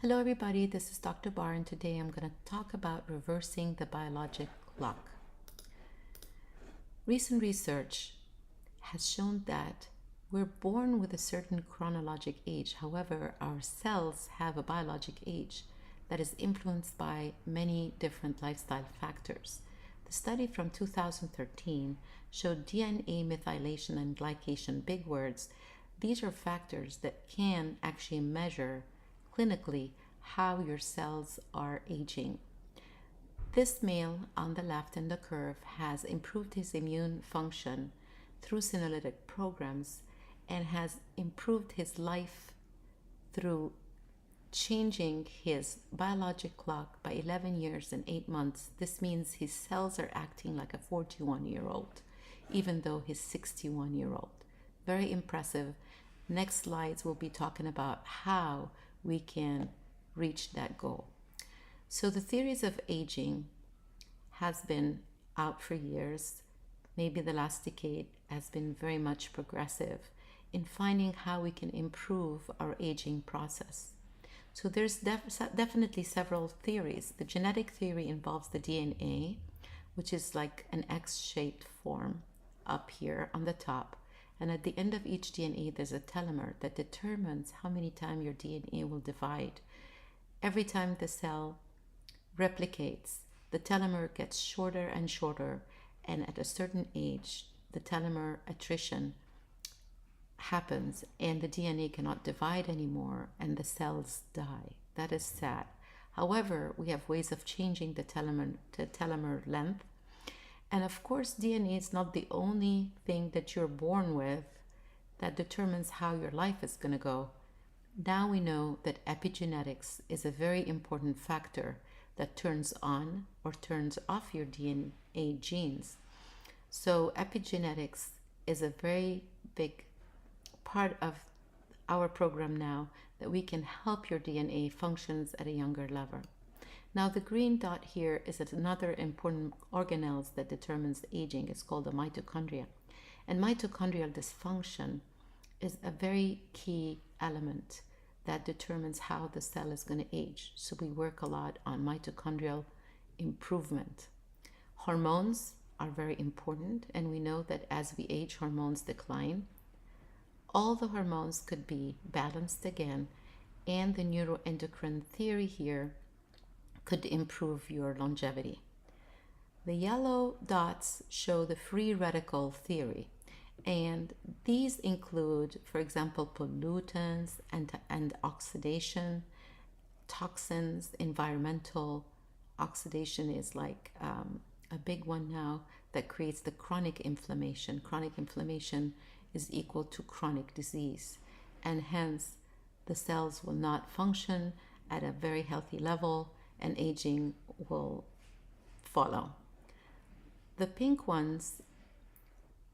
Hello everybody, this is Dr. Bar and today I'm going to talk about reversing the biologic clock. Recent research has shown that we're born with a certain chronologic age. However, our cells have a biologic age that is influenced by many different lifestyle factors. The study from 2013 showed DNA methylation and glycation, big words. These are factors that can actually measure clinically how your cells are aging. This male on the left in the curve has improved his immune function through senolytic programs and has improved his life through changing his biologic clock by 11 years and 8 months. This means his cells are acting like a 41-year-old, even though he's 61-year-old. Very impressive. Next slides will be talking about how we can reach that goal. So the theories of aging has been out for years. Maybe the last decade has been very much progressive in finding how we can improve our aging process. So there's definitely several theories. The genetic theory involves the DNA, which is like an X-shaped form up here on the top. And at the end of each DNA, there's a telomere that determines how many times your DNA will divide. Every time the cell replicates, the telomere gets shorter and shorter, and at a certain age, the telomere attrition happens and the DNA cannot divide anymore and the cells die. That is sad. However, we have ways of changing the telomere length. And of course, DNA is not the only thing that you're born with that determines how your life is going to go. Now we know that epigenetics is a very important factor that turns on or turns off your DNA genes. So epigenetics is a very big part of our program now, that we can help your DNA functions at a younger level. Now the green dot here is another important organelle that determines aging. It's called the mitochondria. And mitochondrial dysfunction is a very key element that determines how the cell is going to age. So we work a lot on mitochondrial improvement. Hormones are very important, and we know that as we age, hormones decline. All the hormones could be balanced again, and the neuroendocrine theory here could improve your longevity. The yellow dots show the free radical theory, and these include, for example, pollutants and oxidation, toxins, environmental. Oxidation is like a big one now that creates the chronic inflammation. Chronic inflammation is equal to chronic disease, and hence the cells will not function at a very healthy level and aging will follow. The pink ones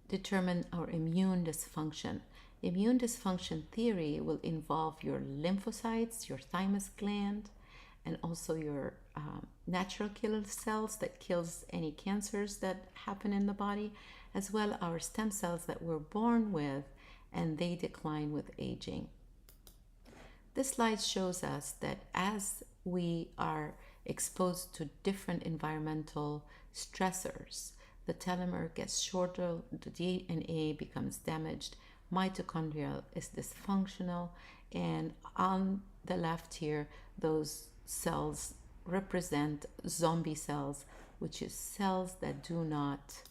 determine our immune dysfunction. Immune dysfunction theory will involve your lymphocytes, your thymus gland, and also your natural killer cells that kills any cancers that happen in the body, as well our stem cells that we're born with, and they decline with aging. This slide shows us that as we are exposed to different environmental stressors, the telomere gets shorter, the DNA becomes damaged, mitochondria is dysfunctional, and on the left here, those cells represent zombie cells, which is cells that do not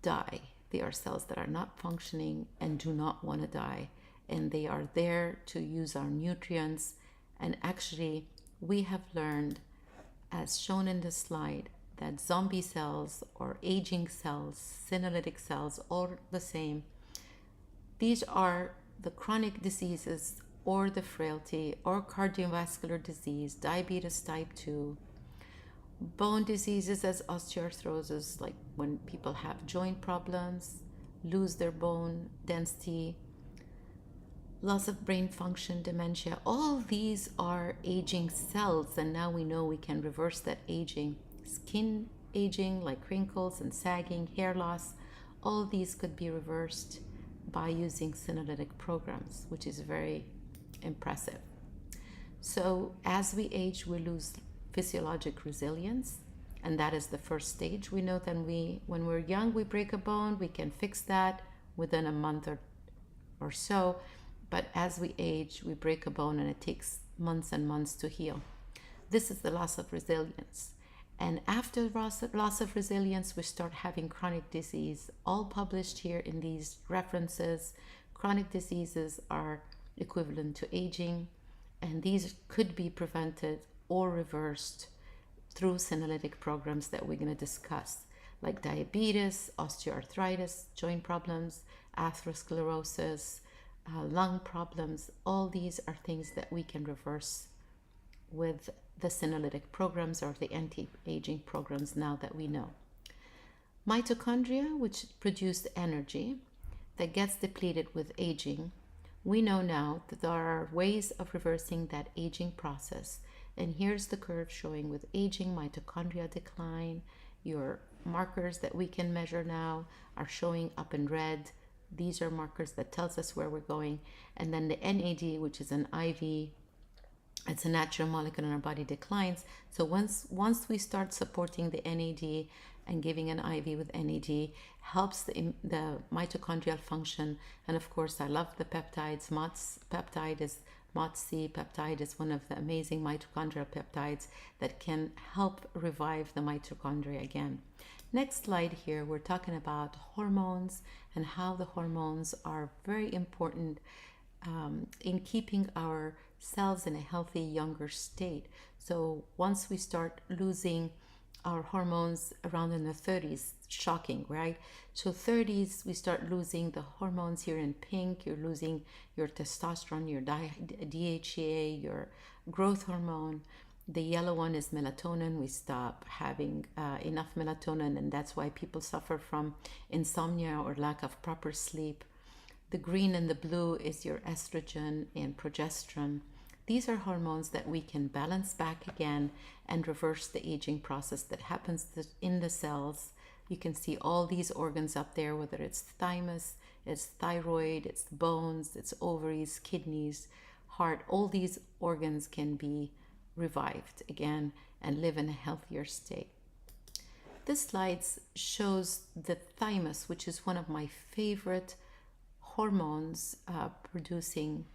die. They are cells that are not functioning and do not want to die, and they are there to use our nutrients. And actually, we have learned, as shown in this slide, that zombie cells or aging cells, senolytic cells, all the same. These are the chronic diseases or the frailty or cardiovascular disease, diabetes type 2, bone diseases as osteoarthritis, like when people have joint problems, lose their bone density, loss of brain function, dementia. All these are aging cells, and now we know we can reverse that aging. Skin aging like wrinkles and sagging, hair loss, all these could be reversed by using senolytic programs, which is very impressive. So as we age, we lose physiologic resilience, and that is the first stage. We know that when we're young, we break a bone, we can fix that within a month or so. But as we age, we break a bone and it takes months and months to heal. This is the loss of resilience. And after loss of resilience, we start having chronic disease, all published here in these references. Chronic diseases are equivalent to aging, and these could be prevented or reversed through senolytic programs that we're going to discuss, like diabetes, osteoarthritis, joint problems, atherosclerosis, lung problems. All these are things that we can reverse with the senolytic programs or the anti-aging programs now that we know. Mitochondria, which produce energy that gets depleted with aging, we know now that there are ways of reversing that aging process. And here's the curve showing with aging, mitochondria decline. Your markers that we can measure now are showing up in red. These are markers that tells us where we're going. And then the NAD, which is an IV, it's a natural molecule in our body, declines. So once we start supporting the NAD and giving an IV with NAD, helps the mitochondrial function. And of course, I love the peptides. MOTS-c peptide is one of the amazing mitochondrial peptides that can help revive the mitochondria again. Next slide here, we're talking about hormones and how the hormones are very important in keeping our cells in a healthy younger state. So once we start losing our hormones around in the 30s, shocking, right? So 30s, we start losing the hormones here in pink. You're losing your testosterone, your DHEA, your growth hormone. The yellow one is melatonin. We stop having enough melatonin, and that's why people suffer from insomnia or lack of proper sleep. The green and the blue is your estrogen and progesterone. These are hormones that we can balance back again and reverse the aging process that happens in the cells. You can see all these organs up there, whether it's thymus, it's thyroid, it's bones, it's ovaries, kidneys, heart. All these organs can be revived again and live in a healthier state. This slide shows the thymus, which is one of my favorite hormone producing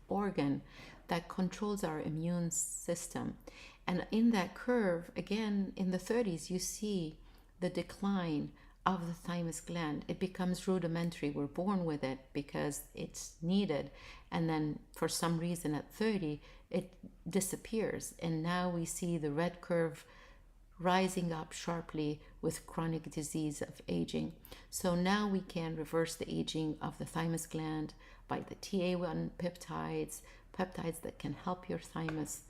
organ that controls our immune system. And in that curve, again, in the 30s, you see the decline of the thymus gland. It becomes rudimentary. We're born with it because it's needed. And then for some reason at 30, it disappears. And now we see the red curve rising up sharply with chronic disease of aging. So now we can reverse the aging of the thymus gland by the TA1 peptides that can help your thymus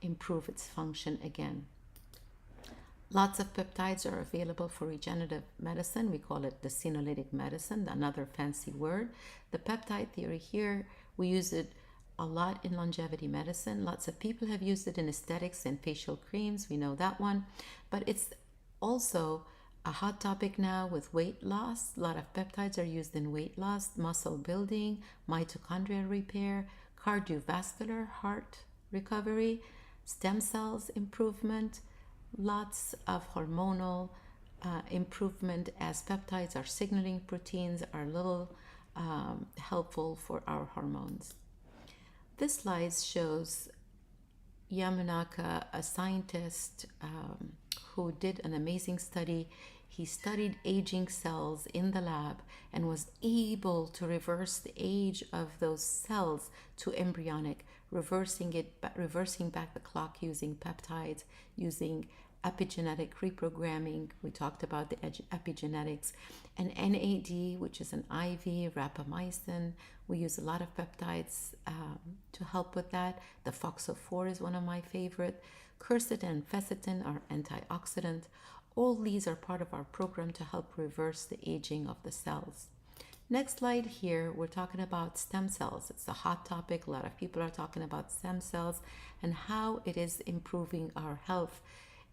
improve its function again. Lots of peptides are available for regenerative medicine. We call it the senolytic medicine, another fancy word. The peptide theory here, we use it a lot in longevity medicine. Lots of people have used it in aesthetics and facial creams. We know that one. But it's also a hot topic now with weight loss. A lot of peptides are used in weight loss, muscle building, mitochondrial repair, cardiovascular, heart recovery, stem cells improvement, lots of hormonal improvement, as peptides are signaling proteins, are a little helpful for our hormones. This slide shows Yamanaka, a scientist who did an amazing study. He studied aging cells in the lab and was able to reverse the age of those cells to embryonic, reversing back the clock using peptides, using epigenetic reprogramming. We talked about the epigenetics. And NAD, which is an IV, rapamycin. We use a lot of peptides to help with that. The FOXO4 is one of my favorite. Quercetin and quercetin are antioxidant. All these are part of our program to help reverse the aging of the cells. Next slide here, we're talking about stem cells. It's a hot topic. A lot of people are talking about stem cells and how it is improving our health.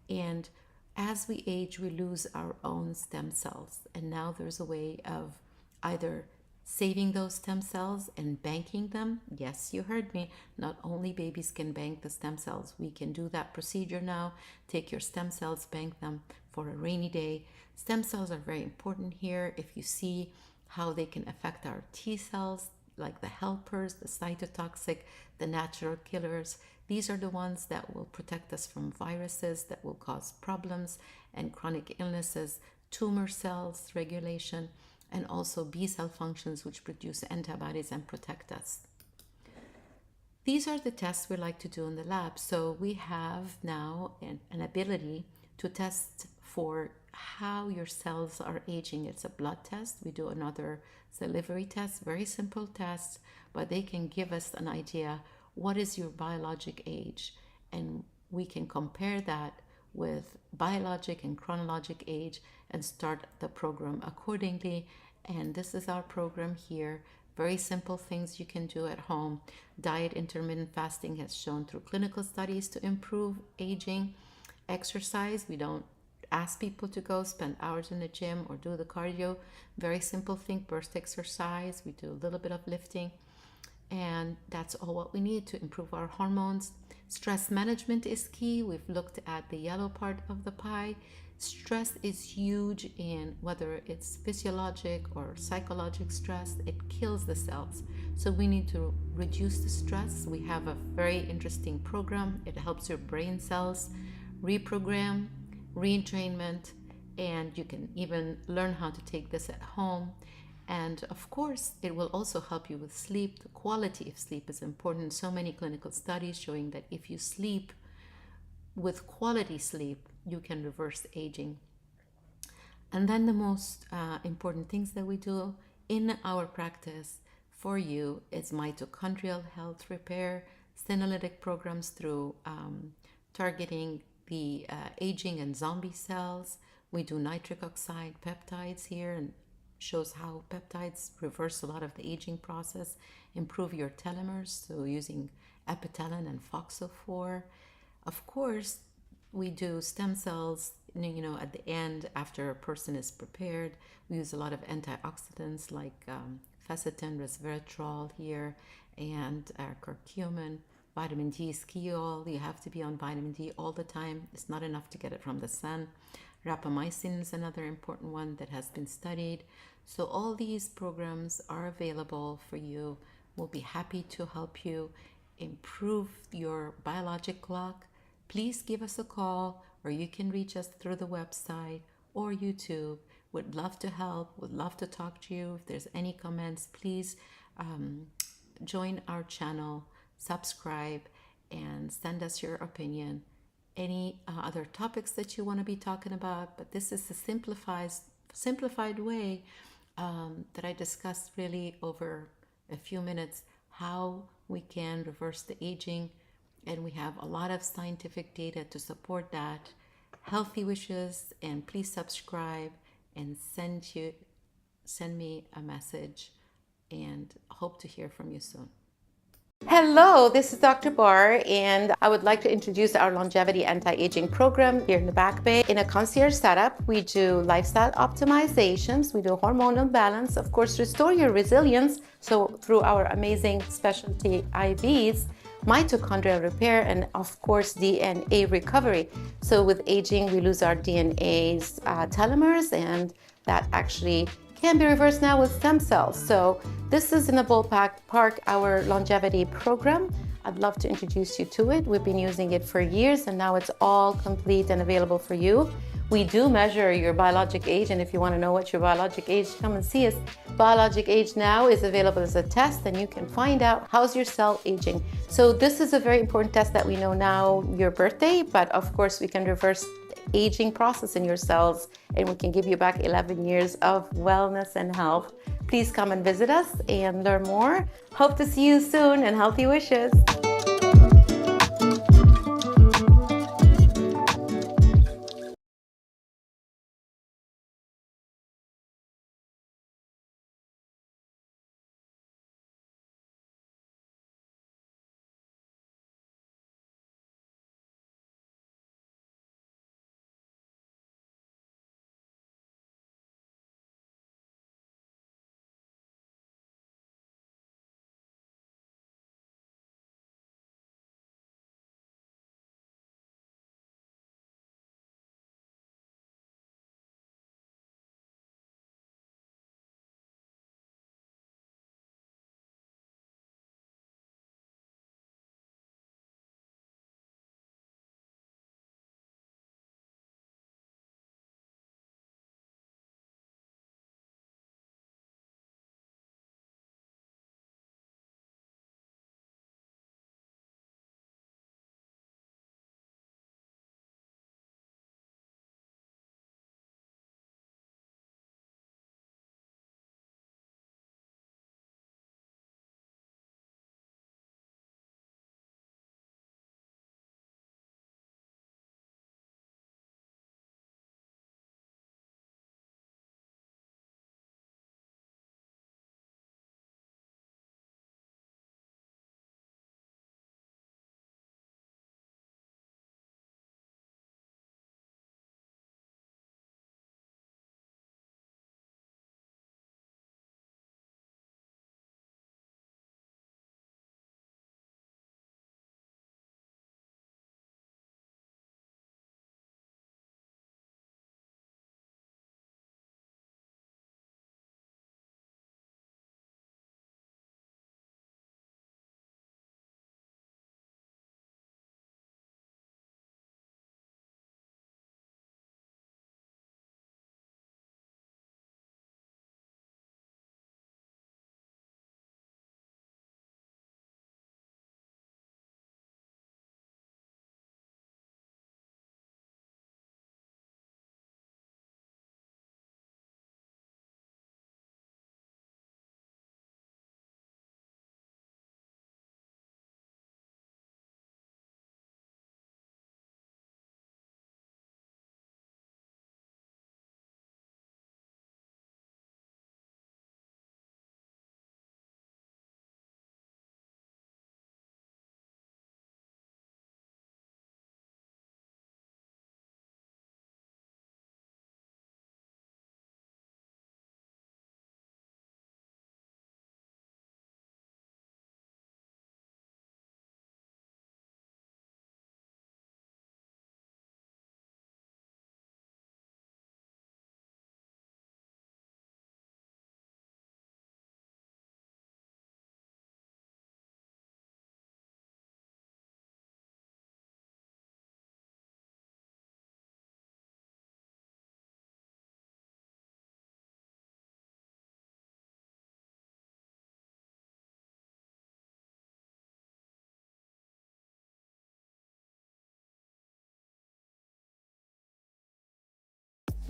And as we age, we lose our own stem cells. And now there's a way of either saving those stem cells and banking them. Yes, you heard me. Not only babies can bank the stem cells, we can do that procedure now. Take your stem cells, bank them for a rainy day. Stem cells are very important here. If you see how they can affect our T cells, like the helpers, the cytotoxic, the natural killers, these are the ones that will protect us from viruses that will cause problems and chronic illnesses, tumor cells regulation, and also B cell functions, which produce antibodies and protect us. These are the tests we like to do in the lab. So we have now an ability to test for how your cells are aging. It's a blood test. We do another salivary test, very simple tests, but they can give us an idea what is your biologic age, and we can compare that with biologic and chronologic age and start the program accordingly. And this is our program here. Very simple things you can do at home. Diet intermittent fasting has shown through clinical studies to improve aging. Exercise, we don't ask people to go spend hours in the gym or do the cardio. Very simple thing, burst exercise. We do a little bit of lifting, and that's all what we need to improve our hormones. Stress management is key. We've looked at the yellow part of the pie. Stress is huge in whether it's physiologic or psychological stress. It kills the cells. So we need to reduce the stress. We have a very interesting program. It helps your brain cells reprogram, retrainment, and you can even learn how to take this at home. And of course, it will also help you with sleep. The quality of sleep is important. So many clinical studies showing that if you sleep with quality sleep, you can reverse aging. And then the most important things that we do in our practice for you is mitochondrial health repair, senolytic programs through targeting the aging and zombie cells. We do nitric oxide peptides here, and shows how peptides reverse a lot of the aging process, improve your telomeres, so using epitelin and FOXO4. Of course, we do stem cells, at the end after a person is prepared. We use a lot of antioxidants like quercetin, resveratrol here, and curcumin, vitamin D, skiol. You have to be on vitamin D all the time. It's not enough to get it from the sun. Rapamycin is another important one that has been studied. So all these programs are available for you. We'll be happy to help you improve your biologic clock. Please give us a call, or you can reach us through the website or YouTube. Would love to help, would love to talk to you. If there's any comments, please join our channel, subscribe, and send us your opinion. Any other topics that you want to be talking about, but this is a simplified way that I discussed really over a few minutes how we can reverse the aging, and we have a lot of scientific data to support that. Healthy wishes, and please subscribe and send me a message, and hope to hear from you soon. Hello, this is Dr. Bar, and I would like to introduce our longevity anti-aging program here in the Back Bay. In a concierge setup, we do lifestyle optimizations, we do hormonal balance, of course, restore your resilience, so through our amazing specialty IVs, mitochondrial repair, and of course DNA recovery. So with aging, we lose our DNA's telomeres, and that actually can be reversed now with stem cells. So this is in the ballpark, our longevity program. I'd love to introduce you to it. We've been using it for years, and now it's all complete and available for you. We do measure your biologic age, and if you want to know what your biologic age, come and see us. Biologic age now is available as a test, and you can find out how's your cell aging. So this is a very important test that we know now your birthday, but of course we can reverse aging process in your cells, and we can give you back 11 years of wellness and health. Please come and visit us and learn more. Hope to see you soon, and healthy wishes.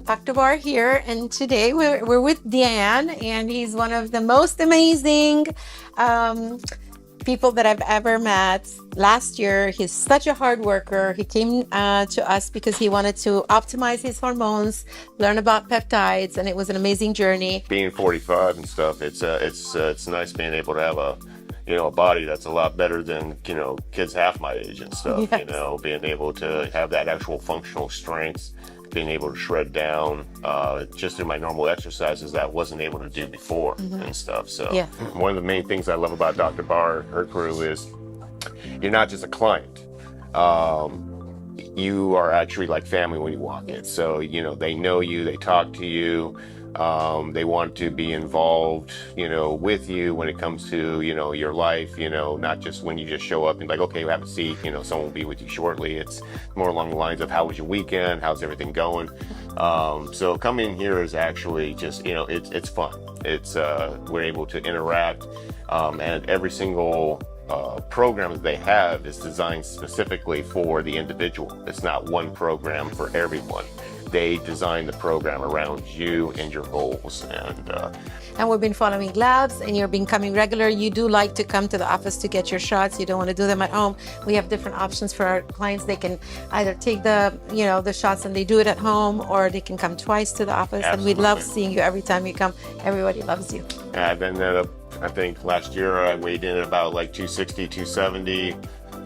Dr. Bar here, and today we're with Deian, and he's one of the most amazing people that I've ever met. Last year, he's such a hard worker. He came to us because he wanted to optimize his hormones, learn about peptides, and it was an amazing journey. Being 45 and stuff, it's nice being able to have a body that's a lot better than kids half my age and stuff. Yes. Being able to have that actual functional strength, being able to shred down just through my normal exercises that I wasn't able to do before and stuff. So Yeah. one of the main things I love about Dr. Bar, her crew, is you're not just a client. You are actually like family when you walk in. So, they know you, they talk to you, they want to be involved, with you when it comes to, your life, not just when you just show up and like, okay, have a seat, someone will be with you shortly. It's more along the lines of how was your weekend? How's everything going? So coming here is actually just, it's fun. It's, we're able to interact, and every single program that they have is designed specifically for the individual. It's not one program for everyone. They design the program around you and your goals. And we've been following labs, and you're becoming regular. You do like to come to the office to get your shots. You don't want to do them at home. We have different options for our clients. They can either take the shots and they do it at home, or they can come twice to the office. Absolutely. And we love seeing you every time you come. Everybody loves you. I've been I think last year I weighed in at about like 260, 270.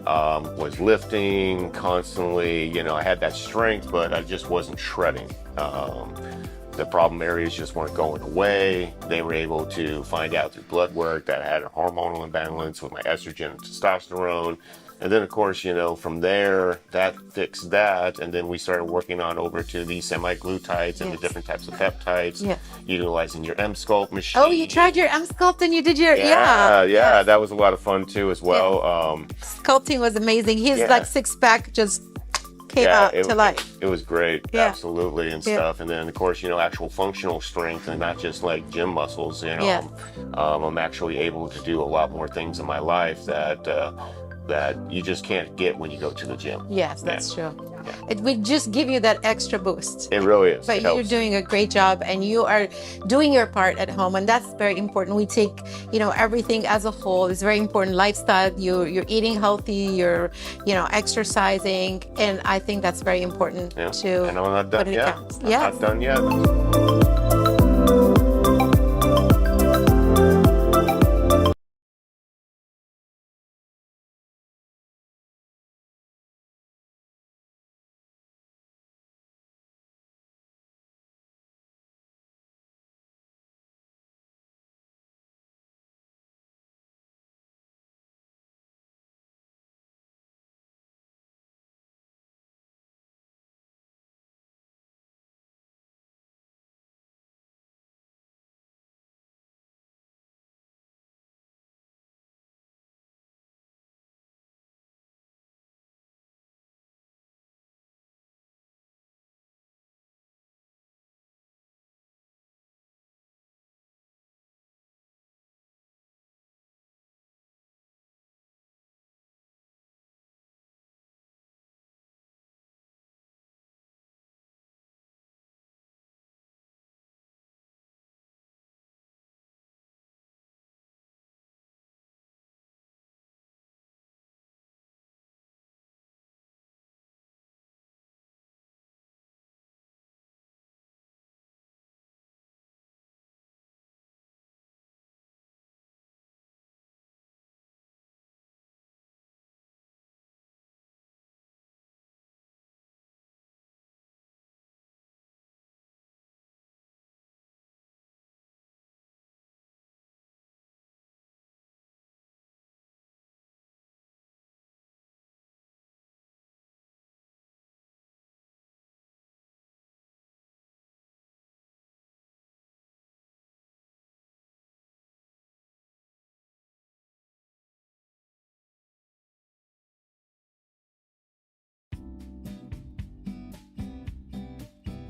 Was lifting constantly. I had that strength, but I just wasn't shredding. The problem areas just weren't going away. They were able to find out through blood work that I had a hormonal imbalance with my estrogen and testosterone. And then, of course, from there, that fixed that. And then we started working on over to the semaglutides and the different types of peptides, utilizing your M Sculpt machine. Oh, you tried your M Sculpt and you did your, Yeah, that was a lot of fun too as well. Sculpting was amazing. His like six-pack just came out to life. It was great, absolutely, and stuff. And then, of course, actual functional strength and not just like gym muscles. I'm actually able to do a lot more things in my life that you just can't get when you go to the gym. Yes, that's true. It would just give you that extra boost. It really is. But you're doing a great job, and you are doing your part at home, and that's very important. We take, everything as a whole. It's very important. Lifestyle, you're eating healthy, you're, exercising, and I think that's very important too. And I'm not done yet. I'm not done yet.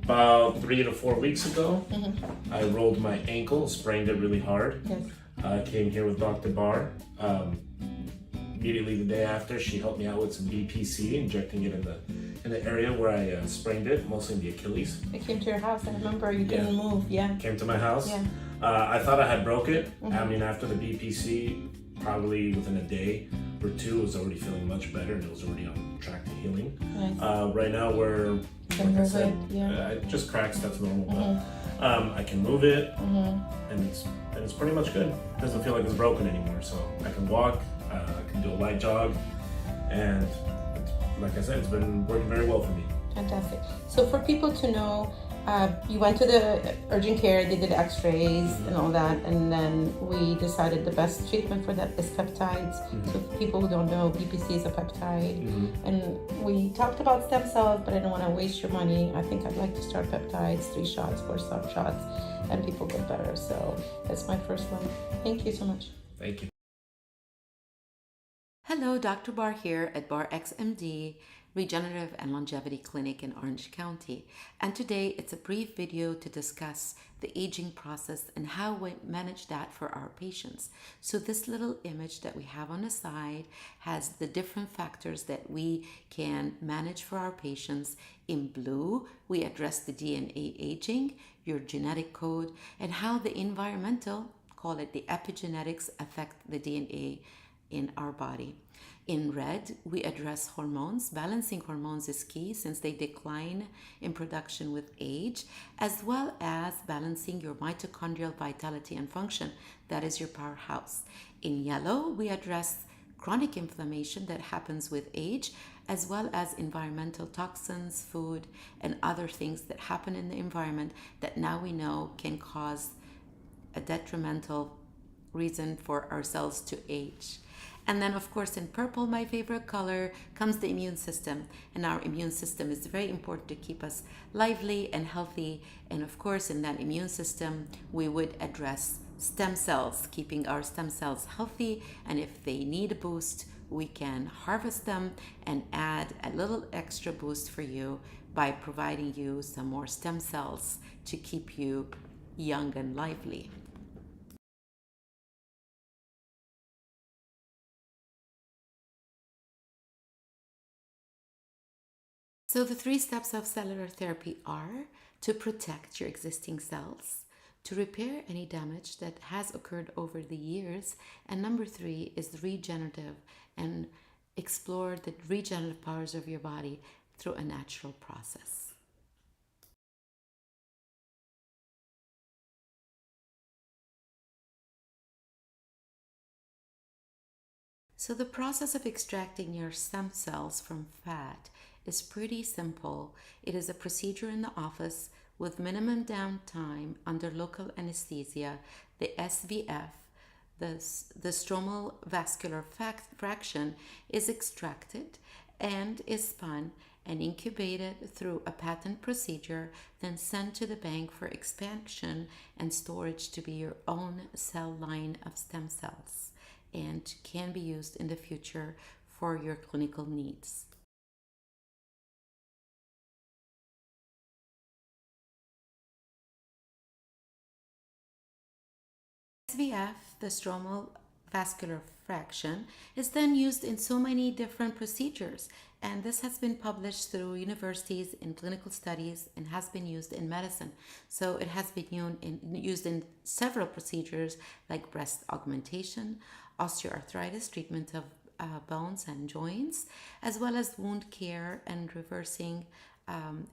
About 3 to 4 weeks ago, I rolled my ankle, sprained it really hard. I came here with Dr. Bar. Immediately the day after, she helped me out with some BPC, injecting it in the area where I sprained it, mostly in the Achilles. I came to your house. I remember you couldn't move. Yeah. Came to my house. Yeah. I thought I had broke it. I mean, after the BPC, probably within a day or two, it was already feeling much better and it was already on track to healing. Nice. Right now, we're, like I said, it just cracks, that's normal, but I can move it and it's pretty much good. It doesn't feel like it's broken anymore, so I can walk, I can do a light jog, and like I said, it's been working very well for me. Fantastic. So for people to know, you went to the urgent care, they did x-rays and all that, and then we decided the best treatment for that is peptides. So for people who don't know, BPC is a peptide. And we talked about stem cells, but I don't want to waste your money. I think I'd like to start peptides, 3 shots, 4 sub shots, and people get better. So that's my first one. Thank you so much. Thank you. Hello, Dr. Bar here at BarX MD, Regenerative and Longevity Clinic in Orange County. And today it's a brief video to discuss the aging process and how we manage that for our patients. So this little image that we have on the side has the different factors that we can manage for our patients. In blue, we address the DNA aging, your genetic code, and how the environmental, call it the epigenetics, affect the DNA in our body. In red, we address hormones. Balancing hormones is key since they decline in production with age, as well as balancing your mitochondrial vitality and function. That is your powerhouse. In yellow, we address chronic inflammation that happens with age, as well as environmental toxins, food, and other things that happen in the environment that now we know can cause a detrimental reason for our cells to age. And then, of course, in purple, my favorite color, comes the immune system. And our immune system is very important to keep us lively and healthy. And of course, in that immune system, we would address stem cells, keeping our stem cells healthy. And if they need a boost, we can harvest them and add a little extra boost for you by providing you some more stem cells to keep you young and lively. So the 3 steps of cellular therapy are to protect your existing cells, to repair any damage that has occurred over the years, and number 3 is regenerative, and explore the regenerative powers of your body through a natural process. So the process of extracting your stem cells from fat is pretty simple. It is a procedure in the office with minimum downtime under local anesthesia. The SVF, the stromal vascular fraction, is extracted and is spun and incubated through a patent procedure, then sent to the bank for expansion and storage to be your own cell line of stem cells, and can be used in the future for your clinical needs. SVF, the stromal vascular fraction, is then used in so many different procedures, and this has been published through universities in clinical studies and has been used in medicine. So it has been used in several procedures like breast augmentation, osteoarthritis, treatment of bones and joints, as well as wound care and reversing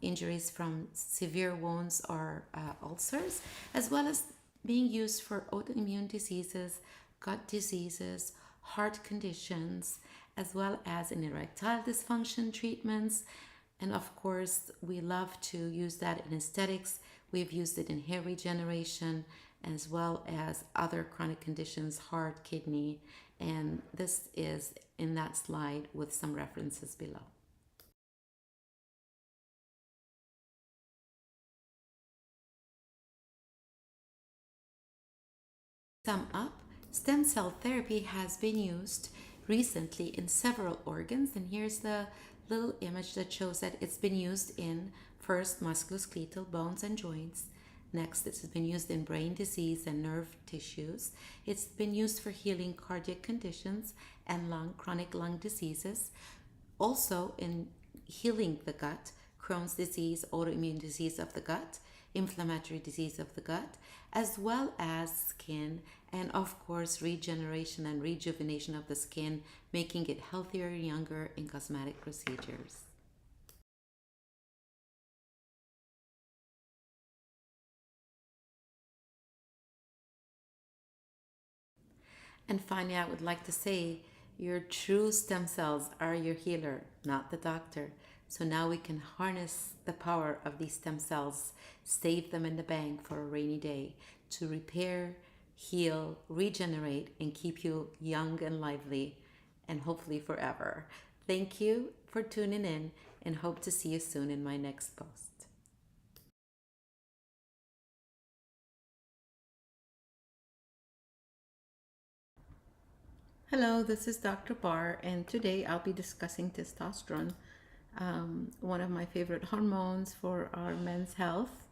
injuries from severe wounds or ulcers, as well as being used for autoimmune diseases, gut diseases, heart conditions, as well as in erectile dysfunction treatments. And of course, we love to use that in aesthetics. We've used it in hair regeneration, as well as other chronic conditions, heart, kidney, and this is in that slide with some references below. Sum up, stem cell therapy has been used recently in several organs, and here's the little image that shows that it's been used in first musculoskeletal bones and joints. Next, it's been used in brain disease and nerve tissues. It's been used for healing cardiac conditions and chronic lung diseases. Also in healing the gut, Crohn's disease, autoimmune disease of the gut, inflammatory disease of the gut, as well as skin, and of course regeneration and rejuvenation of the skin, making it healthier, younger in cosmetic procedures. And finally, I would like to say your true stem cells are your healer, not the doctor. So now we can harness the power of these stem cells, save them in the bank for a rainy day to repair, heal, regenerate, and keep you young and lively, and hopefully forever. Thank you for tuning in, and hope to see you soon in my next post. Hello, this is Dr. Bar, and today I'll be discussing testosterone, one of my favorite hormones for our men's health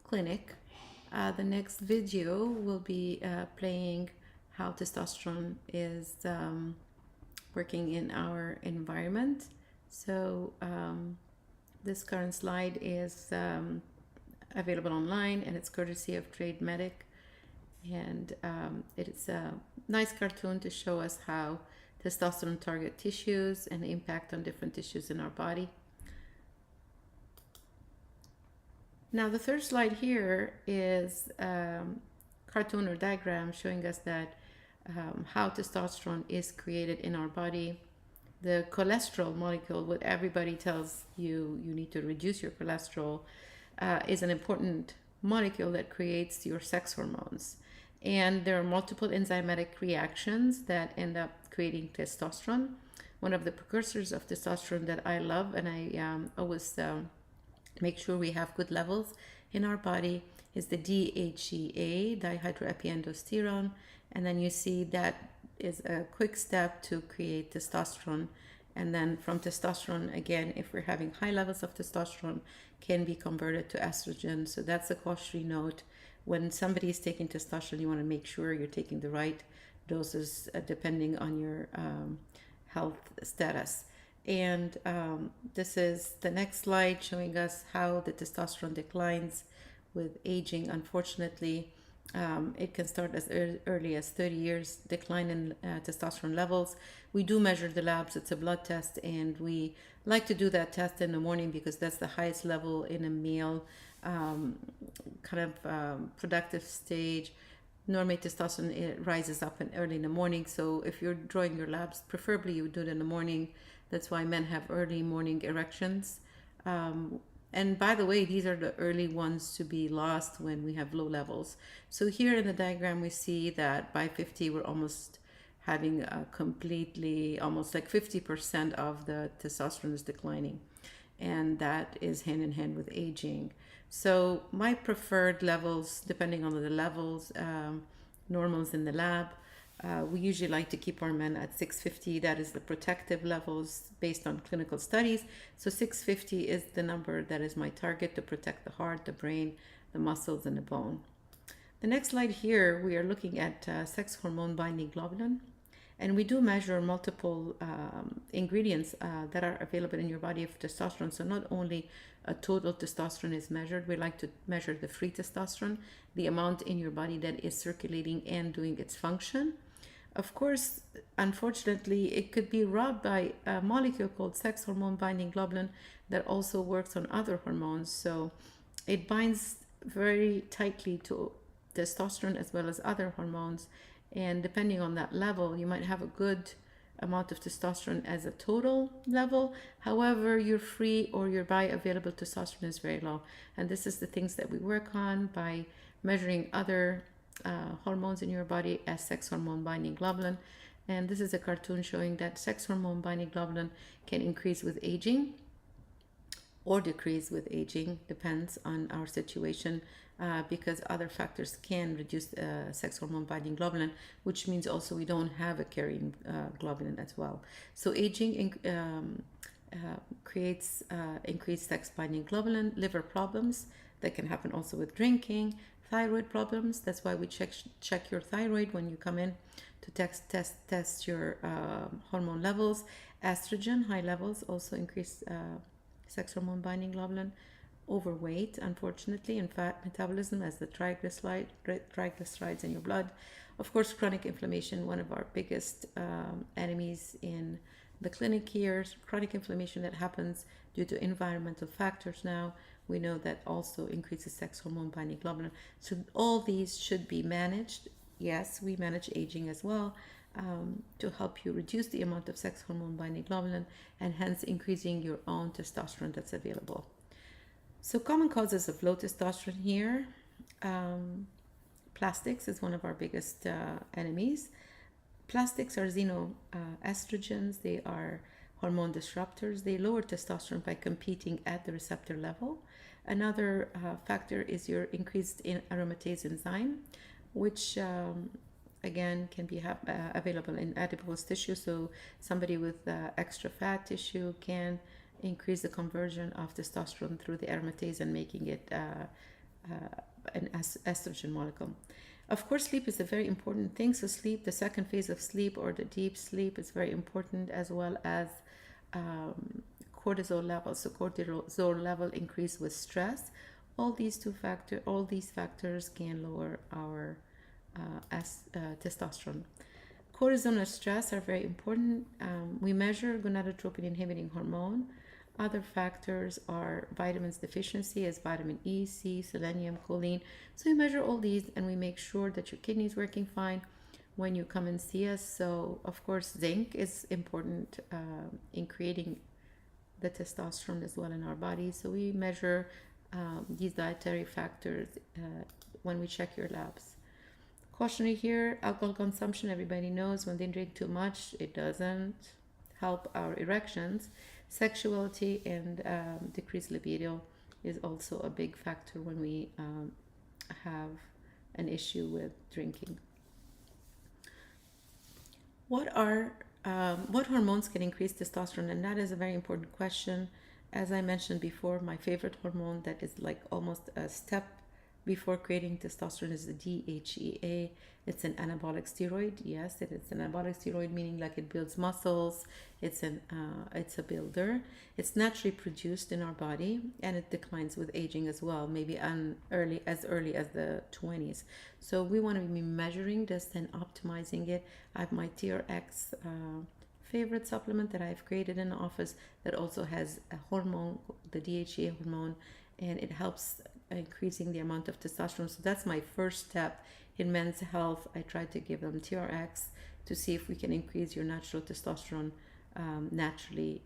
clinic. The next video will be playing how testosterone is working in our environment. So this current slide is available online, and it's courtesy of Trade Medic. And it's a nice cartoon to show us how testosterone target tissues and the impact on different tissues in our body. Now the third slide here is cartoon or diagram showing us that how testosterone is created in our body. The cholesterol molecule, what everybody tells you need to reduce your cholesterol, is an important molecule that creates your sex hormones. And there are multiple enzymatic reactions that end up creating testosterone. One of the precursors of testosterone that I love, and I always make sure we have good levels in our body, is the DHEA, dihydroepiandrosterone. And then you see that is a quick step to create testosterone. And then from testosterone, again, if we're having high levels of testosterone, can be converted to estrogen. So that's a cautionary note. When somebody is taking testosterone, you want to make sure you're taking the right doses depending on your health status. And this is the next slide showing us how the testosterone declines with aging. Unfortunately, it can start as early as 30 years decline in testosterone levels. We do measure the labs. It's a blood test, and we like to do that test in the morning because that's the highest level in a male productive stage. Normally testosterone, it rises up early in the morning. So if you're drawing your labs, preferably you do it in the morning. That's why men have early morning erections. And by the way, these are the early ones to be lost when we have low levels. So here in the diagram, we see that by 50, we're almost having a completely, almost like 50% of the testosterone is declining. And that is hand in hand with aging. So my preferred levels, depending on the levels, normals in the lab, we usually like to keep our men at 650. That is the protective levels based on clinical studies. So 650 is the number that is my target to protect the heart, the brain, the muscles, and the bone. The next slide here, we are looking at sex hormone binding globulin. And we do measure multiple ingredients that are available in your body of testosterone. So not only a total testosterone is measured, we like to measure the free testosterone, the amount in your body that is circulating and doing its function. Of course, unfortunately, it could be robbed by a molecule called sex hormone binding globulin that also works on other hormones. So it binds very tightly to testosterone as well as other hormones. And depending on that level, you might have a good amount of testosterone as a total level. However, your free or your bioavailable testosterone is very low. And this is the things that we work on by measuring other hormones in your body as sex hormone binding globulin. And this is a cartoon showing that sex hormone binding globulin can increase with aging or decrease with aging, depends on our situation, because other factors can reduce sex hormone binding globulin, which means also we don't have a carrying globulin as well. So aging creates increased sex binding globulin, liver problems that can happen also with drinking, thyroid problems. That's why we check your thyroid when you come in to test your hormone levels. Estrogen high levels also increase sex hormone binding globulin, overweight, unfortunately, and fat metabolism as the triglycerides in your blood. Of course, chronic inflammation, one of our biggest enemies in the clinic here. Chronic inflammation that happens due to environmental factors now. We know that also increases sex hormone binding globulin. So all these should be managed. Yes, we manage aging as well to help you reduce the amount of sex hormone binding globulin and hence increasing your own testosterone that's available. So common causes of low testosterone here. Plastics is one of our biggest enemies. Plastics are xenoestrogens. They are hormone disruptors. They lower testosterone by competing at the receptor level. Another factor is your increased in aromatase enzyme, which again can be available in adipose tissue. So somebody with extra fat tissue can increase the conversion of testosterone through the aromatase and making it an estrogen molecule. Of course, sleep is a very important thing. So sleep, the second phase of sleep or the deep sleep is very important, as well as cortisol levels. So cortisol level increase with stress. All these factors can lower our testosterone. Cortisol and stress are very important. We measure gonadotropin inhibiting hormone. Other factors are vitamins deficiency as vitamin E, C, selenium, choline. So we measure all these and we make sure that your kidney is working fine when you come and see us. So of course, zinc is important in creating the testosterone as well in our body. So we measure these dietary factors when we check your labs. Cautionary here, alcohol consumption, everybody knows when they drink too much, it doesn't help our erections. Sexuality and decreased libido is also a big factor when we have an issue with drinking. What hormones can increase testosterone? And that is a very important question. As I mentioned before, my favorite hormone that is like almost a step before creating testosterone is the DHEA. It's an anabolic steroid. Yes, it is an anabolic steroid, meaning like it builds muscles. It's a builder. It's naturally produced in our body, and it declines with aging as well, maybe as early as the 20s. So we want to be measuring this and optimizing it. I have my TRX favorite supplement that I've created in the office that also has a hormone, the DHEA hormone, and it helps increasing the amount of testosterone. So that's my first step in men's health. I try to give them TRX to see if we can increase your natural testosterone naturally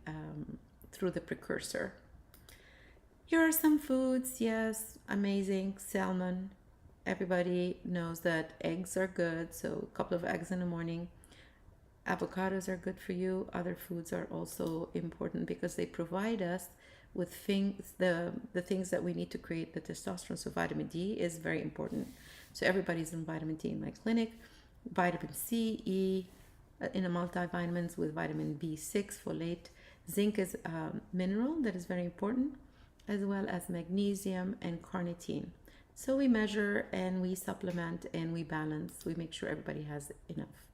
through the precursor. Here are some foods. Yes, amazing. Salmon. Everybody knows that eggs are good, so a couple of eggs in the morning. Avocados are good for you. Other foods are also important because they provide us with the things that we need to create the testosterone. So vitamin D is very important. So everybody's on vitamin D in my clinic. Vitamin C, E, in a multivitamins with vitamin B6, folate. Zinc is a mineral that is very important, as well as magnesium and carnitine. So we measure and we supplement and we balance. We make sure everybody has enough.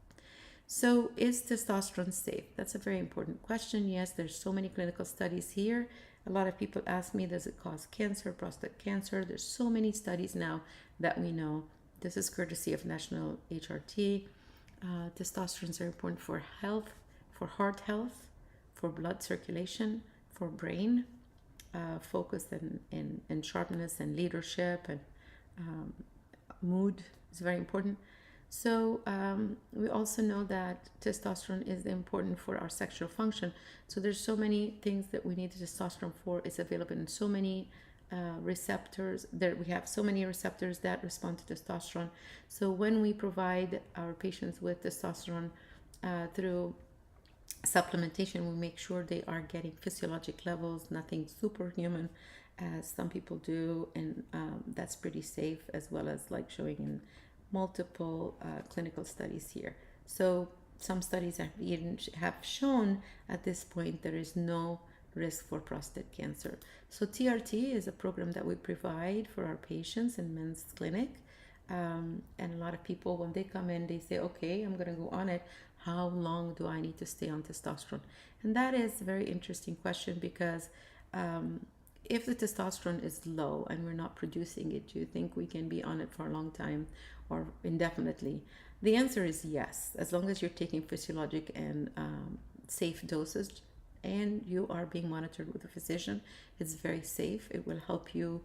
So is testosterone safe? That's a very important question. Yes, there's so many clinical studies here. A lot of people ask me, does it cause cancer, prostate cancer? There's so many studies now that we know. This is courtesy of National HRT. Testosterone are important for health, for heart health, for blood circulation, for brain focus and sharpness and leadership and mood is very important. So we also know that testosterone is important for our sexual function. So there's so many things that we need testosterone for. It's available in so many receptors. We have so many receptors that respond to testosterone. So when we provide our patients with testosterone through supplementation, we make sure they are getting physiologic levels, nothing superhuman as some people do, and that's pretty safe, as well as like showing in multiple clinical studies here. So some studies have shown at this point there is no risk for prostate cancer. So TRT is a program that we provide for our patients in men's clinic. And a lot of people, when they come in, they say, okay, I'm going to go on it. How long do I need to stay on testosterone? And that is a very interesting question because If the testosterone is low and we're not producing it, do you think we can be on it for a long time or indefinitely? The answer is yes, as long as you're taking physiologic and safe dosage and you are being monitored with a physician. It's very safe. It will help you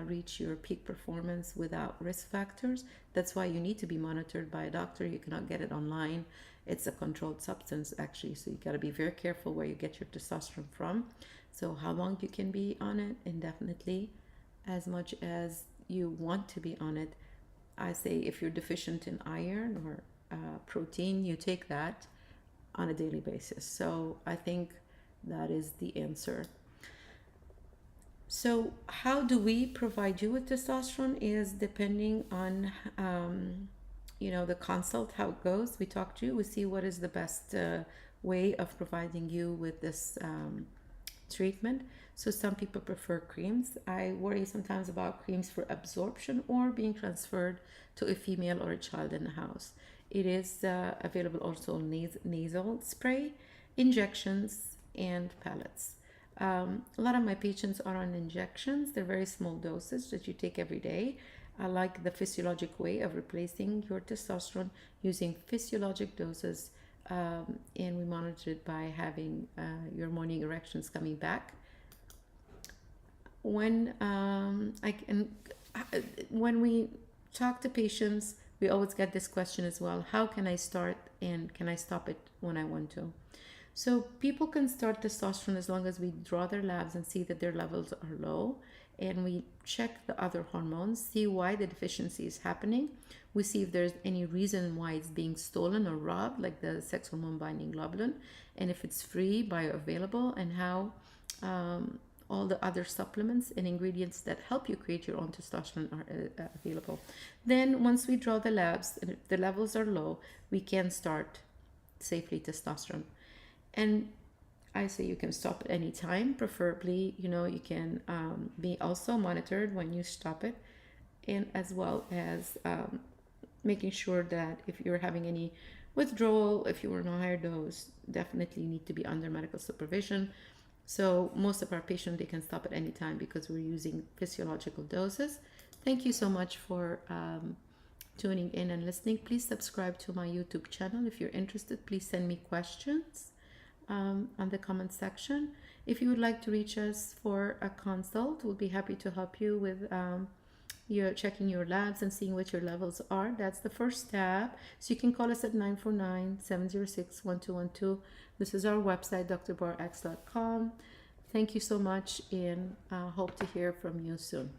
reach your peak performance without risk factors. That's why you need to be monitored by a doctor. You cannot get it online. It's a controlled substance, actually, so you got to be very careful where you get your testosterone from. So how long you can be on it? Indefinitely, as much as you want to be on it. I say if you're deficient in iron or protein, you take that on a daily basis. So I think that is the answer. So how do we provide you with testosterone is depending on the consult, how it goes. We talk to you, we see what is the best way of providing you with this treatment. So some people prefer creams. I worry sometimes about creams for absorption or being transferred to a female or a child in the house. It is available also nasal spray, injections, and pellets. A lot of my patients are on injections. They're very small doses that you take every day. I like the physiologic way of replacing your testosterone using physiologic doses, and we monitor it by having your morning erections coming back. When when we talk to patients, we always get this question as well: how can I start and can I stop it when I want to? So people can start testosterone as long as we draw their labs and see that their levels are low, and we check the other hormones, see why the deficiency is happening. We see if there's any reason why it's being stolen or robbed, like the sex hormone binding globulin, and if it's free, bioavailable, and how all the other supplements and ingredients that help you create your own testosterone are available. Then once we draw the labs and if the levels are low, we can start safely testosterone. And I say you can stop at any time, preferably, you can be also monitored when you stop it, and as well as making sure that if you're having any withdrawal, if you were on a higher dose, definitely need to be under medical supervision. So most of our patients, they can stop at any time because we're using physiological doses. Thank you so much for tuning in and listening. Please subscribe to my YouTube channel. If you're interested, please send me questions on the comment section. If you would like to reach us for a consult, we'll be happy to help you with your checking your labs and seeing what your levels are. That's the first step. So you can call us at 949-706-1212. This is our website, drbarx.com. Thank you so much, and hope to hear from you soon.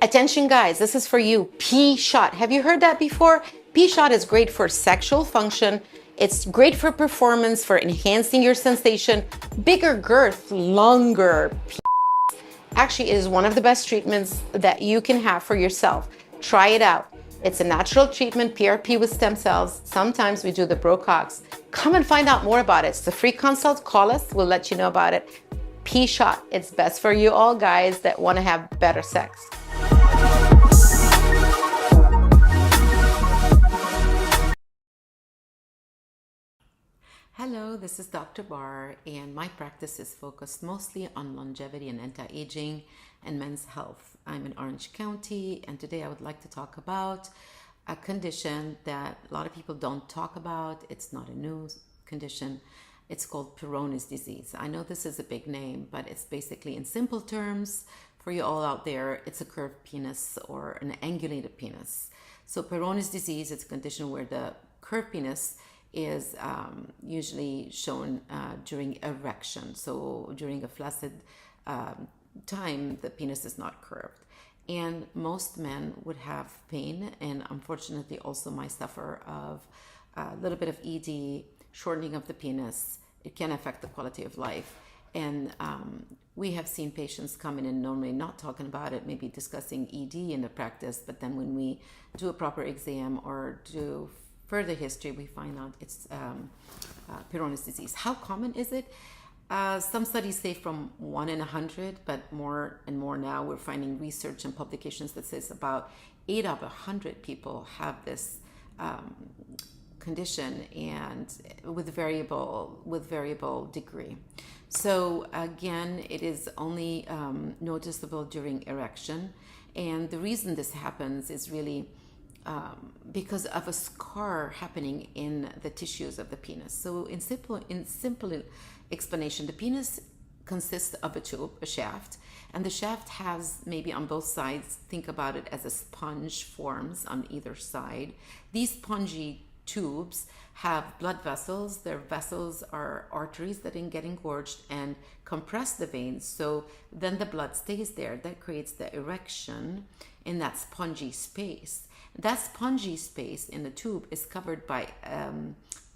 Attention guys, this is for you. P-shot. Have you heard that before? P-shot is great for sexual function. It's great for performance, for enhancing your sensation, bigger girth, longer. Actually is one of the best treatments that you can have for yourself. Try it out. It's a natural treatment, PRP with stem cells. Sometimes we do the Brocox. Come and find out more about it. It's a free consult. Call us. We'll let you know about it. P-shot. It's best for you all guys that want to have better sex. Hello, this is Dr. Bar, and my practice is focused mostly on longevity and anti-aging and men's health. I'm in Orange County, and today I would like to talk about a condition that a lot of people don't talk about. It's not a new condition, It's called Peyronie's disease. I know this is a big name, but it's basically, in simple terms, for you all out there, it's a curved penis or an angulated penis. So Peyronie's disease, it's a condition where the curved penis is usually shown during erection. So during a flaccid time, the penis is not curved. And most men would have pain, and unfortunately also might suffer of a little bit of ED, shortening of the penis. It can affect the quality of life. And we have seen patients come in and normally not talking about it, maybe discussing ED in the practice, but then when we do a proper exam or do further history, we find out it's Peyronie's disease. How common is it? Some studies say from 1 in 100, but more and more now we're finding research and publications that says about 8 out of 100 people have this condition, and with variable degree. So again, it is only noticeable during erection, and the reason this happens is really because of a scar happening in the tissues of the penis. So in simple explanation, the penis consists of a tube, a shaft, and the shaft has maybe on both sides, think about it as a sponge forms on either side. These spongy tubes have blood vessels. Their vessels are arteries that can get engorged and compress the veins, so then the blood stays there. That creates the erection in that spongy space. That spongy space in the tube is covered by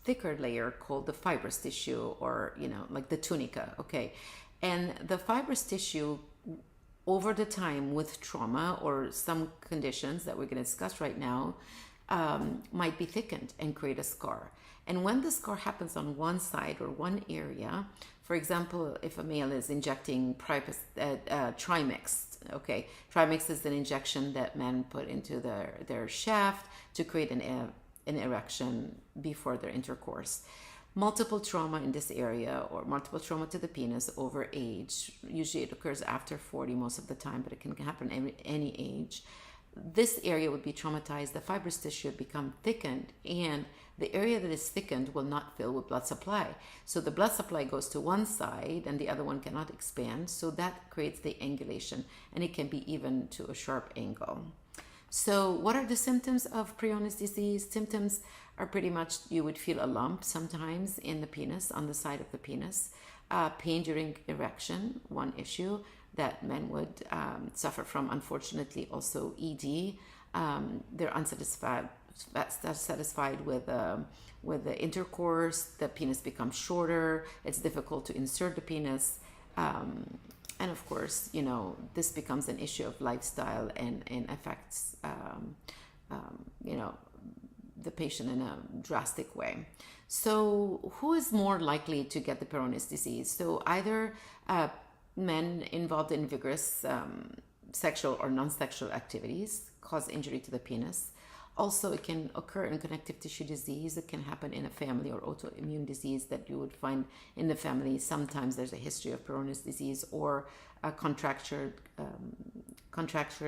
thicker layer called the fibrous tissue, or like the tunica. Okay, and the fibrous tissue over the time with trauma or some conditions that we're going to discuss right now might be thickened and create a scar. And when the scar happens on one side or one area, for example, if a male is injecting Trimix, okay, Trimix is an injection that men put into their shaft to create an erection before their intercourse. Multiple trauma in this area, or multiple trauma to the penis over age, usually it occurs after 40 most of the time, but it can happen at any age. This area would be traumatized, the fibrous tissue would become thickened, and the area that is thickened will not fill with blood supply. So the blood supply goes to one side and the other one cannot expand, so that creates the angulation, and it can be even to a sharp angle. So what are the symptoms of Peyronie's disease? Symptoms are pretty much, you would feel a lump sometimes in the penis, on the side of the penis. Pain during erection, one issue that men would suffer from. Unfortunately, also ED. They're unsatisfied with the intercourse. The penis becomes shorter. It's difficult to insert the penis. And of course, this becomes an issue of lifestyle and affects, the patient in a drastic way. So who is more likely to get the Peyronie's disease? So either men involved in vigorous sexual or non-sexual activities cause injury to the penis. Also, it can occur in connective tissue disease. It can happen in a family, or autoimmune disease that you would find in the family. Sometimes there's a history of Peyronie's disease, or a contracture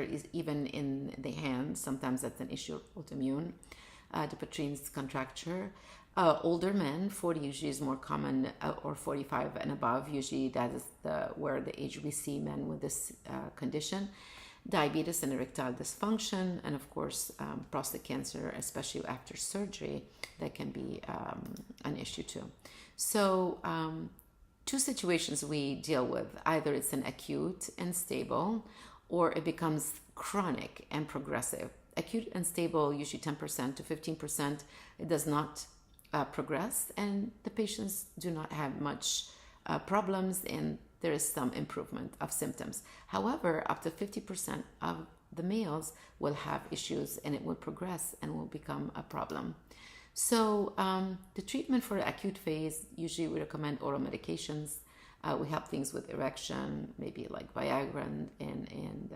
is even in the hand. Sometimes that's an issue of autoimmune. Dupuytren's contracture. Older men, 40 usually is more common, or 45 and above. Usually that is where the age we see men with this condition. Diabetes and erectile dysfunction, and of course prostate cancer, especially after surgery, that can be an issue too. So two situations we deal with: either it's an acute and stable, or it becomes chronic and progressive. Acute and stable, usually 10% to 15%, it does not progress, and the patients do not have much problems, and there is some improvement of symptoms. However, up to 50% of the males will have issues, and it will progress and will become a problem. So the treatment for the acute phase, usually we recommend oral medications. We help things with erection, maybe like Viagra and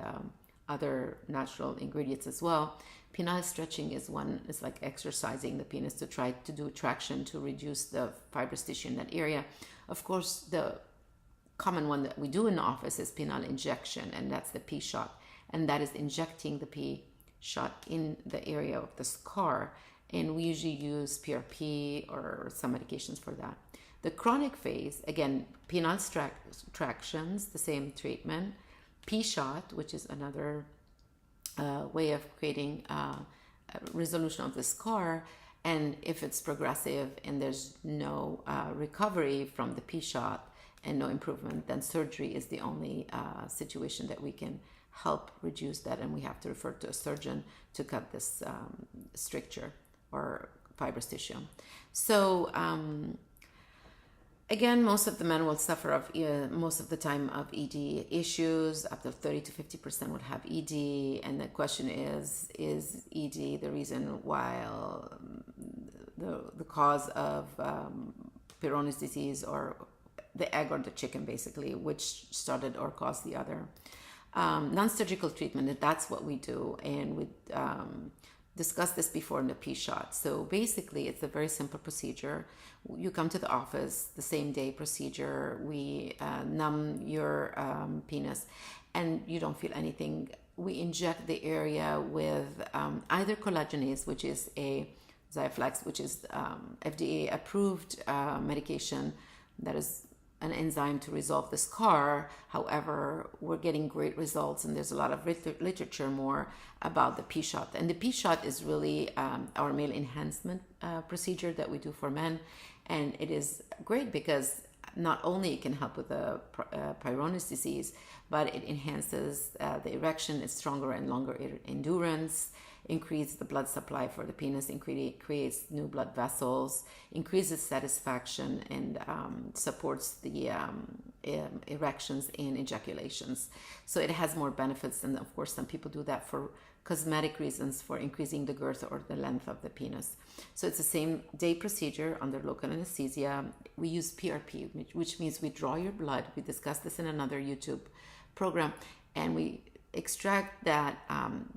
other natural ingredients as well. Penile stretching is one. It's like exercising the penis to try to do traction to reduce the fibrous tissue in that area. Of course, the common one that we do in the office is penile injection, and that's the P shot, and that is injecting the P shot in the area of the scar, and we usually use PRP or some medications for that. The chronic phase, again, penile tractions, the same treatment. P-shot, which is another way of creating resolution of the scar. And if it's progressive and there's no recovery from the P-shot and no improvement, then surgery is the only situation that we can help reduce that, and we have to refer to a surgeon to cut this stricture or fibrous tissue. So again, most of the men will suffer of most of the time of ED issues. Up to 30 to 50% would have ED, and the question is ED the reason why the cause of Peyronie's disease, or the egg or the chicken, basically, which started or caused the other? Non-surgical treatment, that's what we do, and we discussed this before in the P-shot. So basically, it's a very simple procedure. You come to the office, the same day procedure. We numb your penis, and you don't feel anything. We inject the area with either collagenase, which is a Xiaflex, which is FDA approved medication that is an enzyme to resolve the scar. However, we're getting great results, and there's a lot of literature more about the P-shot. And the P-shot is really our male enhancement procedure that we do for men, and it is great because not only it can help with the Peyronie's disease, but it enhances the erection, it's stronger and longer endurance, increase the blood supply for the penis, creates new blood vessels, increases satisfaction, and supports the erections and ejaculations. So it has more benefits, and of course some people do that for cosmetic reasons, for increasing the girth or the length of the penis. So it's the same day procedure under local anesthesia. We use PRP, which means we draw your blood. We discussed this in another YouTube program, and we extract that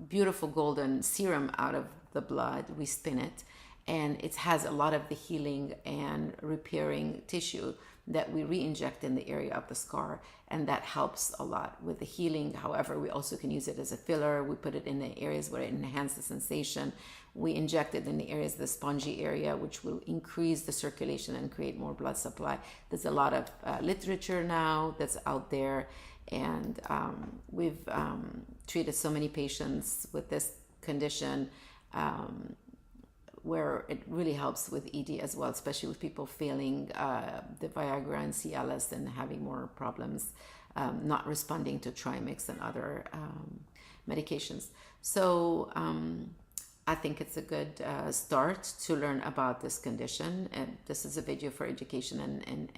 beautiful golden serum out of the blood. We spin it, and it has a lot of the healing and repairing tissue that we re-inject in the area of the scar, and that helps a lot with the healing. However, we also can use it as a filler. We put it in the areas where it enhances the sensation. We inject it in the areas, the spongy area, which will increase the circulation and create more blood supply. There's a lot of literature now that's out there, and we've treated so many patients with this condition, where it really helps with ED as well, especially with people failing the Viagra and Cialis and having more problems, not responding to Trimix and other medications. So I think it's a good start to learn about this condition. And this is a video for education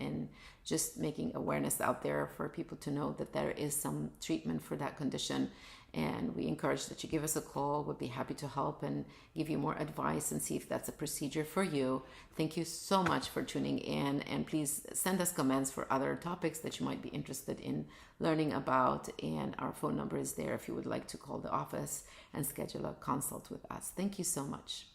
and just making awareness out there for people to know that there is some treatment for that condition. And we encourage that you give us a call. We'll be happy to help and give you more advice and see if that's a procedure for you. Thank you so much for tuning in, and please send us comments for other topics that you might be interested in learning about. And our phone number is there if you would like to call the office and schedule a consult with us. Thank you so much.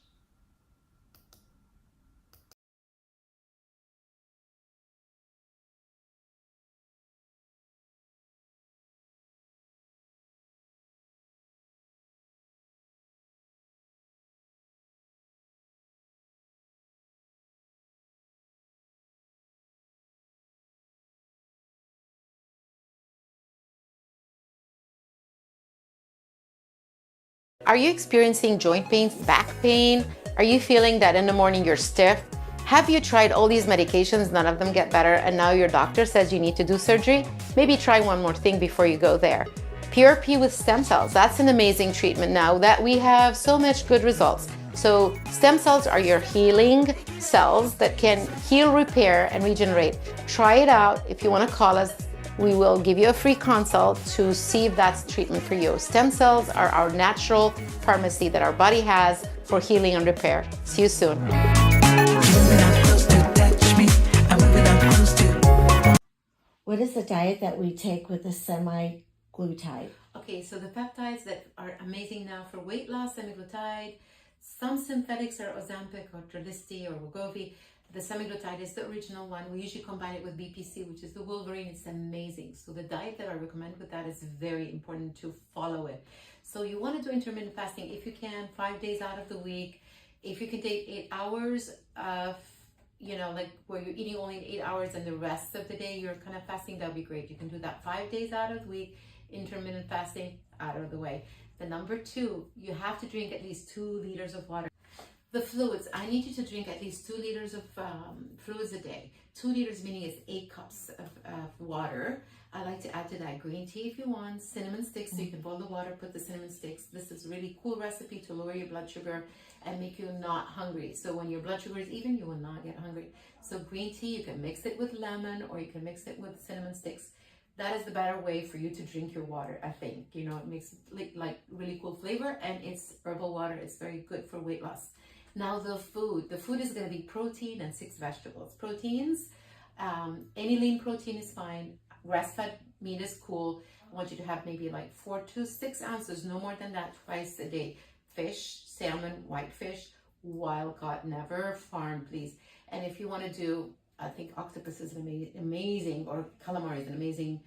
Are you experiencing joint pain, back pain? Are you feeling that in the morning you're stiff? Have you tried all these medications, none of them get better, and now your doctor says you need to do surgery? Maybe try one more thing before you go there. PRP with stem cells, that's an amazing treatment now that we have so much good results. So stem cells are your healing cells that can heal, repair, and regenerate. Try it out. If you want to call us, we will give you a free consult to see if that's treatment for you. Stem cells are our natural pharmacy that our body has for healing and repair. See you soon. What is the diet that we take with the semaglutide? Okay, so the peptides that are amazing now for weight loss, semaglutide, some synthetics are Ozempic or Trulicity or Wegovy. The semaglutide is the original one. We usually combine it with BPC, which is the Wolverine. It's amazing. So the diet that I recommend with that is very important to follow it. So you want to do intermittent fasting if you can, 5 days out of the week. If you can take 8 hours of like where you're eating only in 8 hours and the rest of the day you're kind of fasting, that would be great. You can do that 5 days out of the week, intermittent fasting out of the way. The number 2, you have to drink at least 2 liters of water. The fluids, I need you to drink at least 2 liters of fluids a day. 2 liters meaning it's 8 cups of water. I like to add to that green tea if you want, cinnamon sticks, so you can boil the water, put the cinnamon sticks. This is a really cool recipe to lower your blood sugar and make you not hungry. So when your blood sugar is even, you will not get hungry. So green tea, you can mix it with lemon or you can mix it with cinnamon sticks. That is the better way for you to drink your water, I think. It makes like really cool flavor, and it's herbal water. It's very good for weight loss. Now the food is going to be protein and 6 vegetables. Proteins, any lean protein is fine. Grass-fed meat is cool. I want you to have maybe like 4 to 6 ounces, no more than that, twice a day. Fish, salmon, whitefish, wild caught, never farmed, please. And if you want to do, I think octopus is amazing, or calamari is an amazing,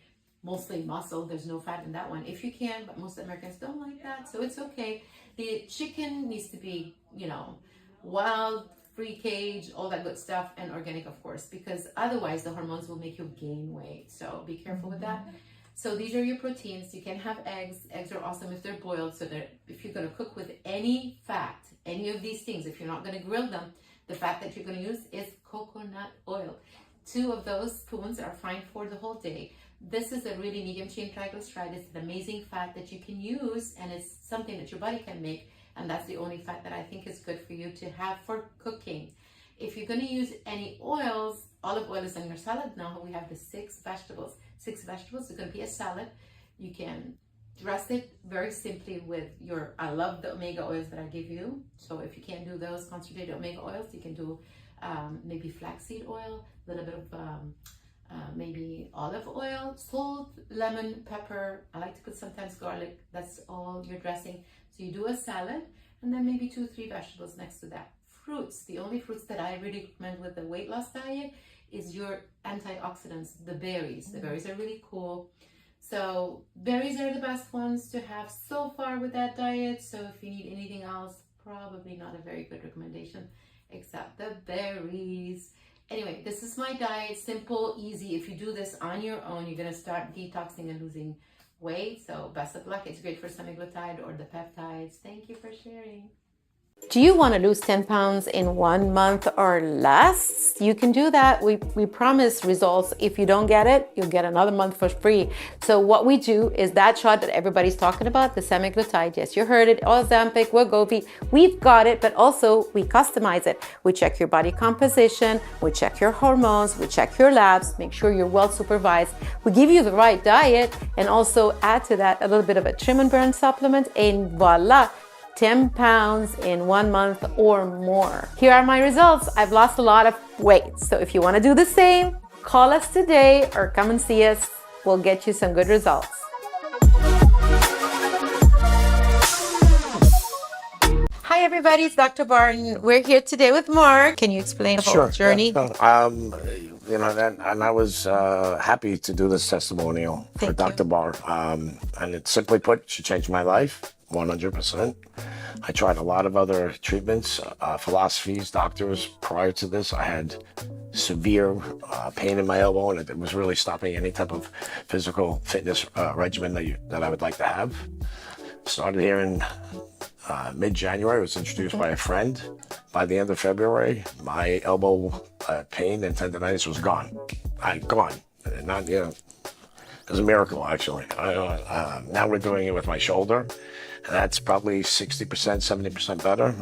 mostly muscle. There's no fat in that one. If you can, but most Americans don't like that, so it's okay. The chicken needs to be, wild, free cage, all that good stuff, and organic, of course, because otherwise the hormones will make you gain weight. So be careful with that. So these are your proteins. You can have eggs. Eggs are awesome if they're boiled. So that if you're going to cook with any fat, any of these things, if you're not going to grill them, the fat that you're going to use is coconut oil. 2 of those spoons are fine for the whole day. This is a really medium chain triglyceride. It's an amazing fat that you can use, and it's something that your body can make. And that's the only fat that I think is good for you to have for cooking. If you're going to use any oils, olive oil is in your salad. Now we have the 6 vegetables. 6 vegetables is going to be a salad. You can dress it very simply with I love the omega oils that I give you. So if you can't do those concentrated omega oils, you can do maybe flaxseed oil, a little bit of maybe olive oil, salt, lemon, pepper. I like to put sometimes garlic. That's all your dressing. So you do a salad and then maybe 2 or 3 vegetables next to that. Fruits, the only fruits that I really recommend with the weight loss diet is your antioxidants, the berries. The berries are really cool. So berries are the best ones to have so far with that diet. So if you need anything else, probably not a very good recommendation except the berries. Anyway, this is my diet, simple, easy. If you do this on your own, you're gonna start detoxing and losing weight. So best of luck. It's great for Semaglutide or the peptides. Thank you for sharing. Do you want to lose 10 pounds in 1 month or less? You can do that. We promise results. If you don't get it, you'll get another month for free. So what we do is that shot that everybody's talking about, the Semaglutide. Yes, you heard it. Ozempic, Wegovy. We've got it, but also we customize it. We check your body composition. We check your hormones. We check your labs. Make sure you're well supervised. We give you the right diet and also add to that a little bit of a trim and burn supplement, and voila, 10 pounds in 1 month or more. Here are my results. I've lost a lot of weight. So if you want to do the same, call us today or come and see us. We'll get you some good results. Hi everybody, it's Dr. Barton. We're here today with Mark. Can you explain the whole journey? And I was happy to do this testimonial for Dr. Bar. And it simply put, she changed my life 100%. I tried a lot of other treatments, philosophies, doctors. Prior to this, I had severe pain in my elbow, and it was really stopping any type of physical fitness regimen that I would like to have. Started here in mid-January. Was introduced by a friend. By the end of February, my elbow pain and tendonitis was gone. Gone. Not, it was a miracle, actually. Now we're doing it with my shoulder. And that's probably 60%, 70% better.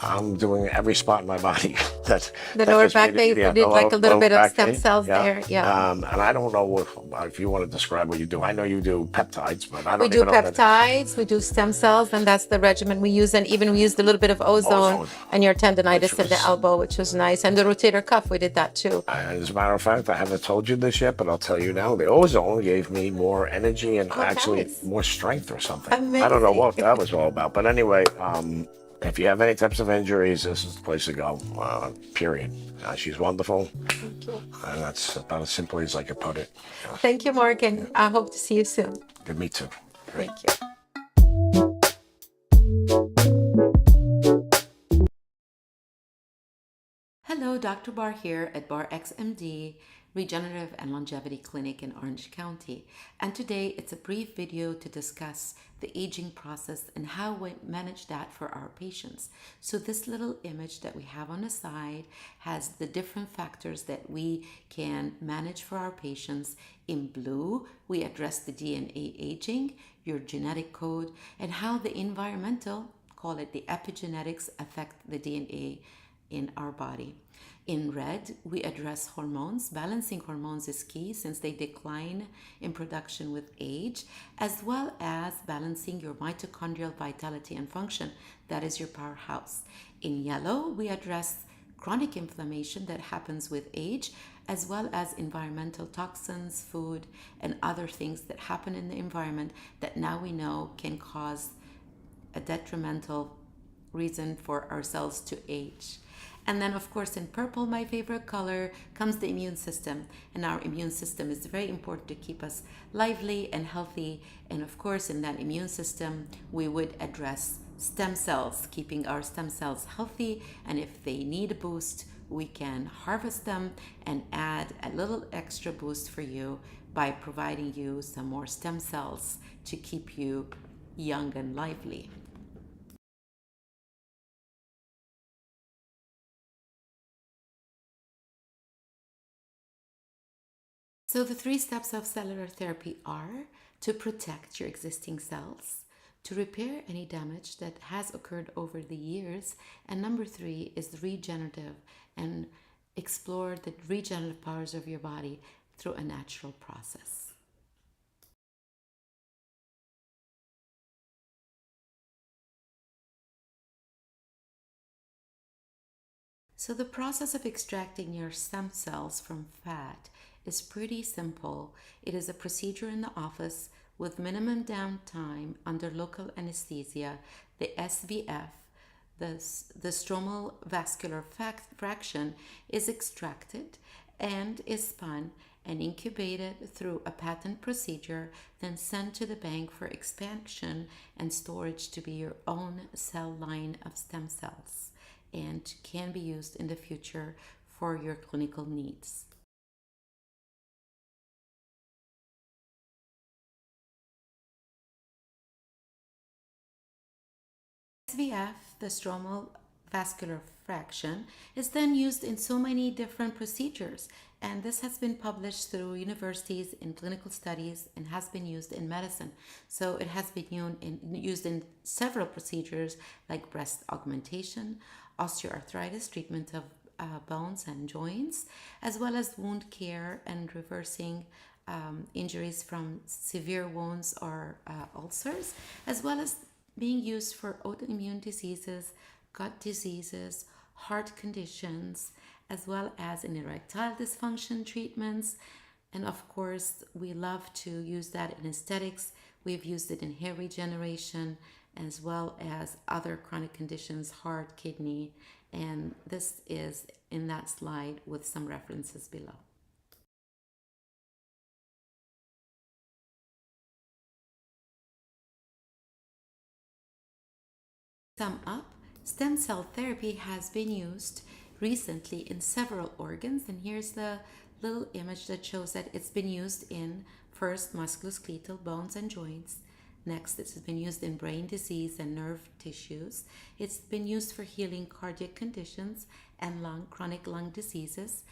I'm doing every spot in my body that lower back pain, you did like a little bit of stem cells there. Yeah. And I don't know if you want to describe what you do. I know you do peptides, but I don't We do peptides, we do stem cells, and that's the regimen we use. And even we used a little bit of ozone and your tendonitis in the elbow, which was nice. And the rotator cuff, we did that too. As a matter of fact, I haven't told you this yet, but I'll tell you now. The ozone gave me more energy and actually more strength or something. Amazing. I don't know what that was all about. But anyway, if you have any types of injuries, this is the place to go, period. She's wonderful. Thank you. And that's about as simply as I could put it. Thank you, Mark, and I hope to see you soon. Me too. Thank you. Hello, Dr. Bar here at BarX MD, Regenerative and Longevity Clinic in Orange County. And today it's a brief video to discuss the aging process and how we manage that for our patients. So this little image that we have on the side has the different factors that we can manage for our patients. In blue, we address the DNA aging, your genetic code, and how the environmental, call it the epigenetics, affect the DNA in our body. In red, we address hormones. Balancing hormones is key since they decline in production with age, as well as balancing your mitochondrial vitality and function. That is your powerhouse. In yellow, we address chronic inflammation that happens with age, as well as environmental toxins, food, and other things that happen in the environment that now we know can cause a detrimental reason for our cells to age. And then, of course, in purple, my favorite color, comes the immune system. And our immune system is very important to keep us lively and healthy. And of course, in that immune system, we would address stem cells, keeping our stem cells healthy. And if they need a boost, we can harvest them and add a little extra boost for you by providing you some more stem cells to keep you young and lively. So the 3 steps of cellular therapy are to protect your existing cells, to repair any damage that has occurred over the years, and number 3 is regenerative, and explore the regenerative powers of your body through a natural process. So the process of extracting your stem cells from fat is pretty simple. It is a procedure in the office with minimum downtime under local anesthesia. The SVF, the stromal vascular fraction, is extracted and is spun and incubated through a patent procedure, then sent to the bank for expansion and storage to be your own cell line of stem cells, and can be used in the future for your clinical needs. SVF, the stromal vascular fraction, is then used in so many different procedures, and this has been published through universities in clinical studies and has been used in medicine. So it has been used in several procedures like breast augmentation, osteoarthritis, treatment of bones and joints, as well as wound care and reversing injuries from severe wounds or ulcers, as well as being used for autoimmune diseases, gut diseases, heart conditions, as well as in erectile dysfunction treatments. And of course, we love to use that in aesthetics. We've used it in hair regeneration, as well as other chronic conditions, heart, kidney, and this is in that slide with some references below. Sum up, stem cell therapy has been used recently in several organs, and here's the little image that shows that it's been used in first musculoskeletal bones and joints. Next, it's been used in brain disease and nerve tissues. It's been used for healing cardiac conditions and chronic lung diseases.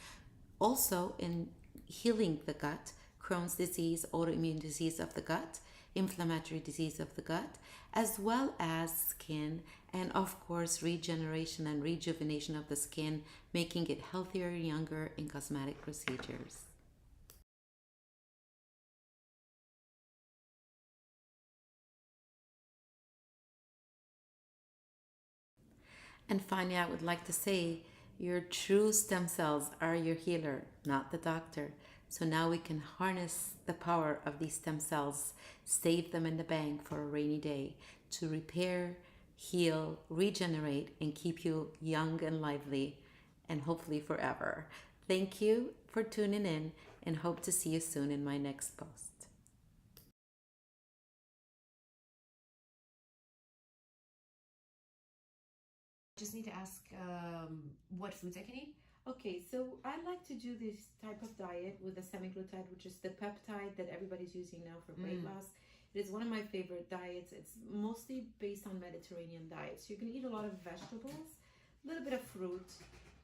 Also in healing the gut, Crohn's disease, autoimmune disease of the gut, inflammatory disease of the gut, as well as skin, and of course regeneration and rejuvenation of the skin, making it healthier, younger in cosmetic procedures. And finally, I would like to say your true stem cells are your healer, not the doctor. So now we can harness the power of these stem cells, save them in the bank for a rainy day, to repair, heal, regenerate, and keep you young and lively, and hopefully forever. Thank you for tuning in, and hope to see you soon in my next post. Just need to ask what foods I can eat. Okay, so I like to do this type of diet with the semaglutide, which is the peptide that everybody's using now for weight loss. It is one of my favorite diets. It's mostly based on Mediterranean diet. So you can eat a lot of vegetables, a little bit of fruit.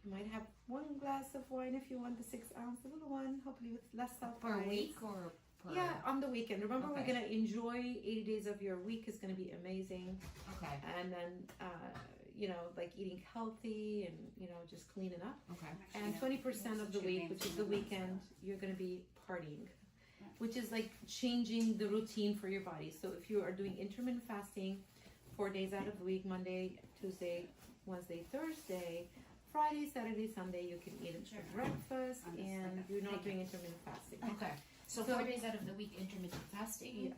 You might have 1 glass of wine if you want, the 6 ounce, the little one, hopefully with less sulfur. For a week or per... Yeah, on the weekend. Remember, Okay. we're going to enjoy 80 days of your week is going to be amazing. Okay. And then, you know, like eating healthy and, you know, just cleaning up. Okay. And 20% of the week, which is the weekend, you're going to be partying, which is like changing the routine for your body. So if you are doing intermittent fasting 4 days out of the week, Monday, Tuesday, Wednesday, Thursday, Friday, Saturday, Sunday, you can eat it for breakfast and you're not doing intermittent fasting. Okay. So 4 days out of the week, intermittent fasting? Yes.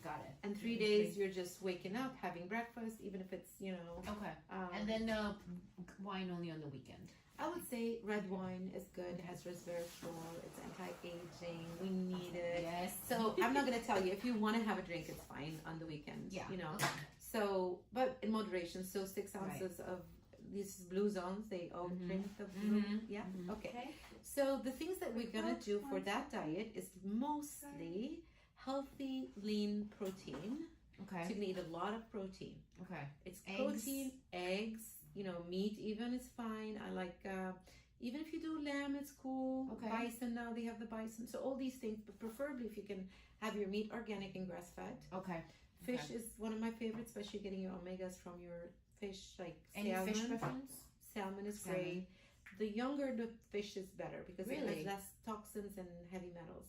Got it. And 3 days, you're just waking up, having breakfast, even if it's, you know. Okay. And then wine only on the weekend? I would say red wine is good. It has resveratrol. It's anti-aging. We need it. Yes. So I'm not going to tell you. If you want to have a drink, it's fine on the weekend. Yeah. You know. Okay. So, but in moderation. So 6 ounces of these blue zones. They all drink the blue. Yeah. Okay. So the things that we're going to do for that diet is mostly healthy, lean protein. Okay. So you can eat a lot of protein. Okay. It's Eggs. protein, eggs, you know, meat even is fine. I like, even if you do lamb, it's cool. Okay. Bison, now they have the bison. So all these things, but preferably if you can have your meat organic and grass-fed. Okay. Fish is one of my favorites, especially getting your omegas from your fish, like Any salmon. fish preference? Salmon is Salmon. great. The younger the fish is better because it Really? has less toxins and heavy metals.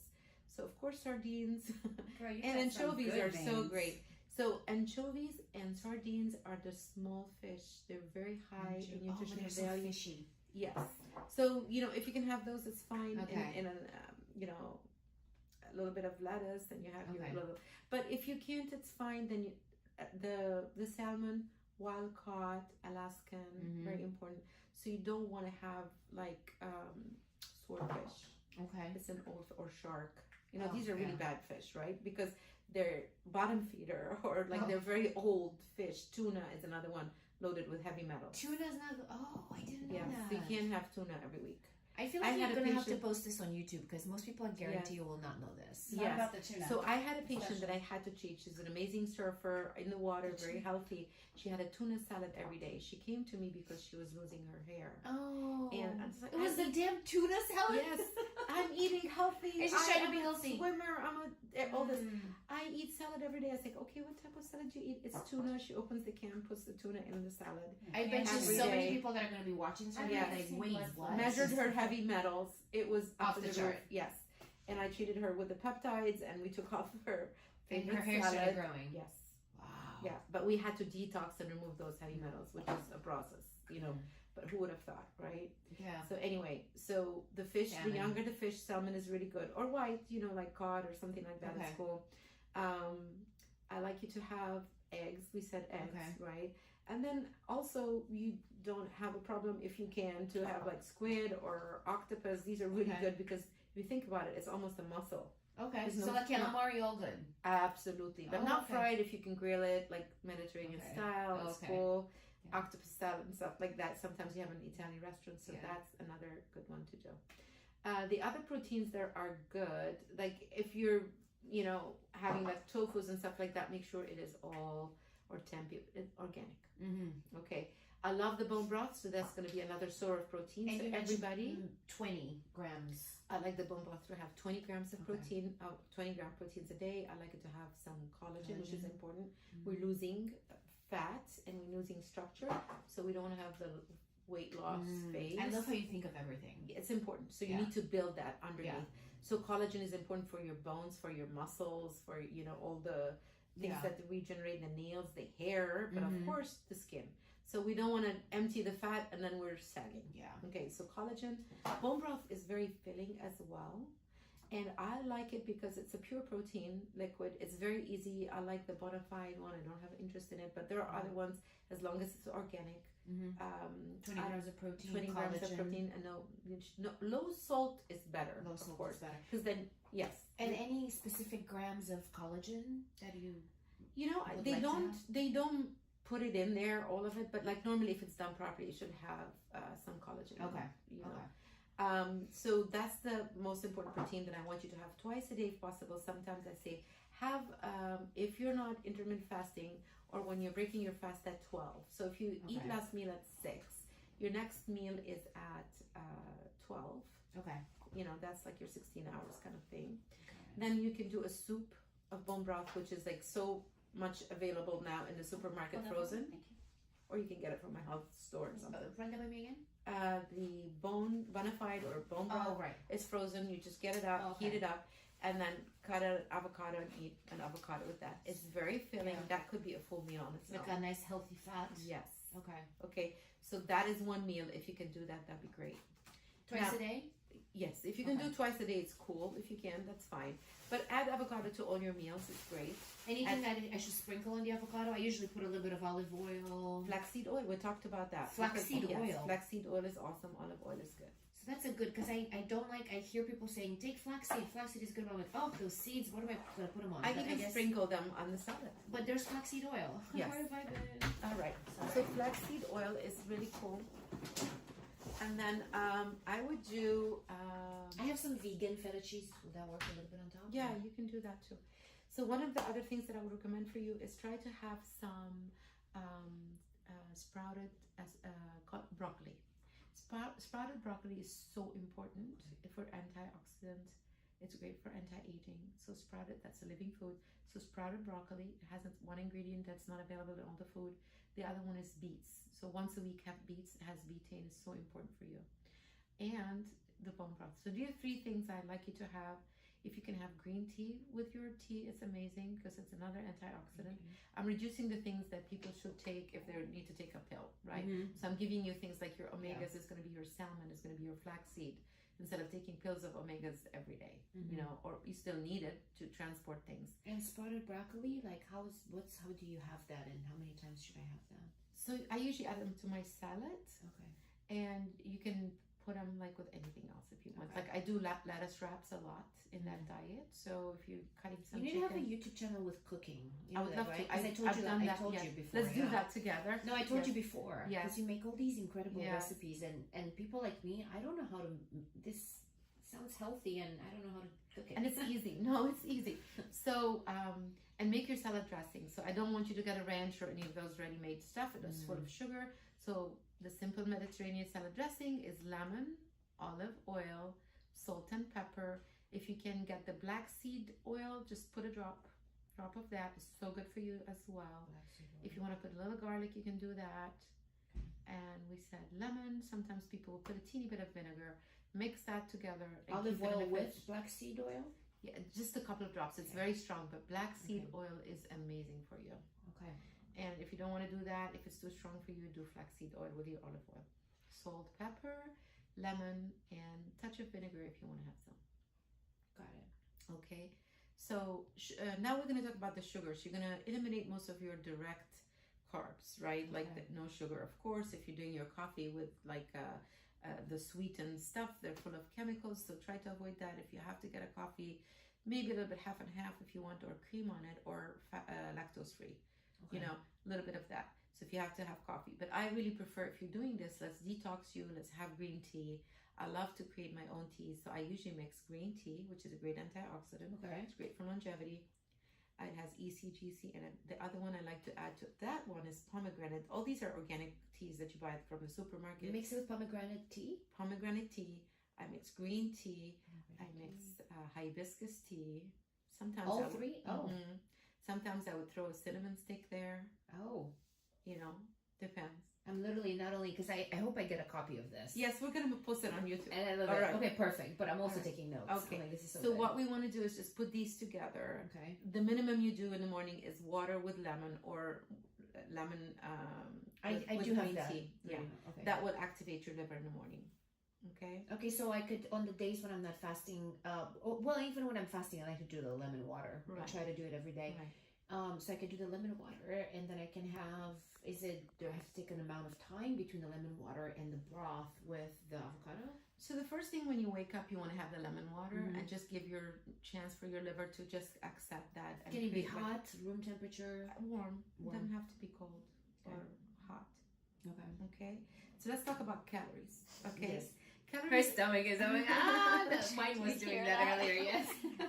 So of course sardines Girl, you and got some anchovies good are so names. great. So anchovies and sardines are the small fish. They're very high in Oh, but nutritional they're so value. fishy. Yes. So you know if you can have those, it's fine. Okay. In you know a little bit of lettuce, and you have your Okay. little. But if you can't, it's fine. Then you, the salmon, wild caught, Alaskan, very important. So you don't want to have like swordfish. Okay. It's an old or shark. You know, Oh, these are really yeah. bad fish, right? Because they're bottom feeder or like Oh. they're very old fish. Tuna is another one loaded with heavy metals. Tuna's not. Oh, I didn't know Yes, that. so you can't have tuna every week. I feel I like had you're a gonna have to patient- post this on YouTube because most people, I guarantee you, will not know this. Not Yes. about the tuna. So I had a patient that I had to teach. She's an amazing surfer in the water, very healthy. She had a tuna salad every day. She came to me because she was losing her hair. Oh. And I was like, it was the damn tuna salad? Yes, I'm eating healthy. And she's trying to be I'm healthy. a swimmer. All this. I eat salad every day. I was like, okay, what type of salad do you eat? It's tuna. She opens the can, puts the tuna in the salad. I bet you Every so many day. people that are going to be watching this are Yes. like, wait, what? Measured her heavy metals. It was Off up the to chart. roof. Yes, and I treated her with the peptides, and we took off her And favorite her hair salad. started growing. Yes. Wow. Yeah, but we had to detox and remove those heavy metals, which is a process, you know. But who would have thought, right? Yeah. So anyway, so the fish, Salmon. the younger the fish, salmon is really good, or white, you know, like cod or something like that. Okay. It's cool. I like you to have eggs. We said eggs, Okay. right? And then also you don't have a problem if you can to have like squid or octopus. These are really Okay. good because if you think about it, it's almost a muscle. Okay. There's So no- like calamari, all good. Absolutely, but Oh, not okay. fried. If you can grill it like Mediterranean Okay. style, it's Okay. cool. Yeah. Octopus salad and stuff like that. Sometimes you have an Italian restaurant, so Yeah. that's another good one to do. The other proteins there are good. Like if you're, you know, having like tofus and stuff like that, make sure it is all or tempeh organic. Mm-hmm. Okay. I love the bone broth, so that's going to be another source of protein. And So you mentioned, everybody, 20 grams. I like the bone broth to have 20 grams of Okay. protein, 20 gram proteins a day. I like it to have some collagen, which is Collagen. important. We're losing fat and we're losing structure, so we don't want to have the weight loss phase. I love how you think of everything. It's important. So you Yeah. need to build that underneath. Yeah. So collagen is important for your bones, for your muscles, for, you know, all the things Yeah. that regenerate the nails, the hair, but of Mhm. course the skin. So we don't want to empty the fat and then we're sagging. Yeah. Okay, so collagen, bone broth is very filling as well. And I like it because it's a pure protein liquid. It's very easy. I like the bona fide one. I don't have interest in it, but there are other ones as long as it's organic. 20 grams of protein, 20 grams of collagen. protein, and no low salt is better. Low of salt course, is better. because then yes, And any specific grams of collagen that you... you know would they like to don't have? they don't put it in there all of it, but like normally if it's done properly, it should have some collagen. in Okay. it, you know. Okay. So that's the most important protein that I want you to have twice a day if possible. Sometimes I say have, if you're not intermittent fasting or when you're breaking your fast at 12. So if you eat last meal at 6, your next meal is at 12. Okay. You know, that's like your 16 hours kind of thing. Okay. Then you can do a soup of bone broth, which is like so much available now in the supermarket, frozen. Thank you. Or you can get it from a health store or something. Run that by me again? The bonafide or bone broth is frozen. You just get it out, heat it up, and then cut an avocado and eat an avocado with that. It's very filling. That could be a full meal on itself. Like a nice healthy fat? Yes. Okay. Okay, so that is one meal. If you can do that, that'd be great. Twice a day? Yes, if you can do twice a day, it's cool. If you can, that's fine. But add avocado to all your meals. It's great. Anything that I should sprinkle on the avocado? I usually put a little bit of olive oil. Flaxseed oil. We talked about that. Flaxseed oil. Flaxseed oil is awesome. Olive oil is good. So that's a good, because I don't like, I hear people saying, take flaxseed. Flaxseed is good. But I'm like, oh, those seeds, what am I going to put them on? I can sprinkle them on the salad. But there's flaxseed oil. Yes. Where have I been? All right. So flaxseed oil is really cool. And then I would do... I have some vegan feta cheese. Would that work a little bit on top? Yeah, you can do that too. So one of the other things that I would recommend for you is try to have some sprouted broccoli. Sprouted broccoli is so important for antioxidants. It's great for anti-aging. So sprouted, that's a living food. So sprouted broccoli, it has one ingredient that's not available in all the food. The other one is beets. So once a week have beets. It has betaine. It's so important for you. And the bone broth. So these are 3 things I'd like you to have. If you can have green tea with your tea, it's amazing because it's another antioxidant. I'm reducing the things that people should take if they need to take a pill, right? So I'm giving you things like your omegas is going to be your salmon, is going to be your flaxseed, instead of taking pills of omegas every day, you know, or you still need it to transport things. And sprouted broccoli, like how do you have that and how many times should I have that? So I usually add them to my salad. Okay. And you can put them like with anything else if you want. Like I do lettuce wraps a lot in that diet. So if you're cutting some you need chicken, to have a YouTube channel with cooking. You I would love to. Because I told you before. Let's do that together. No, I told you before. Yes. Because you make all these incredible recipes and people like me, I don't know how to. This sounds healthy and I don't know how to cook it. And it's easy. No, it's easy. So and make your salad dressing. So I don't want you to get a ranch or any of those ready-made stuff. It is full of sugar. So the simple Mediterranean salad dressing is lemon, olive oil, salt and pepper. If you can get the black seed oil, just put a drop of that. It's so good for you as well. If you want to put a little garlic, you can do that. And we said lemon. Sometimes people will put a teeny bit of vinegar. Mix that together. Olive oil with black seed oil? Yeah, just a couple of drops. It's very strong, but black seed oil is amazing for you. Okay. And if you don't want to do that, if it's too strong for you, do flaxseed oil with your olive oil. Salt, pepper, lemon, and touch of vinegar if you want to have some. Got it. Okay. So now we're going to talk about the sugars. You're going to eliminate most of your direct carbs, right? Like no sugar, of course. If you're doing your coffee with like the sweetened stuff, they're full of chemicals. So try to avoid that. If you have to get a coffee, maybe a little bit half and half if you want, or cream on it, or lactose free. You know, a little bit of that. So if you have to have coffee, but I really prefer, if you're doing this, let's detox you, let's have green tea. I love to create my own tea. So I usually mix green tea, which is a great antioxidant. Okay. It's great for longevity. It has ECGC in it. The other one I like to add to that one is pomegranate. All these are organic teas that you buy from the supermarket. You mix it with pomegranate tea? Pomegranate tea. I mix green tea. I mix hibiscus tea. Sometimes all 3? Oh. Mm-hmm. Sometimes I would throw a cinnamon stick there. Oh. You know, depends. I'm literally not only, because I hope I get a copy of this. Yes, we're going to post it on YouTube. And I love it. Right. Okay, perfect. But I'm also taking notes. Okay. Like, this is so good. what we want to do is just put these together. Okay. The minimum you do in the morning is water with lemon or lemon I do have that. Tea. Yeah. Okay. That will activate your liver in the morning. Okay. Okay, so I could, on the days when I'm not fasting, well, even when I'm fasting, I like to do the lemon water. Right. I try to do it every day. Right. So I could do the lemon water, and then I can have, do I have to take an amount of time between the lemon water and the broth with the avocado? So the first thing when you wake up, you want to have the lemon water and just give your chance for your liver to just accept that. And can it be hot, room temperature? Warm. It doesn't have to be cold or hot. Okay. Okay. So let's talk about calories. Okay. Yes. Her stomach is going, mine was doing that earlier, yes.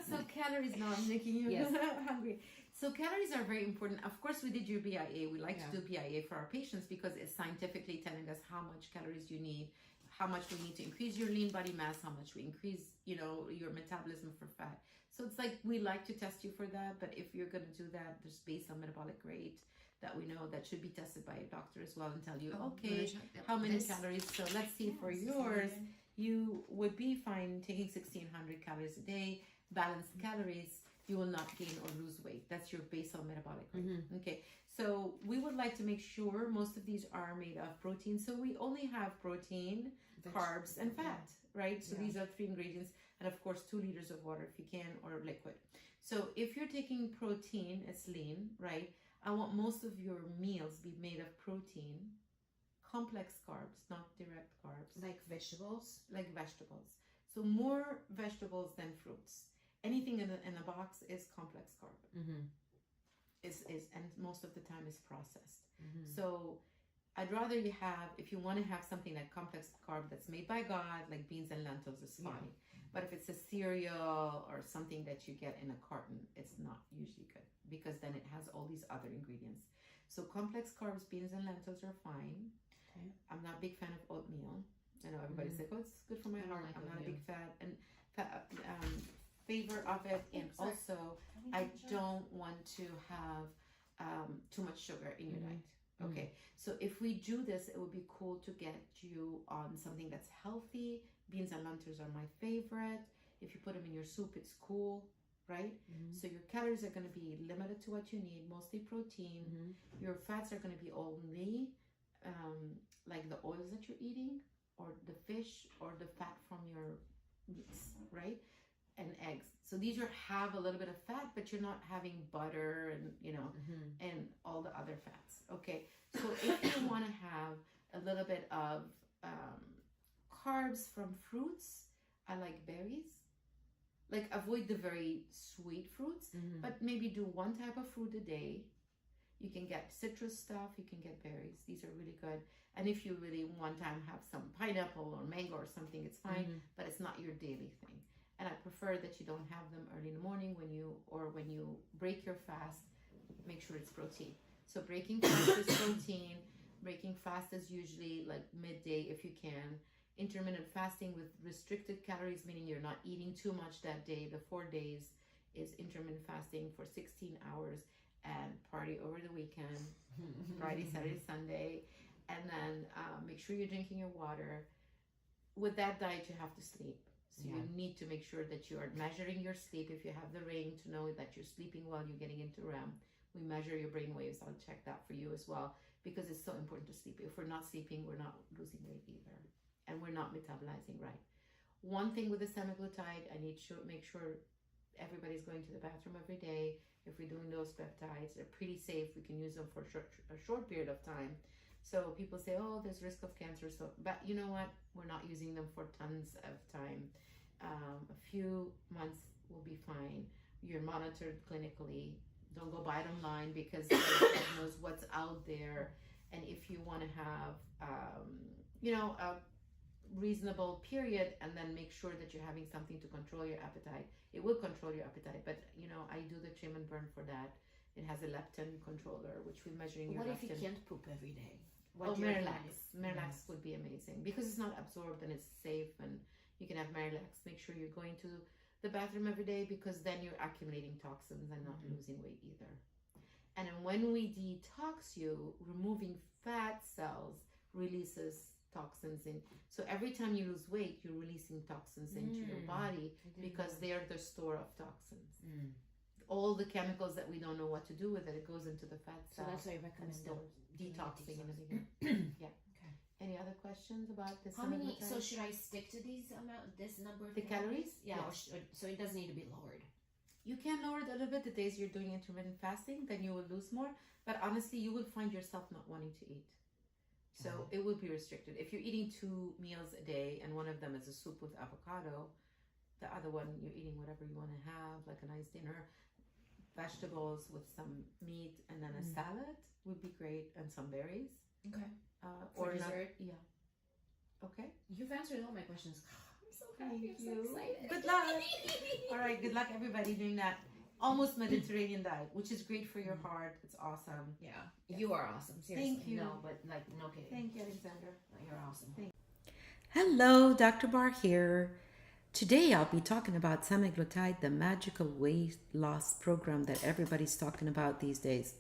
So calories, no, I'm making you Yes. hungry. So calories are very important. Of course, we did your BIA. We like to do BIA for our patients because it's scientifically telling us how much calories you need, how much we need to increase your lean body mass, how much we increase, your metabolism for fat. So it's like we like to test you for that, but if you're going to do that, there's based on metabolic rate that we know that should be tested by a doctor as well and tell you, okay, how many calories. So let's see for yours, you would be fine taking 1,600 calories a day, balanced calories. You will not gain or lose weight. That's your basal metabolic rate. Okay, so we would like to make sure most of these are made of protein. So we only have protein, carbs, and fat, right? So these are 3 ingredients, and of course 2 liters of water if you can, or liquid. So if you're taking protein, it's lean, right? I want most of your meals be made of protein, complex carbs, not direct carbs. Like vegetables? Like vegetables. So more vegetables than fruits. Anything in a box is complex carb. And most of the time is processed. So I'd rather you have, if you want to have something like complex carb that's made by God, like beans and lentils is fine. But if it's a cereal or something that you get in a carton, it's not usually good because then it has all these other ingredients. So complex carbs, beans and lentils are fine. Okay. I'm not a big fan of oatmeal. I know everybody's like, oh, it's good for my heart. I'm not a big favor of it. And also, I don't want to have too much sugar in your diet. Okay, so if we do this, it would be cool to get you on something that's healthy. Beans and lentils are my favorite. If you put them in your soup, it's cool, right? So your calories are going to be limited to what you need, mostly protein. Your fats are going to be only like the oils that you're eating, or the fish, or the fat from your meats, right? And eggs. So these have a little bit of fat, but you're not having butter and and all the other fats. Okay, so if you want to have a little bit of carbs from fruits, I like berries. Like avoid the very sweet fruits, but maybe do one type of fruit a day. You can get citrus stuff, you can get berries. These are really good. And if you really one time have some pineapple or mango or something, it's fine, but it's not your daily thing. And I prefer that you don't have them early in the morning when you break your fast. Make sure it's protein. So breaking fast is protein. Breaking fast is usually like midday if you can. Intermittent fasting with restricted calories, meaning you're not eating too much that day. The 4 days is intermittent fasting for 16 hours and party over the weekend, Friday, Saturday, Sunday. And then make sure you're drinking your water. With that diet, you have to sleep. So you need to make sure that you are measuring your sleep. If you have the ring, to know that you're sleeping well, you're getting into REM. We measure your brain waves. I'll check that for you as well, because it's so important to sleep. If we're not sleeping, we're not losing weight either, and we're not metabolizing right. One thing with the semaglutide, I need to make sure everybody's going to the bathroom every day. If we're doing those peptides, they're pretty safe. We can use them for a short period of time. So people say, oh, there's risk of cancer. So, but you know what? We're not using them for tons of time. A few months will be fine. You're monitored clinically. Don't go buy it online because God knows what's out there. And if you want to have, a reasonable period, and then make sure that you're having something to control your appetite. It will control your appetite, but I do the trim and burn for that. It has a leptin controller, which we're measuring your leptin. What if you can't poop every day? Miralax would be amazing because it's not absorbed and it's safe, and you can have Miralax. Make sure you're going to the bathroom every day, because then you're accumulating toxins and not losing weight either. And then when we detox you, removing fat cells releases toxins in. So every time you lose weight, you're releasing toxins into your body because they are the store of toxins. All the chemicals that we don't know what to do with it goes into the fat cells. So that's why I recommend detoxing in the beginning. Yeah. Okay. Any other questions about this? How many? So should I stick to this number of calories? Yeah. Yes. So it doesn't need to be lowered. You can lower it a little bit the days you're doing intermittent fasting, then you will lose more. But honestly, you will find yourself not wanting to eat. So it will be restricted. If you're eating 2 meals a day and one of them is a soup with avocado, the other one you're eating whatever you want to have, like a nice dinner, vegetables with some meat, and then a salad would be great, and some berries. Okay. Or dessert? Yeah. Okay. You've answered all my questions. I'm so happy. I'm so excited. Good luck. All right. Good luck, everybody, doing that almost Mediterranean diet, which is great for your heart. It's awesome. Yeah, you are awesome. Seriously. Thank you. No, but like, no kidding. Thank you, Alexander. You're awesome. Hello, Dr. Bar here. Today I'll be talking about Semaglutide, the magical weight loss program that everybody's talking about these days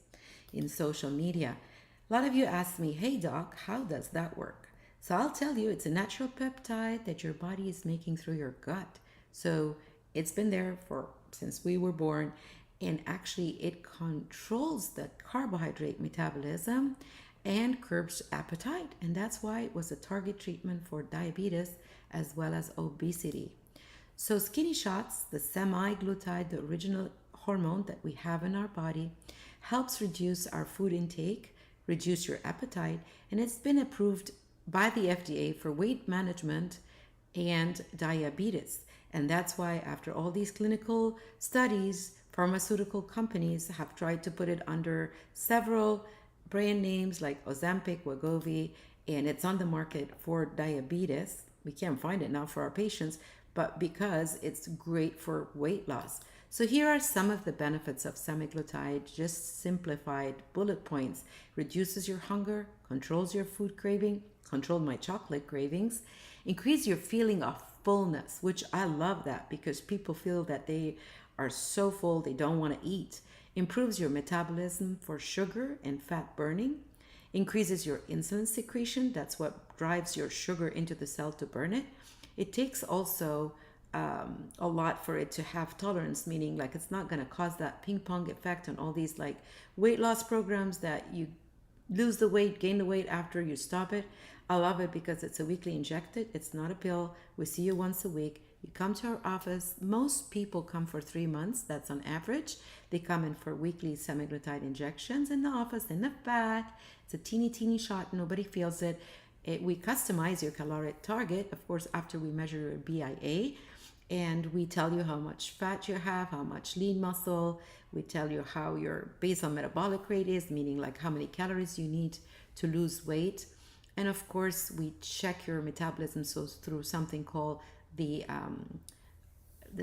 in social media. A lot of you ask me, hey doc, how does that work? So I'll tell you, it's a natural peptide that your body is making through your gut. So it's been there since we were born, and actually it controls the carbohydrate metabolism and curbs appetite, and that's why it was a target treatment for diabetes as well as obesity. So skinny shots, the semaglutide, the original hormone that we have in our body, helps reduce our food intake, reduce your appetite, and it's been approved by the FDA for weight management and diabetes. And that's why after all these clinical studies, pharmaceutical companies have tried to put it under several brand names like Ozempic, Wegovy, and it's on the market for diabetes. We can't find it now for our patients, but because it's great for weight loss. So here are some of the benefits of semaglutide, just simplified bullet points. Reduces your hunger, controls your food craving, control my chocolate cravings, increase your feeling of fullness, which I love that because people feel that they are so full they don't want to eat. Improves your metabolism for sugar and fat burning, increases your insulin secretion, that's what drives your sugar into the cell to burn it. It takes also a lot for it to have tolerance, meaning like it's not going to cause that ping pong effect on all these like weight loss programs that you lose the weight, gain the weight after you stop it. I love it because it's a weekly injected. It's not a pill. We see you once a week. You come to our office. Most people come for 3 months. That's on average. They come in for weekly semaglutide injections in the office, in the back. It's a teeny shot. Nobody feels it. We customize your caloric target, of course, after we measure your BIA. And we tell you how much fat you have, how much lean muscle. We tell you how your basal metabolic rate is, meaning like how many calories you need to lose weight. And of course, we check your metabolism so through something called the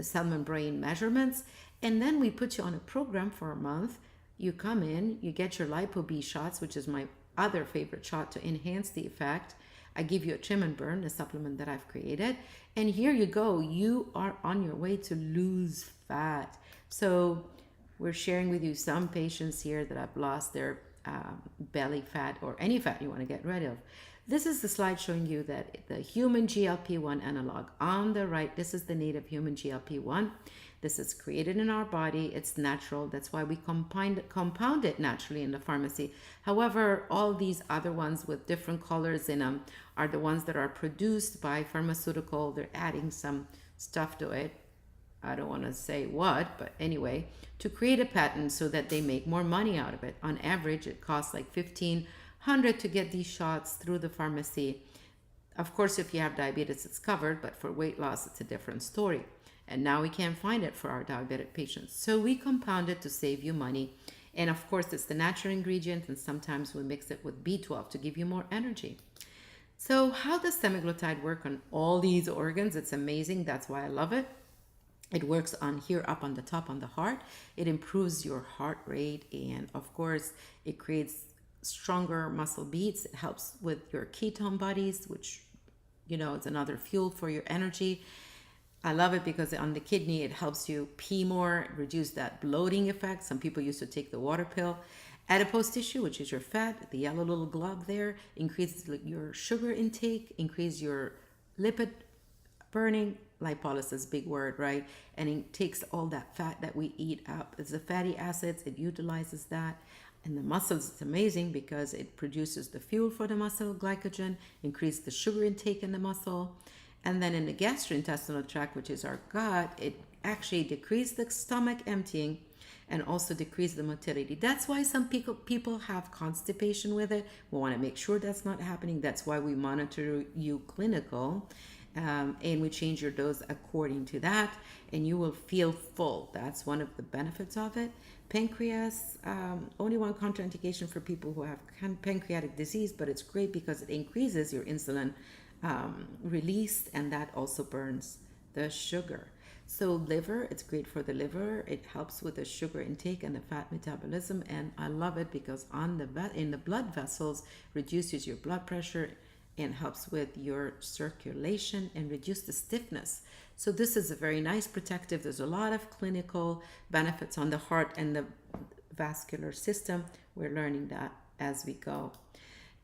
salmon brain measurements. And then we put you on a program for a month. You come in, you get your lipo-B shots, which is my other favorite shot to enhance the effect. I give you a trim and burn, the supplement that I've created. And here you go. You are on your way to lose fat. So we're sharing with you some patients here that have lost their belly fat or any fat you want to get rid of. This is the slide showing you that the human GLP-1 analog. On the right, this is the native human GLP-1. This is created in our body. It's natural. That's why we compound it naturally in the pharmacy. However, all these other ones with different colors in them are the ones that are produced by pharmaceutical. They're adding some stuff to it. I don't want to say what, but anyway, to create a patent so that they make more money out of it. On average, it costs like $1,500 to get these shots through the pharmacy. Of course, if you have diabetes, it's covered, but for weight loss, it's a different story. And now we can't find it for our diabetic patients. So we compound it to save you money. And of course, it's the natural ingredient, and sometimes we mix it with B12 to give you more energy. So how does semaglutide work on all these organs? It's amazing. That's why I love it. It works on here up on the top on the heart. It improves your heart rate, and of course it creates stronger muscle beats. It helps with your ketone bodies, which it's another fuel for your energy. I love it because on the kidney it helps you pee more, reduce that bloating effect. Some people used to take the water pill. Adipose tissue, which is your fat, the yellow little glob there, increases your sugar intake, increase your lipid burning. Lipolysis, big word, right? And it takes all that fat that we eat up. It's the fatty acids, it utilizes that. And the muscles, it's amazing because it produces the fuel for the muscle, glycogen, increase the sugar intake in the muscle. And then in the gastrointestinal tract, which is our gut, it actually decreases the stomach emptying and also decrease the motility. That's why some people have constipation with it. We want to make sure that's not happening. That's why we monitor you clinical. And we change your dose according to that, and you will feel full. That's one of the benefits of it. Pancreas, only one contraindication for people who have pancreatic disease, but it's great because it increases your insulin released, and that also burns the sugar. So liver, it's great for the liver. It helps with the sugar intake and the fat metabolism, and I love it because in the blood vessels, reduces your blood pressure and helps with your circulation and reduce the stiffness. So this is a very nice protective. There's a lot of clinical benefits on the heart and the vascular system. We're learning that as we go.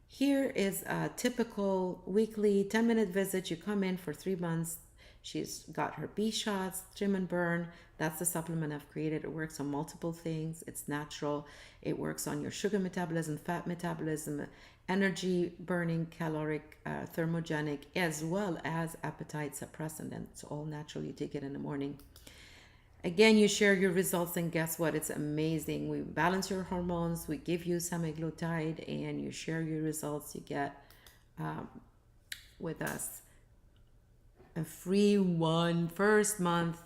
Here is a typical weekly 10-minute visit. You come in for 3 months. She's got her B shots, trim and burn. That's the supplement I've created. It works on multiple things. It's natural. It works on your sugar metabolism, fat metabolism, energy burning, caloric, thermogenic, as well as appetite suppressant. And it's all natural. You take it in the morning. Again, you share your results, and guess what? It's amazing. We balance your hormones. We give you Semaglutide, and you share your results. You get with us a free first month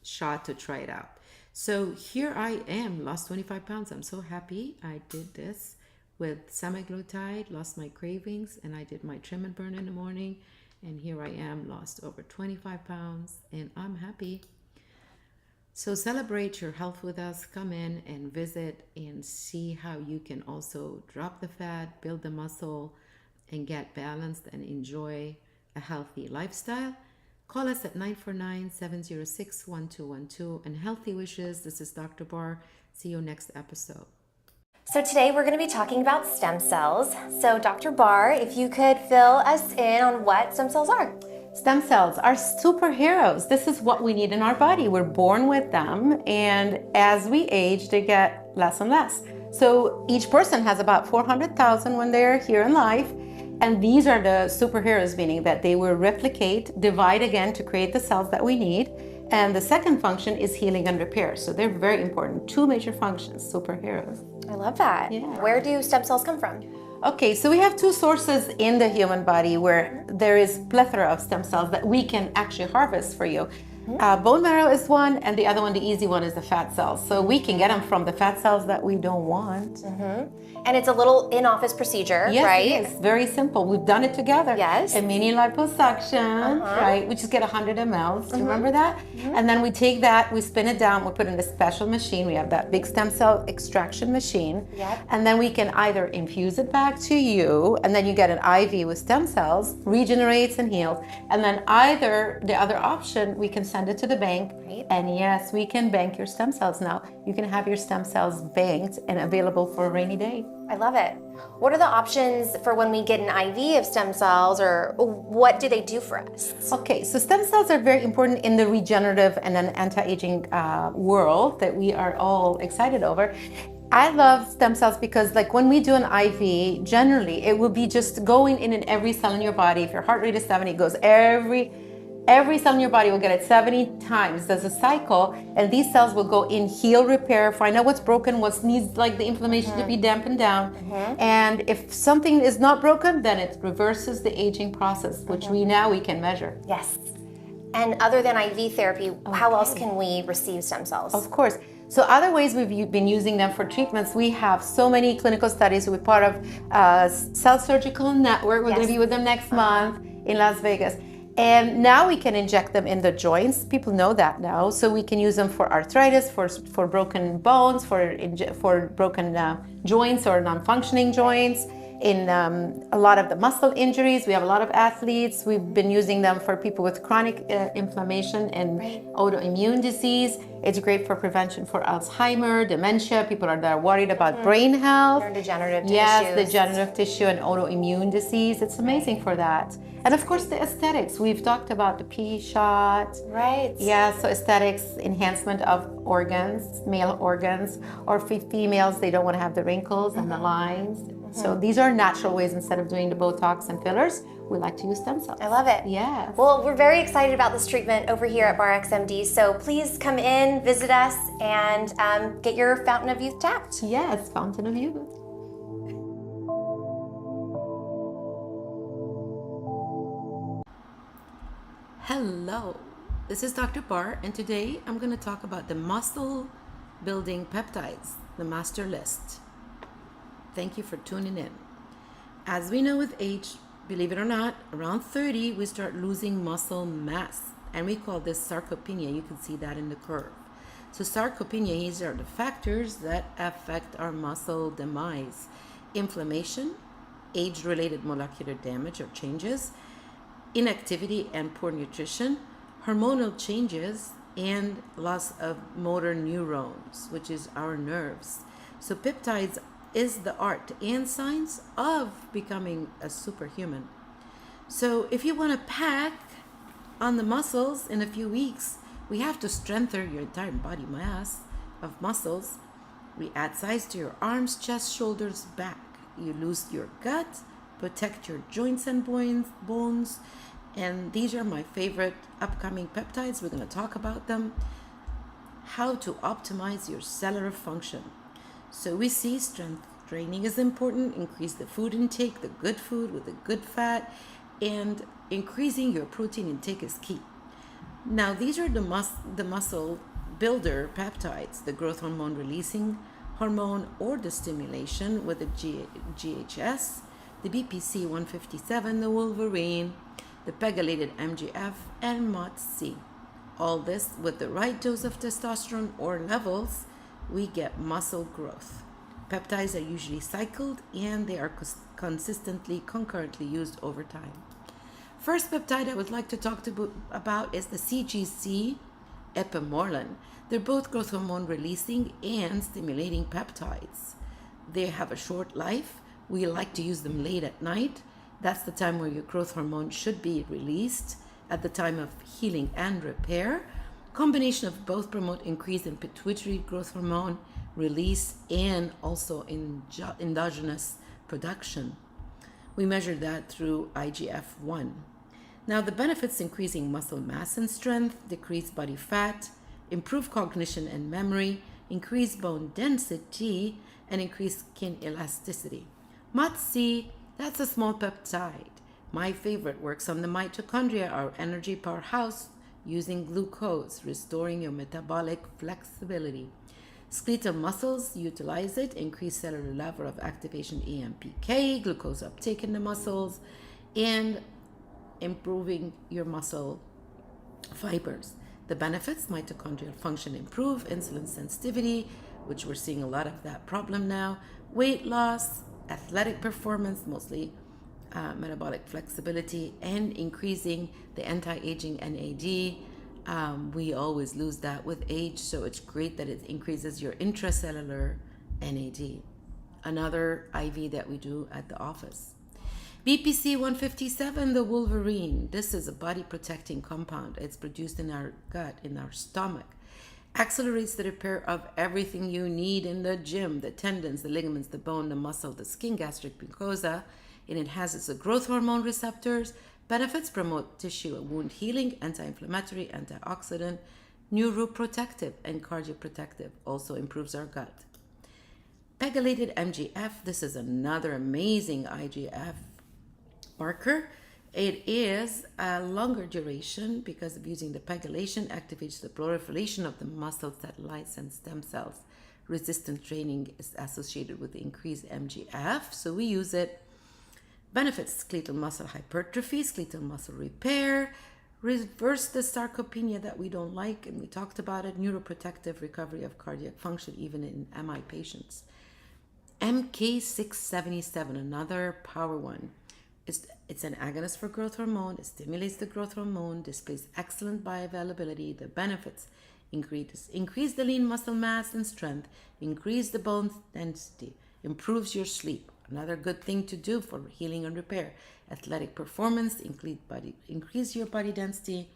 shot to try it out. So here I am, lost 25 pounds. I'm so happy I did this with Semaglutide, lost my cravings, and I did my trim and burn in the morning. And here I am, lost over 25 pounds, and I'm happy. So celebrate your health with us. Come in and visit and see how you can also drop the fat, build the muscle, and get balanced and enjoy a healthy lifestyle. Call us at 949-706-1212. And healthy wishes. This is Dr. Bar. See you next episode. So today we're going to be talking about stem cells. So Dr. Bar, if you could fill us in on what stem cells are. Stem cells are superheroes. This is what we need in our body. We're born with them, and as we age, they get less and less. So each person has about 400,000 when they're here in life, and these are the superheroes, meaning that they will replicate, divide again to create the cells that we need. And the second function is healing and repair. So they're very important. 2 major functions, superheroes. I love that. Yeah. Where do stem cells come from? Okay, so we have 2 sources in the human body where there is plethora of stem cells that we can actually harvest for you. Bone marrow is one, and the other one, the easy one, is the fat cells. So we can get them from the fat cells that we don't want. And it's a little in-office procedure, Yes, right? it is. Very simple. We've done it together. Yes. A mini liposuction, right? We just get 100 mLs. Do you remember that? And then we take that, we spin it down, we put it in a special machine. We have that big stem cell extraction machine. Yep. And then we can either infuse it back to you, and then you get an IV with stem cells, regenerates and heals. And then either the other option, we can send it to the bank. Right. And yes, we can bank your stem cells now. You can have your stem cells banked and available for a rainy day. I love it. What are the options for when we get an IV of stem cells, or what do they do for us? Okay, so stem cells are very important in the regenerative and an anti-aging world that we are all excited over. I love stem cells because, like, when we do an IV, generally it will be just going in every cell in your body. If your heart rate is 70, it goes every cell in your body will get it 70 times. There's a cycle, and these cells will go in, heal, repair, find out what's broken, what needs like the inflammation to be dampened down. And if something is not broken, then it reverses the aging process, which we can measure. Yes. And other than IV therapy, how else can we receive stem cells? Of course. So other ways we've been using them for treatments, we have so many clinical studies. We're part of Cell Surgical Network. We're going to be with them next month in Las Vegas. And now we can inject them in the joints. People know that now. So we can use them for arthritis, for broken bones, for broken joints or non-functioning joints. In a lot of the muscle injuries, we have a lot of athletes. We've been using them for people with chronic inflammation and autoimmune disease. It's great for prevention for Alzheimer, dementia. People that are worried about brain health. Degenerative tissues. Yes, degenerative tissue and autoimmune disease. It's amazing for that. And of course, the aesthetics. We've talked about the P shot. Right. Yeah, so aesthetics, enhancement of organs, male organs, or for females, they don't want to have the wrinkles and the lines. So these are natural ways. Instead of doing the Botox and fillers, we like to use stem cells. I love it. Yeah. Well, we're very excited about this treatment over here at BarX MD. So please come in, visit us, and get your fountain of youth tapped. Yes, fountain of youth. Hello, this is Dr. Bar, and today I'm going to talk about the muscle building peptides, the master list. Thank you for tuning in. As we know with age, believe it or not, around 30, we start losing muscle mass. And we call this sarcopenia. You can see that in the curve. So sarcopenia, these are the factors that affect our muscle demise. Inflammation, age-related molecular damage or changes, inactivity and poor nutrition, hormonal changes, and loss of motor neurons, which is our nerves. So peptides is the art and science of becoming a superhuman. So if you want to pack on the muscles in a few weeks, we have to strengthen your entire body mass of muscles. We add size to your arms, chest, shoulders, back. You lose your gut, protect your joints and bones. And these are my favorite upcoming peptides. We're going to talk about them. How to optimize your cellular function. So we see strength training is important. Increase the food intake, the good food with the good fat, and increasing your protein intake is key. Now, these are the muscle builder peptides, the growth hormone releasing hormone or the stimulation with the GHS, the BPC 157, the Wolverine, the pegylated MGF, and MOTS-C. All this with the right dose of testosterone or levels, we get muscle growth. Peptides are usually cycled and they are consistently, concurrently used over time. First peptide I would like to talk about is the CGC epimorlin. They're both growth hormone releasing and stimulating peptides. They have a short life. We like to use them late at night. That's the time where your growth hormone should be released, at the time of healing and repair. Combination of both promote increase in pituitary growth hormone release and also in endogenous production. We measure that through IGF-1. Now the benefits: increasing muscle mass and strength, decrease body fat, improve cognition and memory, increase bone density, and increase skin elasticity. MOTS-C, that's a small peptide. My favorite, works on the mitochondria, our energy powerhouse, using glucose, restoring your metabolic flexibility. Skeletal muscles utilize it, increase cellular level of activation AMPK, glucose uptake in the muscles, and improving your muscle fibers. The benefits: mitochondrial function improve, insulin sensitivity, which we're seeing a lot of that problem now, weight loss, athletic performance, mostly metabolic flexibility, and increasing the anti-aging NAD. We always lose that with age, so it's great that it increases your intracellular NAD. Another IV that we do at the office. BPC 157, the Wolverine. This is a body protecting compound. It's produced in our gut, in our stomach. Accelerates the repair of everything you need in the gym: the tendons, the ligaments, the bone, the muscle, the skin, gastric mucosa. And it has its growth hormone receptors. Benefits: promote tissue and wound healing, anti-inflammatory, antioxidant, neuroprotective, and cardioprotective. Also improves our gut. Pegylated MGF. This is another amazing IGF marker. It is a longer duration because of using the pegylation, activates the proliferation of the muscle satellites and stem cells. Resistant training is associated with increased MGF, so we use it. Benefits: skeletal muscle hypertrophy, skeletal muscle repair, reverse the sarcopenia that we don't like, and we talked about it, neuroprotective, recovery of cardiac function, even in MI patients. MK677, another power one. It's an agonist for growth hormone. It stimulates the growth hormone, displays excellent bioavailability. The benefits: increase the lean muscle mass and strength, increase the bone density, improves your sleep. Another good thing to do for healing and repair. Athletic performance, increase your body density,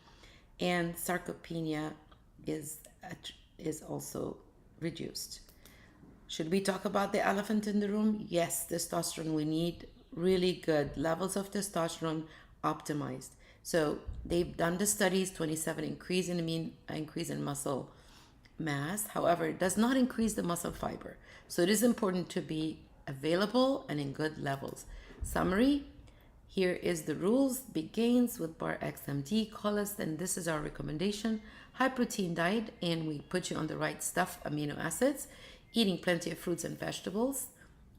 and sarcopenia is also reduced. Should we talk about the elephant in the room? Yes, testosterone. We need really good levels of testosterone optimized. So they've done the studies, 27 increase in muscle mass. However, it does not increase the muscle fiber. So it is important to be available and in good levels. Summary: here is the rules. Big gains with BarX MD. Call us, and this is our recommendation. High protein diet, and we put you on the right stuff: amino acids, eating plenty of fruits and vegetables,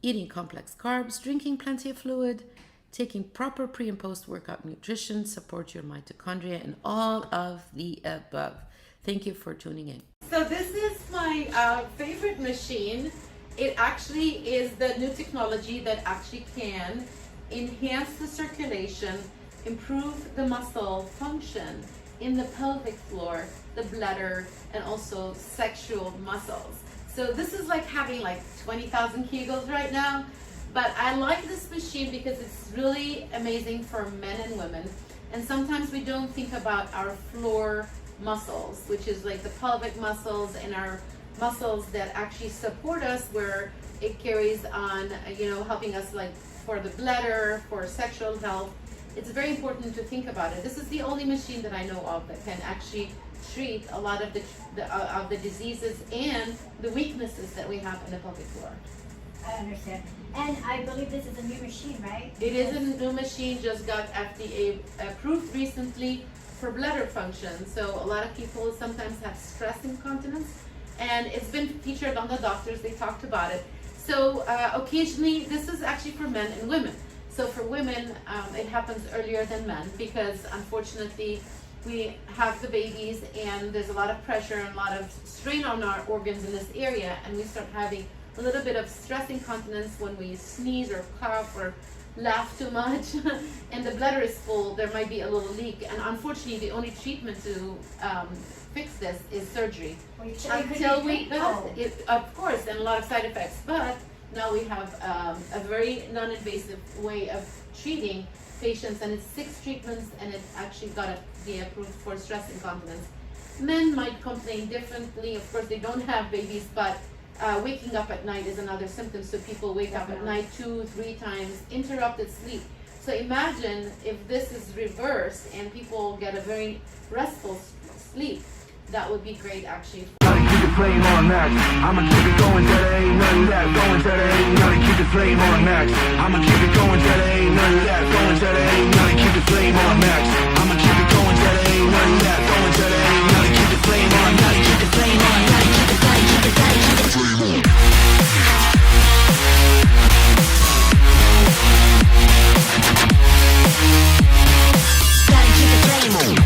eating complex carbs, drinking plenty of fluid, taking proper pre and post workout nutrition, support your mitochondria, and all of the above. Thank you for tuning in. So this is my favorite machine. It actually is the new technology that actually can enhance the circulation, improve the muscle function in the pelvic floor, the bladder, and also sexual muscles. So this is like having like 20,000 Kegels right now, but I like this machine because it's really amazing for men and women. And sometimes we don't think about our floor muscles, which is like the pelvic muscles and our muscles that actually support us, where it carries on, helping us like for the bladder, for sexual health. It's very important to think about it. This is the only machine that I know of that can actually treat a lot of the diseases and the weaknesses that we have in the pelvic floor. I understand. And I believe this is a new machine, right? It is a new machine, just got FDA approved recently for bladder function. So a lot of people sometimes have stress incontinence, and it's been featured on the doctors. They talked about it. So occasionally, this is actually for men and women. So for women, it happens earlier than men because unfortunately, we have the babies and there's a lot of pressure and a lot of strain on our organs in this area, and we start having a little bit of stress incontinence when we sneeze or cough or laugh too much and the bladder is full. There might be a little leak, and unfortunately the only treatment to fix this is surgery until we it, of course, and a lot of side effects, but now we have a very non-invasive way of treating patients, and it's 6 treatments, and it actually got to be approved for stress incontinence. Men might complain differently. Of course, they don't have babies, but waking up at night is another symptom. So people wake up at night 2-3 times, interrupted sleep. So imagine if this is reversed and people get a very restful sleep. That would be great, actually. Keep the flame on max. I'ma keep it going till there ain't none of that. Going till there ain't none. Keep the flame on max. I'ma keep it going till there ain't none of that. Going till there ain't none. Keep the flame on max. I'ma keep it going till there ain't none of that. Going till there ain't none. Keep the flame on. Gotta keep the flame on. Gotta keep the flame. Keep the flame. Keep the flame on. Gotta keep the flame on.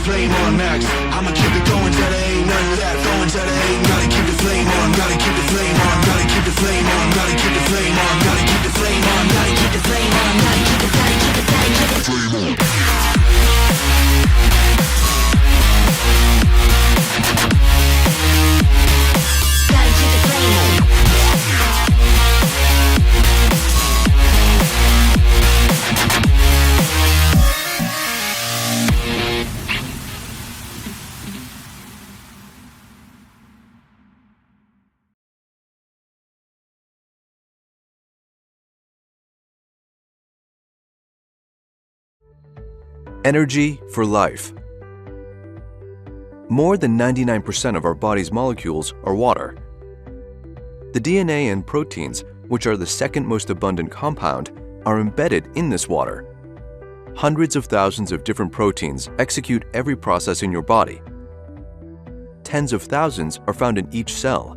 Flame on max. I'ma keep it going till there ain't none of that. Going till there ain't none. Keep the flame on. Gotta keep the flame on. Gotta keep the flame on. Gotta keep the flame on. Gotta keep the flame on. Gotta keep the flame on. Gotta keep the flame. Keep the flame. Keep the flame on. Gotta keep the flame on. Energy for life. More than 99% of our body's molecules are water. The DNA and proteins, which are the second most abundant compound, are embedded in this water. Hundreds of thousands of different proteins execute every process in your body. Tens of thousands are found in each cell.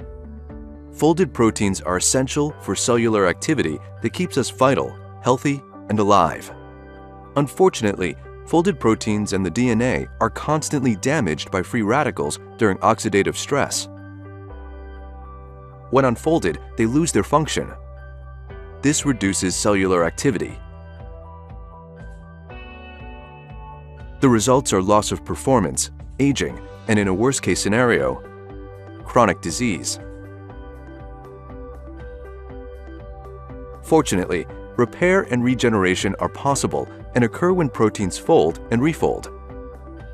Folded proteins are essential for cellular activity that keeps us vital, healthy, and alive. Unfortunately, folded proteins and the DNA are constantly damaged by free radicals during oxidative stress. When unfolded, they lose their function. This reduces cellular activity. The results are loss of performance, aging, and in a worst-case scenario, chronic disease. Fortunately, repair and regeneration are possible and occur when proteins fold and refold.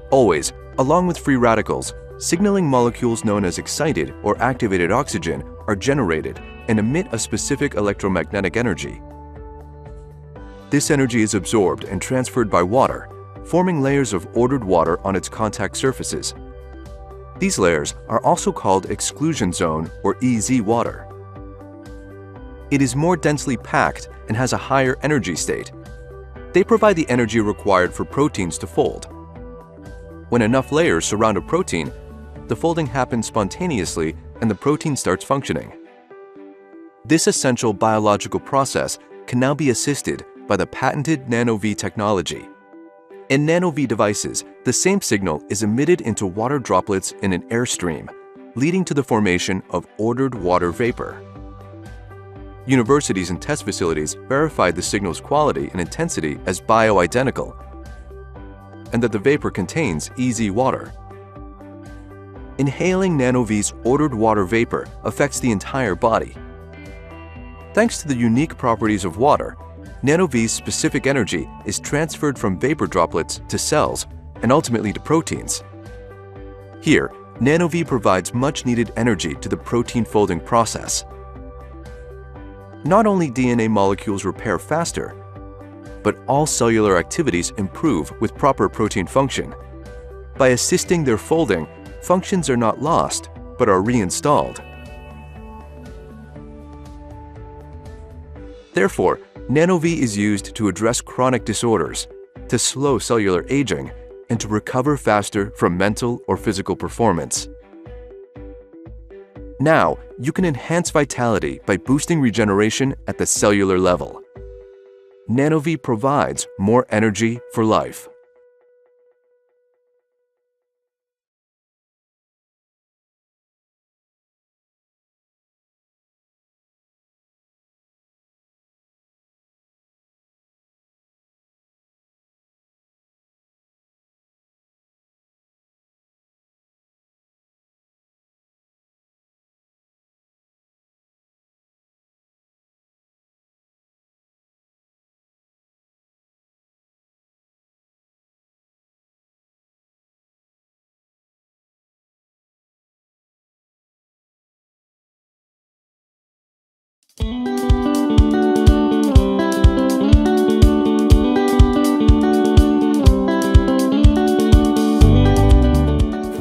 Always, along with free radicals, signaling molecules known as excited or activated oxygen are generated and emit a specific electromagnetic energy. This energy is absorbed and transferred by water, forming layers of ordered water on its contact surfaces. These layers are also called exclusion zone or EZ water. It is more densely packed and has a higher energy state. They provide the energy required for proteins to fold. When enough layers surround a protein, the folding happens spontaneously and the protein starts functioning. This essential biological process can now be assisted by the patented Nanovi technology. In Nanovi devices, the same signal is emitted into water droplets in an airstream, leading to the formation of ordered water vapor. Universities and test facilities verified the signal's quality and intensity as bioidentical, and that the vapor contains easy water. Inhaling Nanovi's ordered water vapor affects the entire body. Thanks to the unique properties of water, Nanovi's specific energy is transferred from vapor droplets to cells and ultimately to proteins. Here, Nanovi provides much-needed energy to the protein folding process. Not only DNA molecules repair faster, but all cellular activities improve with proper protein function. By assisting their folding, functions are not lost, but are reinstalled. Therefore, Nanovi is used to address chronic disorders, to slow cellular aging, and to recover faster from mental or physical performance. Now, you can enhance vitality by boosting regeneration at the cellular level. Nanovi provides more energy for life.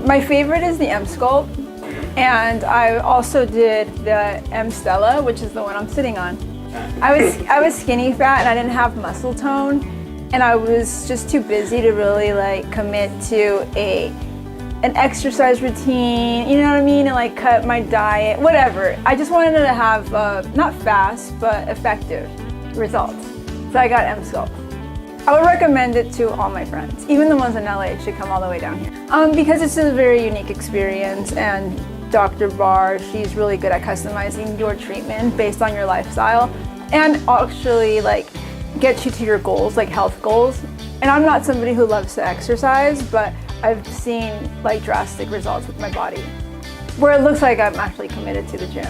My favorite is the M Sculpt, and I also did the M Stella, which is the one I'm sitting on. I was skinny fat and I didn't have muscle tone, and I was just too busy to really like commit to an exercise routine, you know what I mean, and like cut my diet, whatever. I just wanted to have not fast but effective results. So I got M Sculpt. I would recommend it to all my friends, even the ones in LA should come all the way down here. Because it's a very unique experience, and Dr. Bar, she's really good at customizing your treatment based on your lifestyle and actually like get you to your goals, like health goals. And I'm not somebody who loves to exercise, but I've seen like drastic results with my body, where it looks like I'm actually committed to the gym.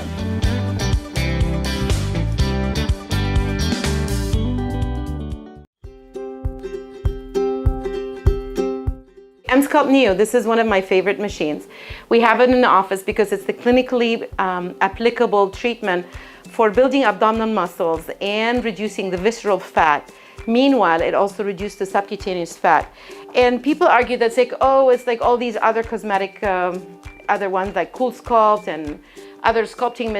M Sculpt Neo, this is one of my favorite machines. We have it in the office because it's the clinically applicable treatment for building abdominal muscles and reducing the visceral fat. Meanwhile, it also reduces the subcutaneous fat. And people argue that it's like, oh, it's like all these other cosmetic, other ones like Cool Sculpt and other sculpting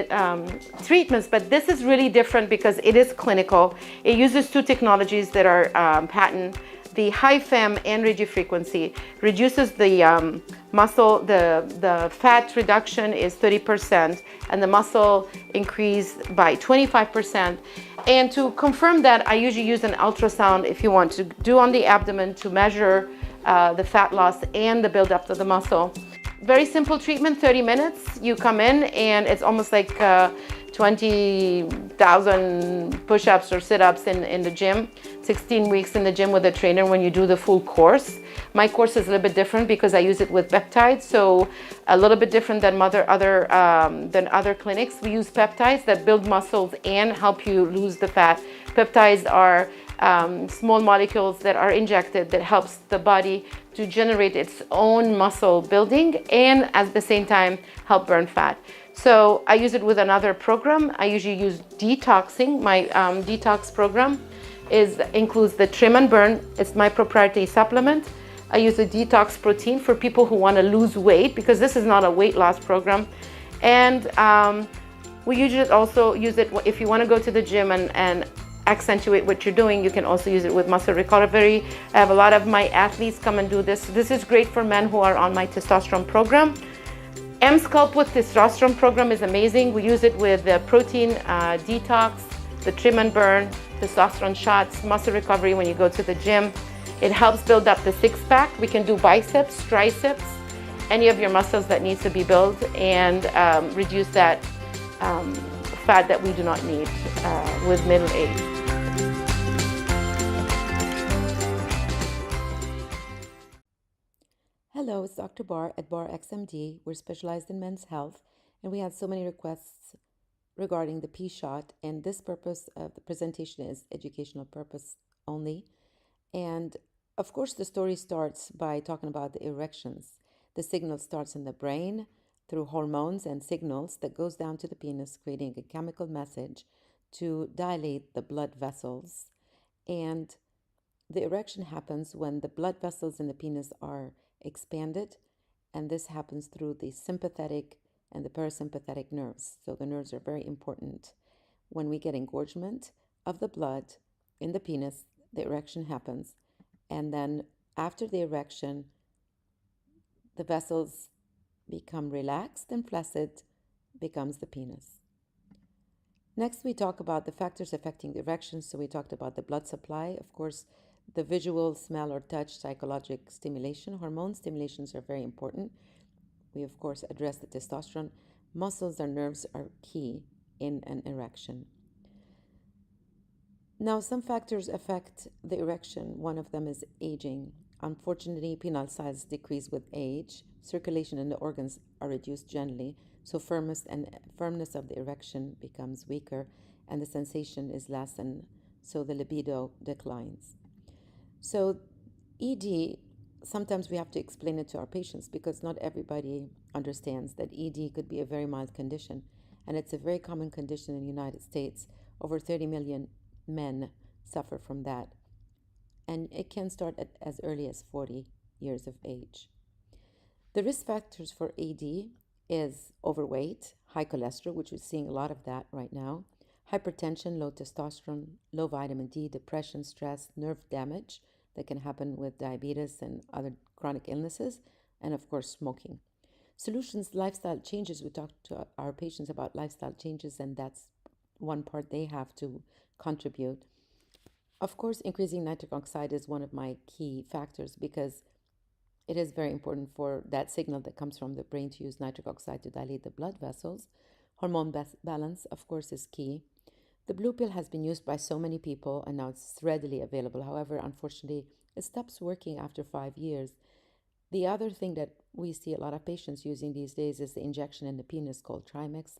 treatments, but this is really different because it is clinical. It uses two technologies that are patent. The high FEM and radiofrequency reduces the muscle, the fat reduction is 30% and the muscle increase by 25%. And to confirm that, I usually use an ultrasound if you want to do on the abdomen to measure the fat loss and the buildup of the muscle. Very simple treatment, 30 minutes. You come in and it's almost like 20,000 push-ups or sit-ups in the gym. 16 weeks in the gym with a trainer when you do the full course. My course is a little bit different because I use it with peptides, so a little bit different than other clinics. We use peptides that build muscles and help you lose the fat. Peptides are small molecules that are injected that helps the body to generate its own muscle building and at the same time help burn fat. So I use it with another program. I usually use detoxing. My detox program includes the Trim and Burn. It's my proprietary supplement. I use a detox protein for people who want to lose weight because this is not a weight loss program. And we usually also use it if you want to go to the gym and accentuate what you're doing. You can also use it with muscle recovery. I have a lot of my athletes come and do this. This is great for men who are on my testosterone program. M Sculpt with Testosterone program is amazing. We use it with the protein detox, the trim and burn, testosterone shots, muscle recovery when you go to the gym. It helps build up the six-pack. We can do biceps, triceps, any of your muscles that needs to be built, and reduce that fat that we do not need with middle age. Hello, it's Dr. Bar at BarX MD. We're specialized in men's health, and we had so many requests regarding the P shot, and this purpose of the presentation is educational purpose only. And of course, the story starts by talking about the erections. The signal starts in the brain through hormones and signals that goes down to the penis, creating a chemical message to dilate the blood vessels. And the erection happens when the blood vessels in the penis are expanded, and this happens through the sympathetic and the parasympathetic nerves. So the nerves are very important. When we get engorgement of the blood in the penis, the erection happens, and then after the erection, the vessels become relaxed and flaccid, becomes the penis. Next, we talk about the factors affecting the erection. So we talked about the blood supply, of course, the visual, smell, or touch, psychologic stimulation. Hormone stimulations are very important. We, of course, address the testosterone. Muscles and nerves are key in an erection. Now, some factors affect the erection. One of them is aging. Unfortunately, penile size decrease with age. Circulation in the organs are reduced generally, so firmness of the erection becomes weaker, and the sensation is less, and so the libido declines. So ED, sometimes we have to explain it to our patients because not everybody understands that ED could be a very mild condition, and it's a very common condition in the United States. Over 30 million men suffer from that, and it can start at as early as 40 years of age. The risk factors for AD is overweight, high cholesterol, which we're seeing a lot of that right now, hypertension, low testosterone, low vitamin D, depression, stress, nerve damage that can happen with diabetes and other chronic illnesses, and of course, smoking. Solutions, lifestyle changes. We talk to our patients about lifestyle changes, and that's one part they have to contribute. Of course, increasing nitric oxide is one of my key factors because it is very important for that signal that comes from the brain to use nitric oxide to dilate the blood vessels. Hormone balance, of course, is key. The blue pill has been used by so many people, and now it's readily available. However, unfortunately, it stops working after 5 years. The other thing that we see a lot of patients using these days is the injection in the penis called Trimix.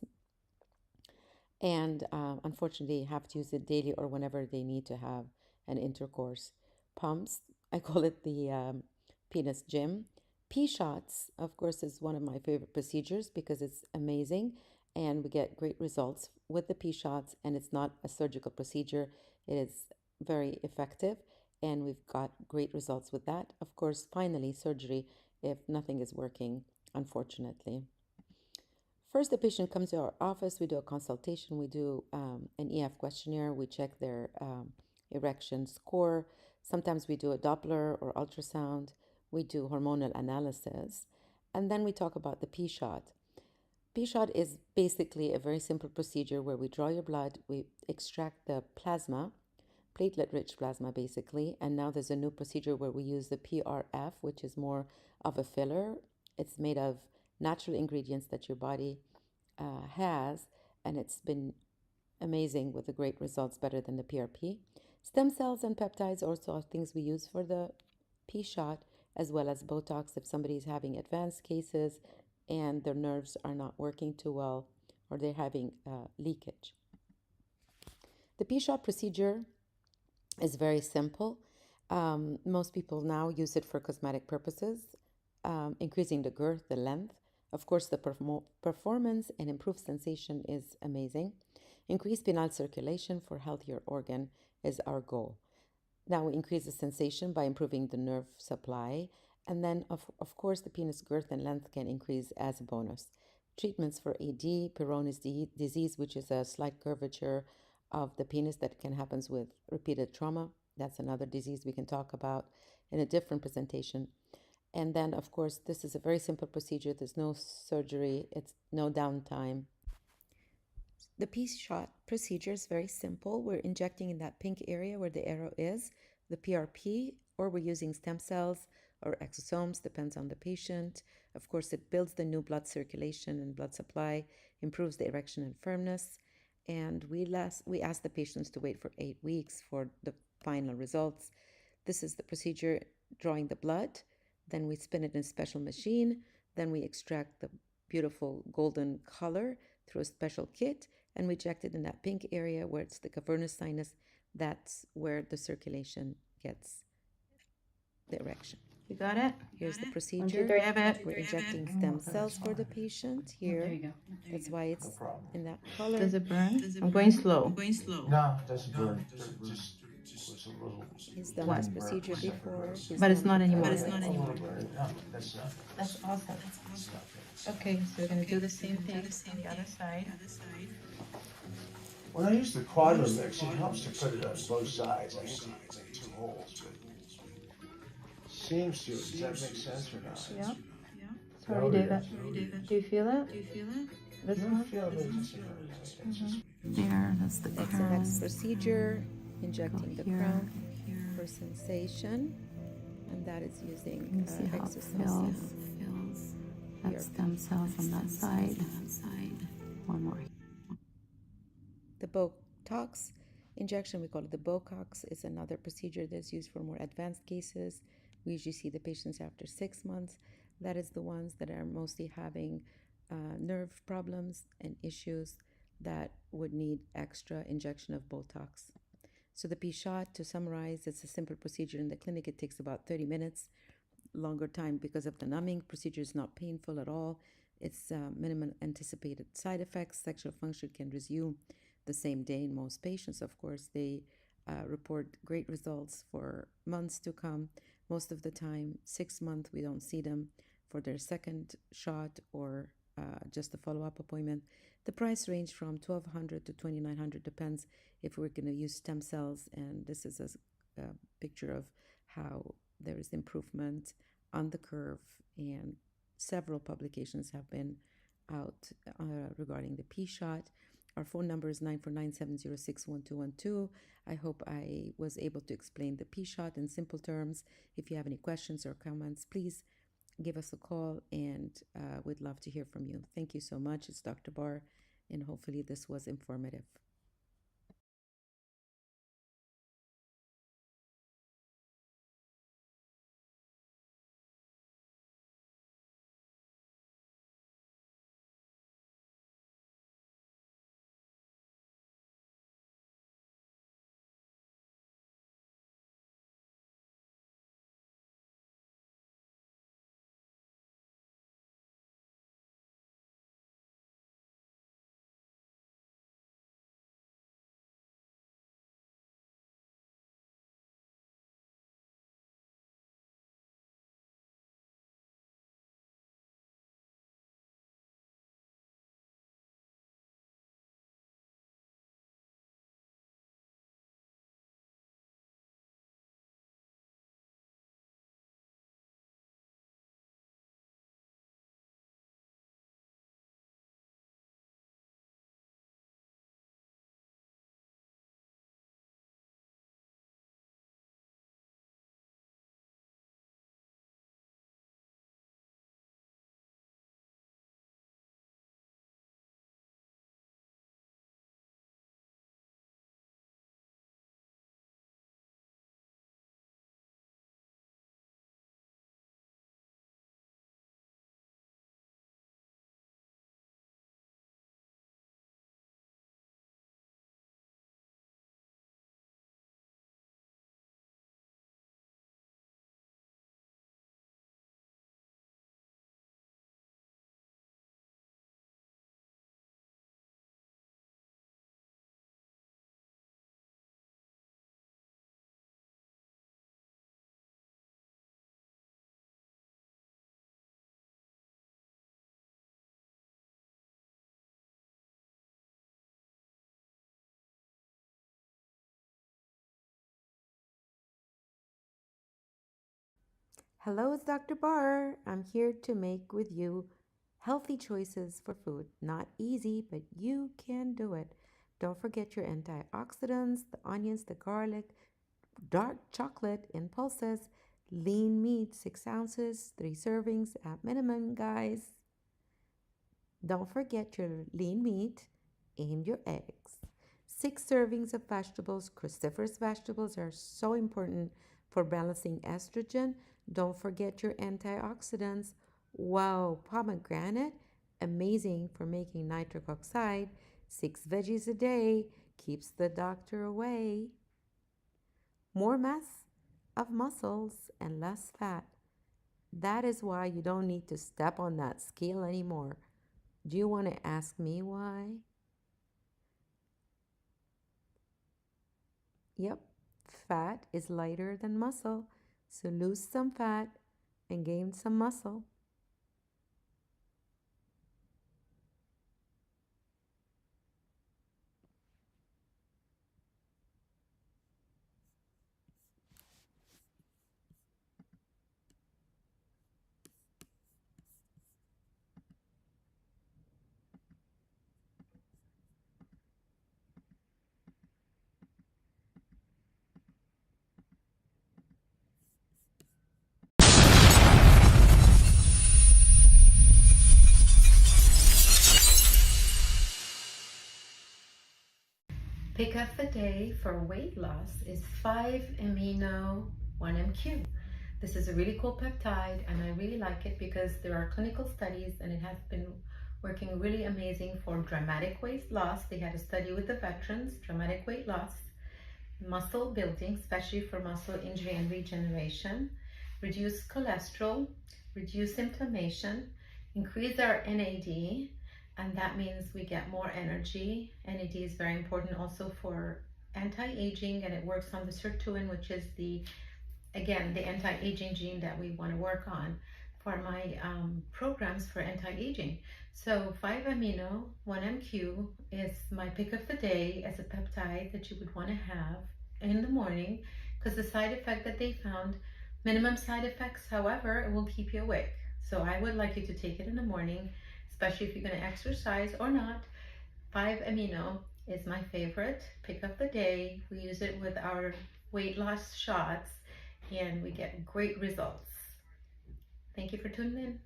And unfortunately, have to use it daily or whenever they need to have an intercourse. Pumps, I call it the penis gym. P shots, of course, is one of my favorite procedures because it's amazing and we get great results with the P shots, and it's not a surgical procedure. It is very effective, and we've got great results with that. Of course, finally, surgery if nothing is working, unfortunately. First, the patient comes to our office. We do a consultation. We do an EF questionnaire. We check their erection score. Sometimes we do a Doppler or ultrasound. We do hormonal analysis. And then we talk about the P shot. P shot is basically a very simple procedure where we draw your blood, we extract the plasma, platelet-rich plasma basically, and now there's a new procedure where we use the PRF, which is more of a filler. It's made of natural ingredients that your body has, and it's been amazing with the great results, better than the PRP. Stem cells and peptides also are things we use for the P shot, as well as Botox if somebody's having advanced cases and their nerves are not working too well or they're having leakage. The P shot procedure is very simple. Most people now use it for cosmetic purposes, increasing the girth, the length. Of course, the performance and improved sensation is amazing. Increased penile circulation for healthier organ is our goal. Now we increase the sensation by improving the nerve supply. And then, of course, the penis girth and length can increase as a bonus. Treatments for AD, Peyronie's disease, which is a slight curvature of the penis that can happen with repeated trauma. That's another disease we can talk about in a different presentation. And then, of course, this is a very simple procedure. There's no surgery. It's no downtime. The P shot procedure is very simple. We're injecting in that pink area where the arrow is, the PRP, or we're using stem cells or exosomes, depends on the patient. Of course, it builds the new blood circulation and blood supply, improves the erection and firmness. And we ask the patients to wait for 8 weeks for the final results. This is the procedure, drawing the blood. Then we spin it in a special machine. Then we extract the beautiful golden color through a special kit, and we inject it in that pink area where it's the cavernous sinus. That's where the circulation gets the erection. You got it? Here's the 1, 2, procedure. 3, have it. We're injecting stem cells for the patient here. There you go. That's why it's in that color. Does it burn? I'm going slow. No, it doesn't burn. Just a little. He's done this procedure before. But it's not anymore. No, that's That's awesome. Okay, so we're going to do the same thing on the other side. When I use the quadro mix, it helps to put it on both sides. I use like 2 holes, but seems to. Does that make sense or not? Yeah. Sorry, David. Do you feel it? This one? There, that's the That's the next procedure, injecting the crown for sensation, and that is using exosomes. That's stem cells on that side. One more. The Botox injection, we call it the Botox, is another procedure that's used for more advanced cases. We usually see the patients after 6 months. That is the ones that are mostly having nerve problems and issues that would need extra injection of Botox. So the P-shot, to summarize, it's a simple procedure in the clinic. It takes about 30 minutes, longer time because of the numbing. Procedure is not painful at all. It's minimum anticipated side effects. Sexual function can resume the same day in most patients. Of course, they report great results for months to come. Most of the time, 6 months, we don't see them for their second shot or just a follow-up appointment. The price range from $1,200 to $2,900, depends if we're going to use stem cells. And this is a picture of how there is improvement on the curve, and several publications have been out regarding the P-shot. Our phone number is 949-706-1212. I hope I was able to explain the P-shot in simple terms. If you have any questions or comments, please give us a call, and we'd love to hear from you. Thank you so much. It's Dr. Bar, and hopefully this was informative. Hello, it's Dr. Bar. I'm here to make with you healthy choices for food. Not easy, but you can do it. Don't forget your antioxidants, the onions, the garlic, dark chocolate in pulses, lean meat, 6 ounces, 3 servings at minimum, guys. Don't forget your lean meat and your eggs. 6 servings of vegetables. Cruciferous vegetables are so important for balancing estrogen. Don't forget your antioxidants. Wow, pomegranate, amazing for making nitric oxide. 6 veggies a day keeps the doctor away. More mass of muscles and less fat. That is why you don't need to step on that scale anymore. Do you want to ask me why? Yep, fat is lighter than muscle, so lose some fat and gain some muscle. Pick of the day for weight loss is 5-amino 1MQ. This is a really cool peptide, and I really like it because there are clinical studies and it has been working really amazing for dramatic weight loss. They had a study with the veterans, dramatic weight loss, muscle building, especially for muscle injury and regeneration, reduce cholesterol, reduce inflammation, increase our NAD, and that means we get more energy. NAD is very important also for anti-aging, and it works on the sirtuin, which is the anti-aging gene that we want to work on for my programs for anti-aging. So 5-amino 1MQ is my pick of the day as a peptide that you would want to have in the morning, because the side effect that they found, minimum side effects, however, it will keep you awake. So I would like you to take it in the morning, especially if you're going to exercise or not. 5-amino is my favorite pick of the day. We use it with our weight loss shots and we get great results. Thank you for tuning in.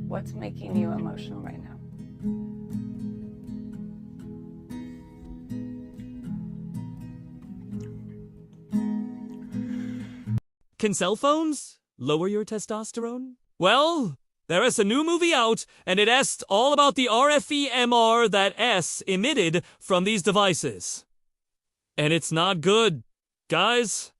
What's making you emotional right now? Can cell phones lower your testosterone? Well, there is a new movie out, and it asks all about the RFEMR that S emitted from these devices. And it's not good. Guys,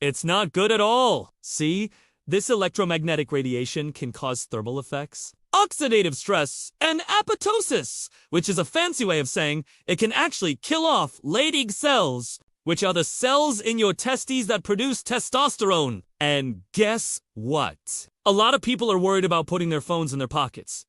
it's not good at all. See, this electromagnetic radiation can cause thermal effects, oxidative stress, and apoptosis, which is a fancy way of saying it can actually kill off Leydig cells, which are the cells in your testes that produce testosterone. And guess what? A lot of people are worried about putting their phones in their pockets,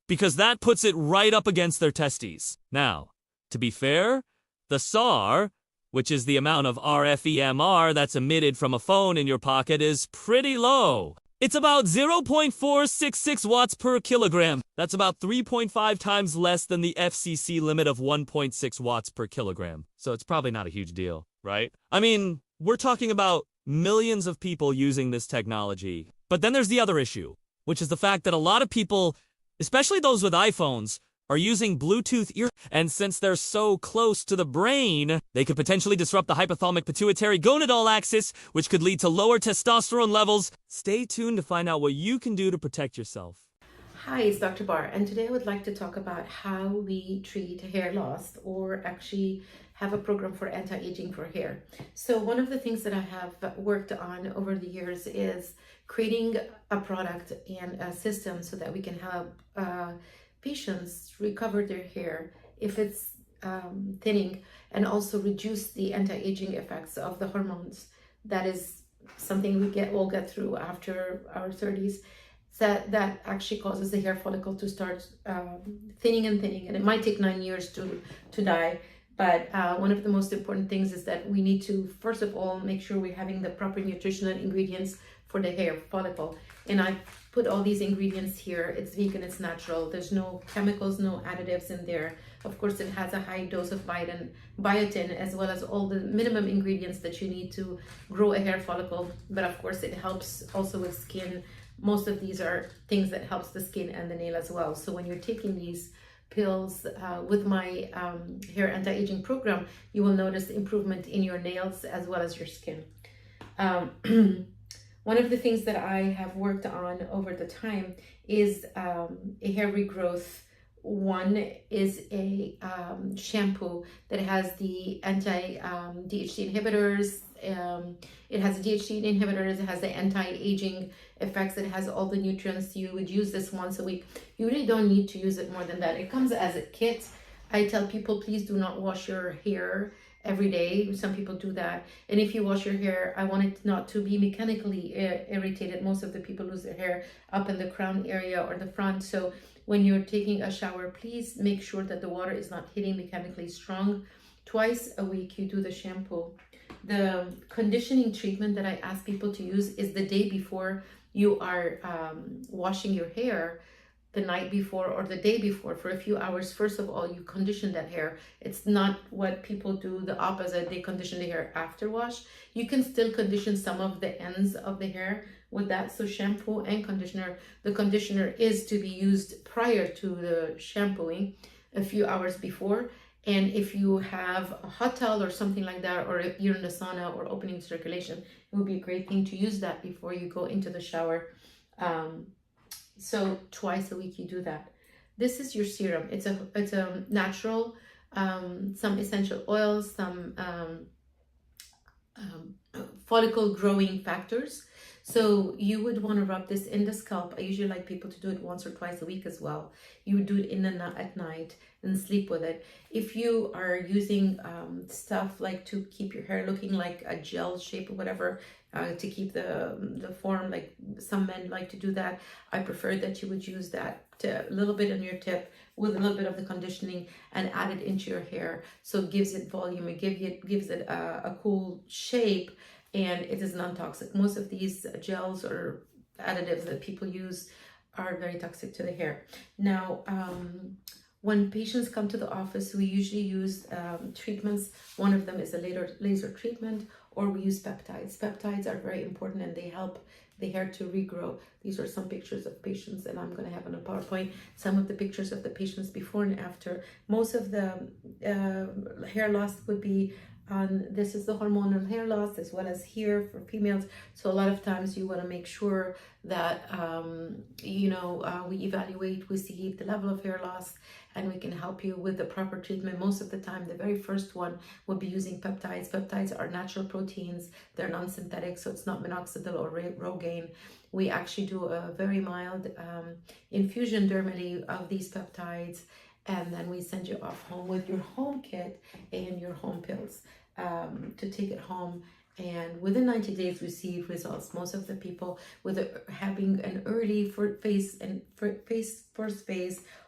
because that puts it right up against their testes. Now, to be fair, the SAR, which is the amount of RFEMR that's emitted from a phone in your pocket, is pretty low. It's about 0.466 watts per kilogram. That's about 3.5 times less than the FCC limit of 1.6 watts per kilogram. So it's probably not a huge deal, right? I mean, we're talking about millions of people using this technology. But then there's the other issue, which is the fact that a lot of people, especially those with iPhones, are using Bluetooth ear, and since they're so close to the brain, they could potentially disrupt the hypothalamic pituitary gonadal axis, which could lead to lower testosterone levels. Stay tuned to find out what you can do to protect yourself. Hi, it's Dr. Bar, and today I would like to talk about how we treat hair loss, or actually have a program for anti-aging for hair. So one of the things that I have worked on over the years is creating a product and a system so that we can help patients recover their hair if it's thinning, and also reduce the anti-aging effects of the hormones. That is something we'll get through after our 30s. That actually causes the hair follicle to start thinning, and it might take 9 years to die. But one of the most important things is that we need to, first of all, make sure we're having the proper nutritional ingredients for the hair follicle. And I put all these ingredients here. It's vegan, it's natural. There's no chemicals, no additives in there. Of course, it has a high dose of biotin, as well as all the minimum ingredients that you need to grow a hair follicle. But of course, it helps also with skin. Most of these are things that helps the skin and the nail as well. So when you're taking these pills with my hair anti-aging program, you will notice improvement in your nails as well as your skin. One of the things that I have worked on over the time is a hair regrowth. One is a shampoo that has the anti-DHT inhibitors. It has a DHT inhibitors, it has the anti-aging effects, it has all the nutrients. You would use this once a week. You really don't need to use it more than that. It comes as a kit. I tell people, please do not wash your hair every day. Some people do that. And if you wash your hair, I want it not to be mechanically irritated. Most of the people lose their hair up in the crown area or the front. So when you're taking a shower, please make sure that the water is not hitting mechanically strong. Twice a week, you do the shampoo. The conditioning treatment that I ask people to use is the day before you are washing your hair, the night before or the day before, for a few hours. First of all, you condition that hair. It's not what people do the opposite. They condition the hair after wash. You can still condition some of the ends of the hair with that. So shampoo and conditioner. The conditioner is to be used prior to the shampooing, a few hours before. And if you have a hot towel or something like that, or if you're in the sauna or opening circulation, it would be a great thing to use that before you go into the shower. So twice a week you do that. This is your serum. It's a natural, some essential oils, some follicle growing factors. So you would want to rub this in the scalp. I usually like people to do it once or twice a week as well. You would do it at night and sleep with it. If you are using stuff like to keep your hair looking like a gel shape or whatever, to keep the form, like some men like to do that, I prefer that you would use that a little bit on your tip with a little bit of the conditioning and add it into your hair. So it gives it volume, it gives it a cool shape, and it is non-toxic. Most of these gels or additives that people use are very toxic to the hair. Now, when patients come to the office, we usually use treatments. One of them is a laser treatment, or we use peptides. Peptides are very important and they help the hair to regrow. These are some pictures of patients, and I'm going to have on a PowerPoint some of the pictures of the patients before and after. Most of the hair loss would be this is the hormonal hair loss, as well as here for females. So a lot of times you want to make sure that we evaluate, we see the level of hair loss, and we can help you with the proper treatment. Most of the time, the very first one would be using peptides. Peptides are natural proteins. They're non-synthetic, so it's not minoxidil or Rogaine. We actually do a very mild infusion dermally of these peptides, and then we send you off home with your home kit and your home pills to take it home. And within 90 days, receive results. Most of the people having an early first phase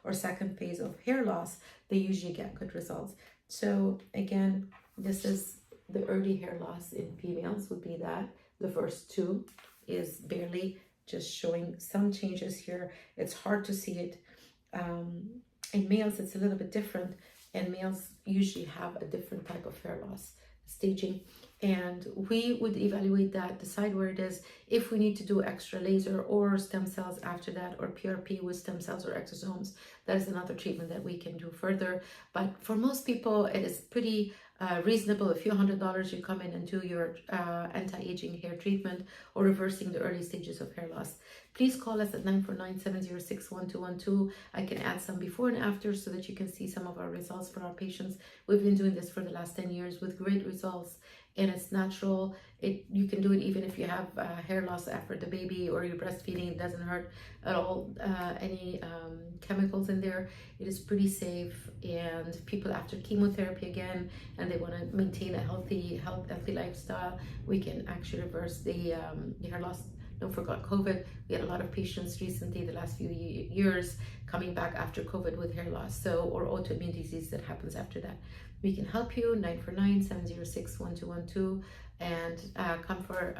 or second phase of hair loss, they usually get good results. So again, this is the early hair loss in females would be that. The first two is barely just showing some changes here. It's hard to see it. In males, it's a little bit different, and males usually have a different type of hair loss staging. And we would evaluate that, decide where it is, if we need to do extra laser or stem cells after that, or PRP with stem cells or exosomes. That is another treatment that we can do further. But for most people, it is pretty reasonable. A few $100s, you come in and do your anti-aging hair treatment or reversing the early stages of hair loss. Please call us at 949-706-1212. I can add some before and after so that you can see some of our results for our patients. We've been doing this for the last 10 years with great results, and it's natural. You can do it even if you have hair loss after the baby or you're breastfeeding. It doesn't hurt at all. Any chemicals in there. It is pretty safe, and people after chemotherapy again, and they want to maintain a healthy lifestyle, we can actually reverse the hair loss. Don't forget COVID. We had a lot of patients recently, the last few years, coming back after COVID with hair loss, or autoimmune disease that happens after that. We can help you, 949-706-1212, and come for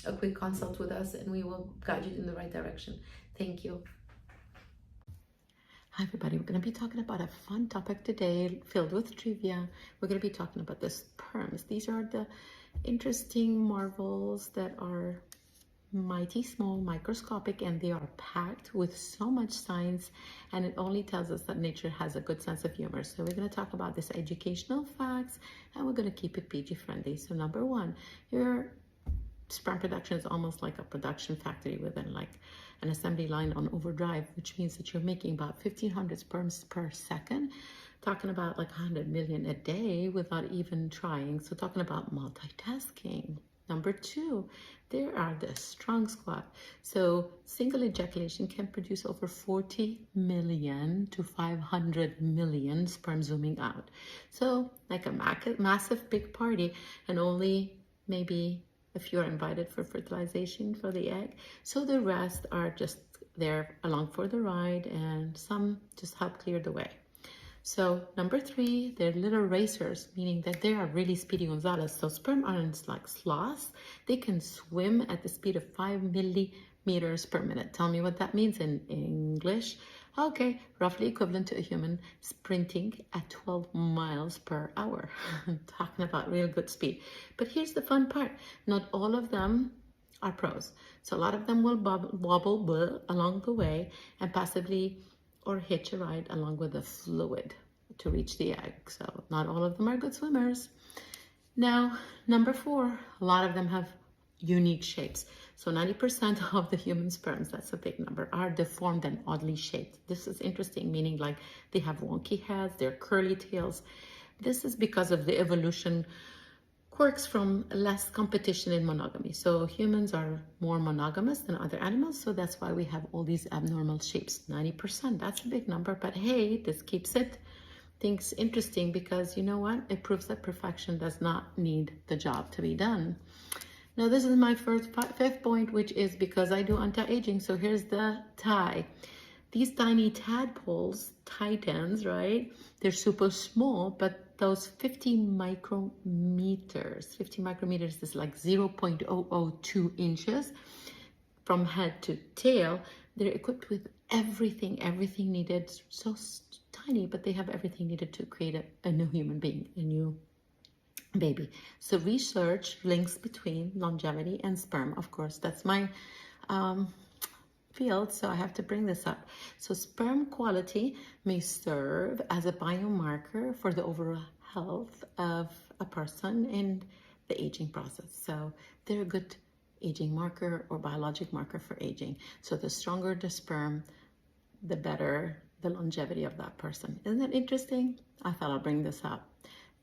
a quick consult with us, and we will guide you in the right direction. Thank you. Hi everybody, we're going to be talking about a fun topic today filled with trivia. We're going to be talking about the sperms. These are the interesting marvels that are mighty small, microscopic, and they are packed with so much science, and it only tells us that nature has a good sense of humor. So we're going to talk about this educational facts, and we're going to keep it PG friendly. So number one, your sperm production is almost like a production factory within like an assembly line on overdrive, which means that you're making about 1,500 sperms per second, talking about like 100 million a day without even trying. So talking about multitasking. Number two, there are the strong squad. So single ejaculation can produce over 40 million to 500 million sperm zooming out. So like a massive big party, and only maybe a few are invited for fertilization for the egg. So the rest are just there along for the ride, and some just help clear the way. So number three, they're little racers, meaning that they are really speedy Gonzales. So sperm aren't like sloths. They can swim at the speed of 5 millimeters per minute. Tell me what that means in English. Okay, roughly equivalent to a human sprinting at 12 miles per hour. Talking about real good speed. But here's the fun part. Not all of them are pros. So a lot of them will wobble along the way and possibly or hitch a ride along with the fluid to reach the egg. So not all of them are good swimmers. Now, number four, a lot of them have unique shapes. So 90% of the human sperms, that's a big number, are deformed and oddly shaped. This is interesting, meaning like they have wonky heads, they're curly tails. This is because of the evolution quirks from less competition in monogamy. So humans are more monogamous than other animals, so that's why we have all these abnormal shapes. 90%, that's a big number, but hey, this keeps things interesting, because you know what? It proves that perfection does not need the job to be done. Now this is my fifth point, which is because I do anti-aging. So here's the tie. These tiny tadpoles, titans, right? They're super small, but those 50 micrometers is like 0.002 inches from head to tail. They're equipped with everything needed. So tiny, but they have everything needed to create a new human being, a new baby. So research links between longevity and sperm. Of course, that's my field, so I have to bring this up. So sperm quality may serve as a biomarker for the overall health of a person in the aging process. So they're a good aging marker or biologic marker for aging. So the stronger the sperm, the better the longevity of that person. Isn't that interesting? I thought I'll bring this up.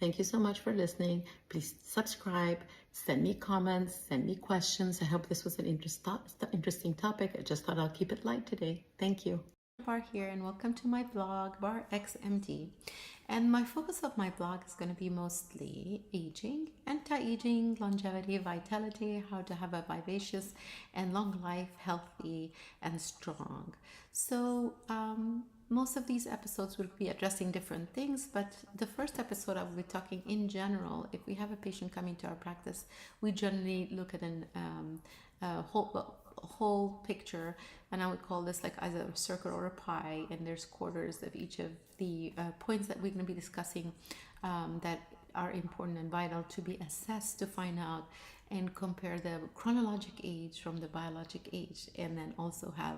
Thank you so much for listening. Please subscribe, send me comments, send me questions. I hope this was an interesting topic. I just thought I'll keep it light today. Thank you. Bar here, and welcome to my blog, BarX MD. And my focus of my blog is going to be mostly aging, anti-aging, longevity, vitality, how to have a vivacious and long life, healthy and strong. So most of these episodes will be addressing different things, but the first episode I will be talking in general. If we have a patient coming to our practice, we generally look at whole picture, and I would call this like as a circle or a pie, and there's quarters of each of the points that we're going to be discussing that are important and vital to be assessed to find out and compare the chronologic age from the biologic age, and then also have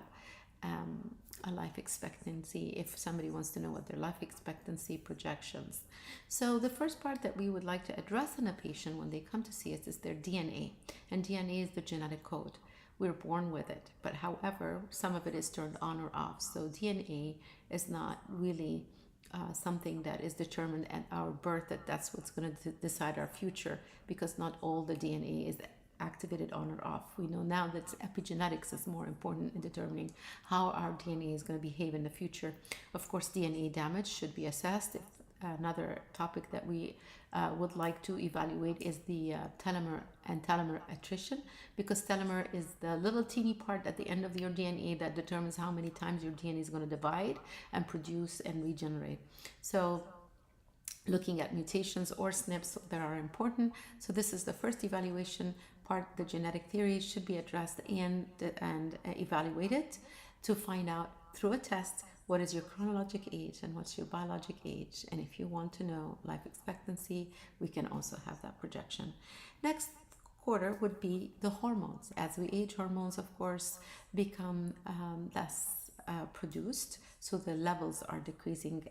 a life expectancy if somebody wants to know what their life expectancy projections. So the first part that we would like to address in a patient when they come to see us is their DNA, and DNA is the genetic code. We're born with it, but however, some of it is turned on or off. So DNA is not really something that is determined at our birth, that's what's going to decide our future, because not all the DNA is activated on or off. We know now that epigenetics is more important in determining how our DNA is going to behave in the future. Of course, DNA damage should be assessed. Another topic that we would like to evaluate is the telomere and telomere attrition, because telomere is the little teeny part at the end of your DNA that determines how many times your DNA is going to divide and produce and regenerate. So looking at mutations or SNPs that are important. So this is the first evaluation part. The genetic theory should be addressed and evaluated to find out through a test what is your chronologic age and what's your biologic age. And if you want to know life expectancy, we can also have that projection. Next quarter would be the hormones. As we age, hormones, of course, become less produced, so the levels are decreasing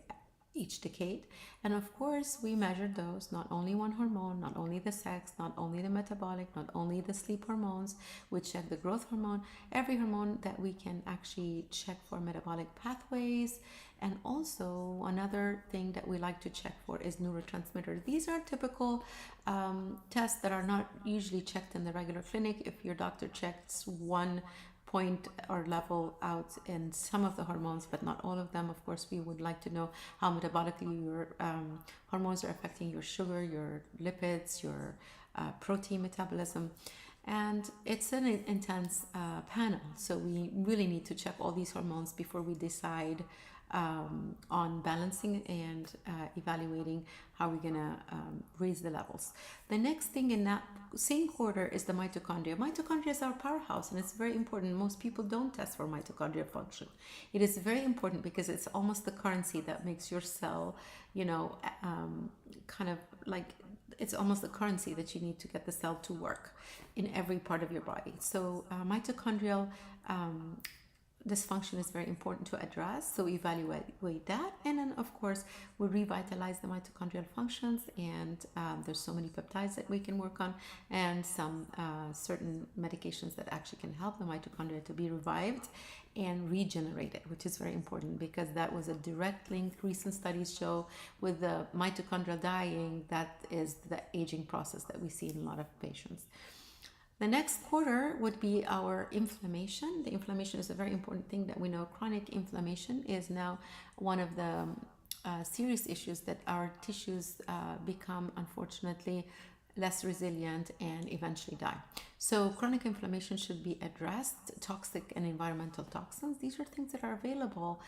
each decade. And of course, we measure those, not only one hormone, not only the sex, not only the metabolic, not only the sleep hormones. We check the growth hormone, every hormone that we can actually check for metabolic pathways. And also another thing that we like to check for is neurotransmitters. These are typical tests that are not usually checked in the regular clinic. If your doctor checks one point or level out in some of the hormones, but not all of them. Of course, we would like to know how metabolically your hormones are affecting your sugar, your lipids, your protein metabolism. And it's an intense panel. So we really need to check all these hormones before we decide on balancing and evaluating how we're gonna raise the levels. The next thing in that same quarter is the mitochondria. Mitochondria is our powerhouse, and it's very important. Most people don't test for mitochondrial function. It is very important because it's almost the currency that makes your cell, kind of like, it's almost the currency that you need to get the cell to work in every part of your body. So mitochondrial dysfunction is very important to address, so evaluate that. And then of course we revitalize the mitochondrial functions, and there's so many peptides that we can work on, and some certain medications that actually can help the mitochondria to be revived and regenerated, which is very important because that was a direct link. Recent studies show with the mitochondria dying, that is the aging process that we see in a lot of patients. The next quarter would be our inflammation. The inflammation is a very important thing that we know. Chronic inflammation is now one of the serious issues that our tissues become, unfortunately, less resilient and eventually die. So chronic inflammation should be addressed. Toxic and environmental toxins, these are things that are available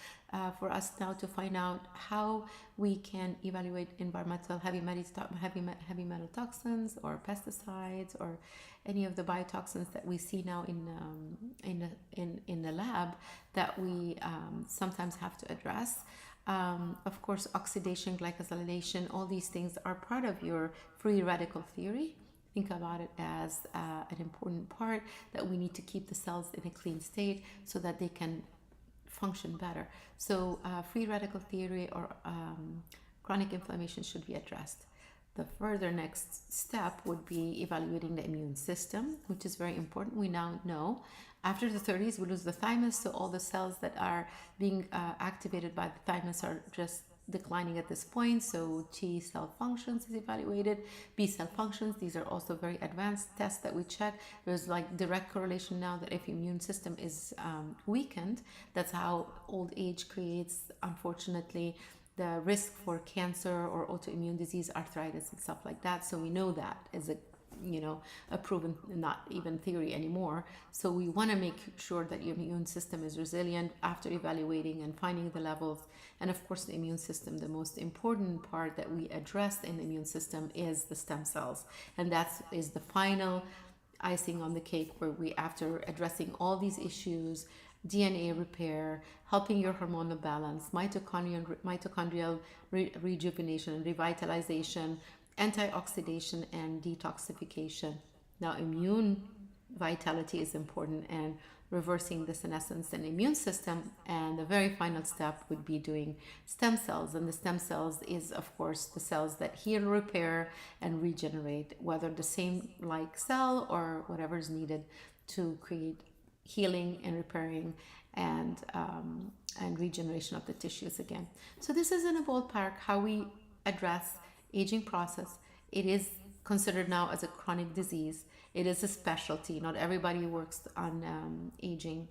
for us now to find out how we can evaluate environmental heavy metal toxins or pesticides or any of the biotoxins that we see now in the lab that we sometimes have to address. Of course, oxidation, glycosylation, all these things are part of your free radical theory. Think about it as an important part that we need to keep the cells in a clean state so that they can function better. So free radical theory or chronic inflammation should be addressed. The further next step would be evaluating the immune system, which is very important. We now know after the 30s, we lose the thymus, so all the cells that are being activated by the thymus are just declining at this point. So T cell functions is evaluated, B cell functions. These are also very advanced tests that we check. There's like direct correlation now that if immune system is weakened, that's how old age creates, unfortunately, the risk for cancer or autoimmune disease, arthritis and stuff like that. So we know that is a proven, not even theory anymore. So we want to make sure that your immune system is resilient after evaluating and finding the levels. And of course, the immune system, the most important part that we address in the immune system is the stem cells. And that is the final icing on the cake, where we, after addressing all these issues, DNA repair, helping your hormonal balance, mitochondrial rejuvenation and revitalization, antioxidation, and detoxification. Now, immune vitality is important, and reversing the senescence and immune system. And the very final step would be doing stem cells. And the stem cells is, of course, the cells that heal, repair, and regenerate, whether the same like cell or whatever is needed to create healing and repairing and regeneration of the tissues again. So this is in a ballpark how we address aging process. It is considered now as a chronic disease. It is a specialty. Not everybody works on aging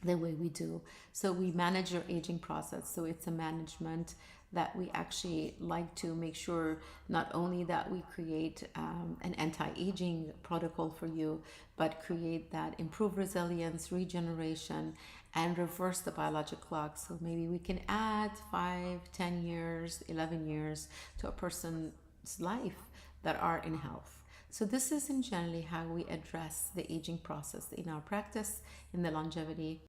the way we do. So we manage your aging process. So it's a management that we actually like to make sure not only that we create an anti-aging protocol for you, but create that improved resilience, regeneration, and reverse the biologic clock. So maybe we can add 5, 10 years, 11 years to a person's life that are in health. So this is in generally how we address the aging process in our practice, in the longevity.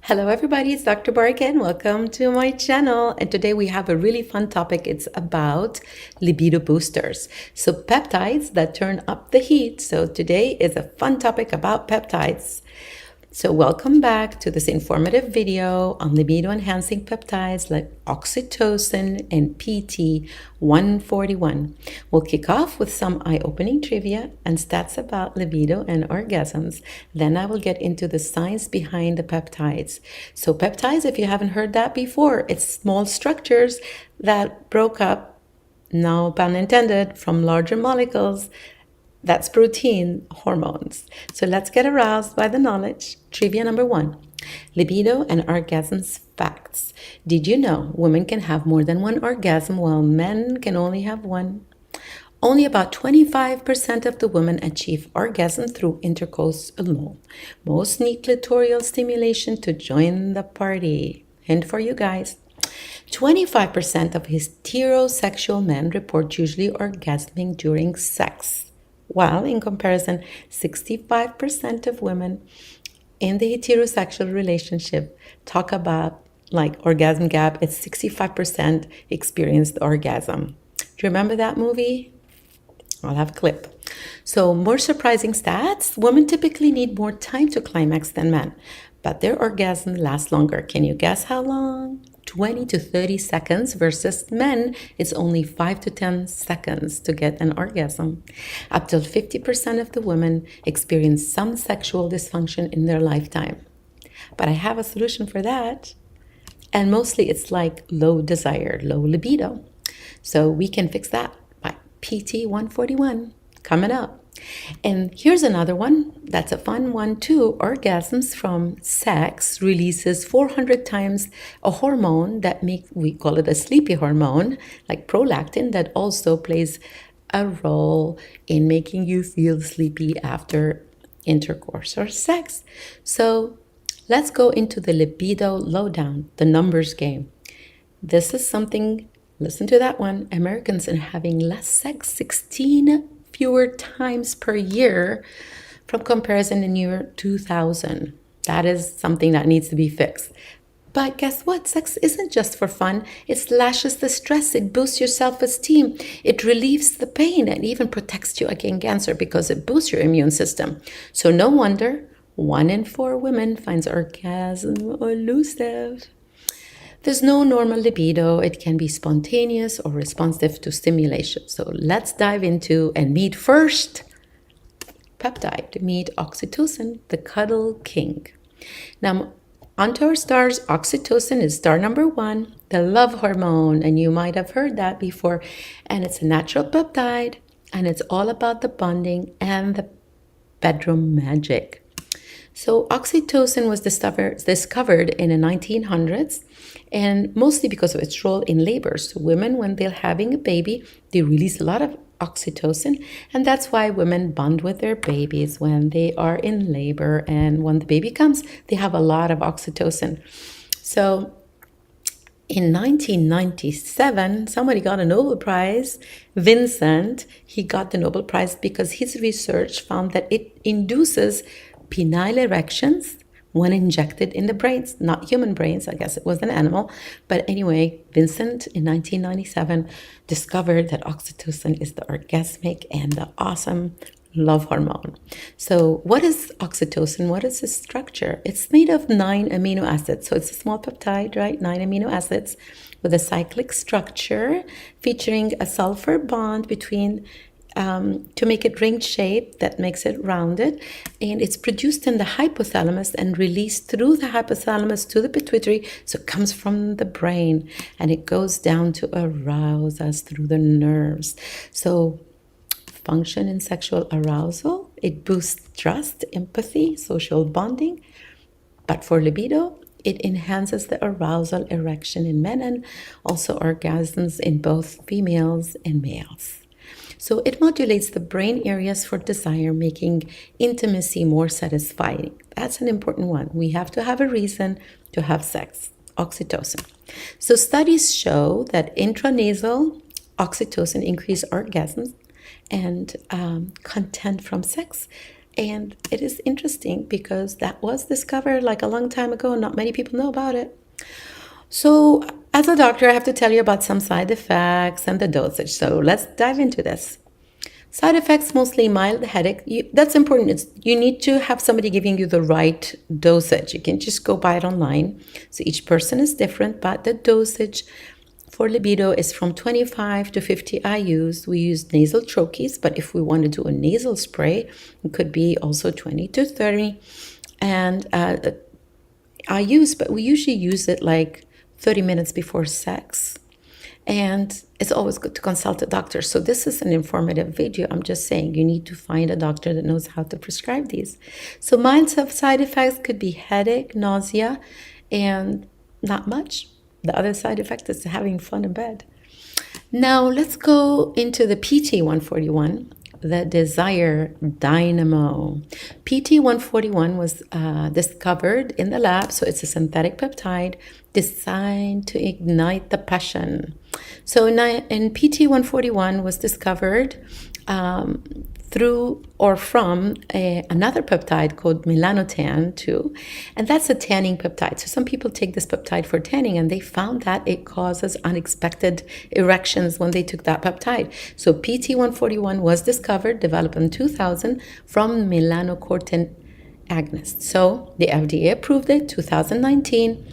Hello everybody, it's Dr. Bar again. Welcome to my channel. And today we have a really fun topic. It's about libido boosters. So peptides that turn up the heat. So today is a fun topic about peptides. So welcome back to this informative video on libido enhancing peptides like oxytocin and PT141. We'll kick off with some eye-opening trivia and stats about libido and orgasms. Then I will get into the science behind the peptides. So peptides, if you haven't heard that before, it's small structures that broke up, no pun intended, from larger molecules. That's protein hormones. So let's get aroused by the knowledge. Trivia number 1. Libido and orgasms facts. Did you know women can have more than one orgasm while men can only have one? Only about 25% of the women achieve orgasm through intercourse alone. Most need clitoral stimulation to join the party. Hint for you guys. 25% of heterosexual men report usually orgasming during sex, while in comparison, 65% of women in the heterosexual relationship talk about like orgasm gap. It's 65% experienced orgasm. Do you remember that movie? I'll have a clip. So more surprising stats, women typically need more time to climax than men, but their orgasm lasts longer. Can you guess how long? 20 to 30 seconds versus men, it's only 5 to 10 seconds to get an orgasm. Up till 50% of the women experience some sexual dysfunction in their lifetime. But I have a solution for that. And mostly it's like low desire, low libido. So we can fix that by PT141 coming up. And here's another one that's a fun one too. Orgasms from sex releases 400 times a hormone that we call it a sleepy hormone, like prolactin, that also plays a role in making you feel sleepy after intercourse or sex. So let's go into the libido lowdown, the numbers game. This is something, listen to that one. Americans are having less sex, 16 fewer times per year from comparison in year 2000. That is something that needs to be fixed. But guess what? Sex isn't just for fun. It slashes the stress. It boosts your self-esteem. It relieves the pain and even protects you against cancer because it boosts your immune system. So no wonder 1 in 4 women finds orgasm elusive. There's no normal libido. It can be spontaneous or responsive to stimulation. So let's dive into and meet first peptide. Meet oxytocin, the cuddle king. Now, onto our stars. Oxytocin is star number 1, the love hormone. And you might have heard that before. And it's a natural peptide. And it's all about the bonding and the bedroom magic. So oxytocin was discovered in the 1900s, and mostly because of its role in labor. So women, when they're having a baby, they release a lot of oxytocin, and that's why women bond with their babies when they are in labor, and when the baby comes, they have a lot of oxytocin. So In 1997, somebody got a Nobel Prize. Vincent, he got the Nobel Prize because his research found that it induces penile erections when injected in the brains, not human brains. I guess it was an animal. But anyway, Vincent in 1997 discovered that oxytocin is the orgasmic and the awesome love hormone. So what is oxytocin? What is its structure? It's made of 9 amino acids. So it's a small peptide, right? 9 amino acids with a cyclic structure featuring a sulfur bond between to make it ring shape that makes it rounded, and it's produced in the hypothalamus and released through the hypothalamus to the pituitary, so it comes from the brain and it goes down to arouse us through the nerves. So function in sexual arousal, it boosts trust, empathy, social bonding, but for libido it enhances the arousal erection in men and also orgasms in both females and males. So it modulates the brain areas for desire, making intimacy more satisfying. That's an important one. We have to have a reason to have sex, oxytocin. So studies show that intranasal oxytocin increases orgasms and content from sex. And it is interesting because that was discovered like a long time ago and not many people know about it. So as a doctor, I have to tell you about some side effects and the dosage. So let's dive into this. Side effects, mostly mild headache. That's important. You need to have somebody giving you the right dosage. You can just go buy it online. So each person is different, but the dosage for libido is from 25 to 50 IUs. We use nasal troches, but if we want to do a nasal spray, it could be also 20 to 30 and IUs, but we usually use it like 30 minutes before sex. And it's always good to consult a doctor. So this is an informative video. I'm just saying you need to find a doctor that knows how to prescribe these. So mild side effects could be headache, nausea, and not much. The other side effect is having fun in bed. Now let's go into the PT-141, the desire dynamo. PT-141 was discovered in the lab, so it's a synthetic peptide designed to ignite the passion. So in PT-141 was discovered through or from another peptide called melanotan 2, and that's a tanning peptide. So some people take this peptide for tanning, and they found that it causes unexpected erections when they took that peptide. So PT-141 was discovered, developed in 2000 from melanocortin agonist. So the FDA approved it 2019,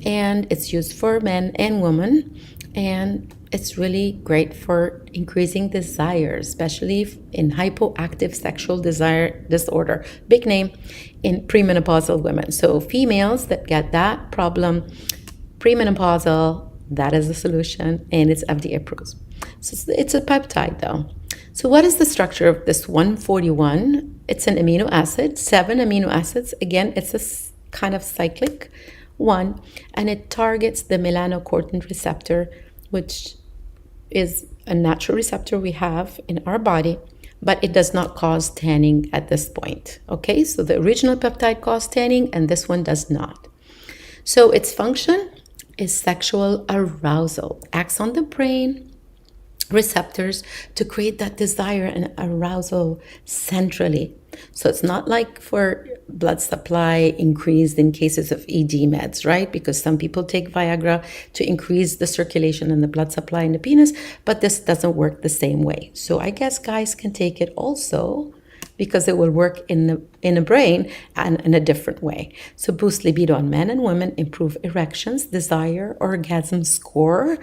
and it's used for men and women, and it's really great for increasing desire, especially in hypoactive sexual desire disorder, big name in premenopausal women. So females that get that problem, premenopausal, that is the solution, and it's FDA approved. So it's a peptide though. So what is the structure of this 141? It's an amino acid, 7 amino acids. Again, it's a kind of cyclic one, and it targets the melanocortin receptor, which is a natural receptor we have in our body, but it does not cause tanning at this point. Okay, so the original peptide caused tanning, and this one does not. So its function is sexual arousal, acts on the brain receptors to create that desire and arousal centrally. So it's not like for blood supply increased in cases of ED meds, right? Because some people take Viagra to increase the circulation and the blood supply in the penis, but this doesn't work the same way. So I guess guys can take it also because it will work in the brain and in a different way. So boost libido on men and women, improve erections, desire, orgasm score.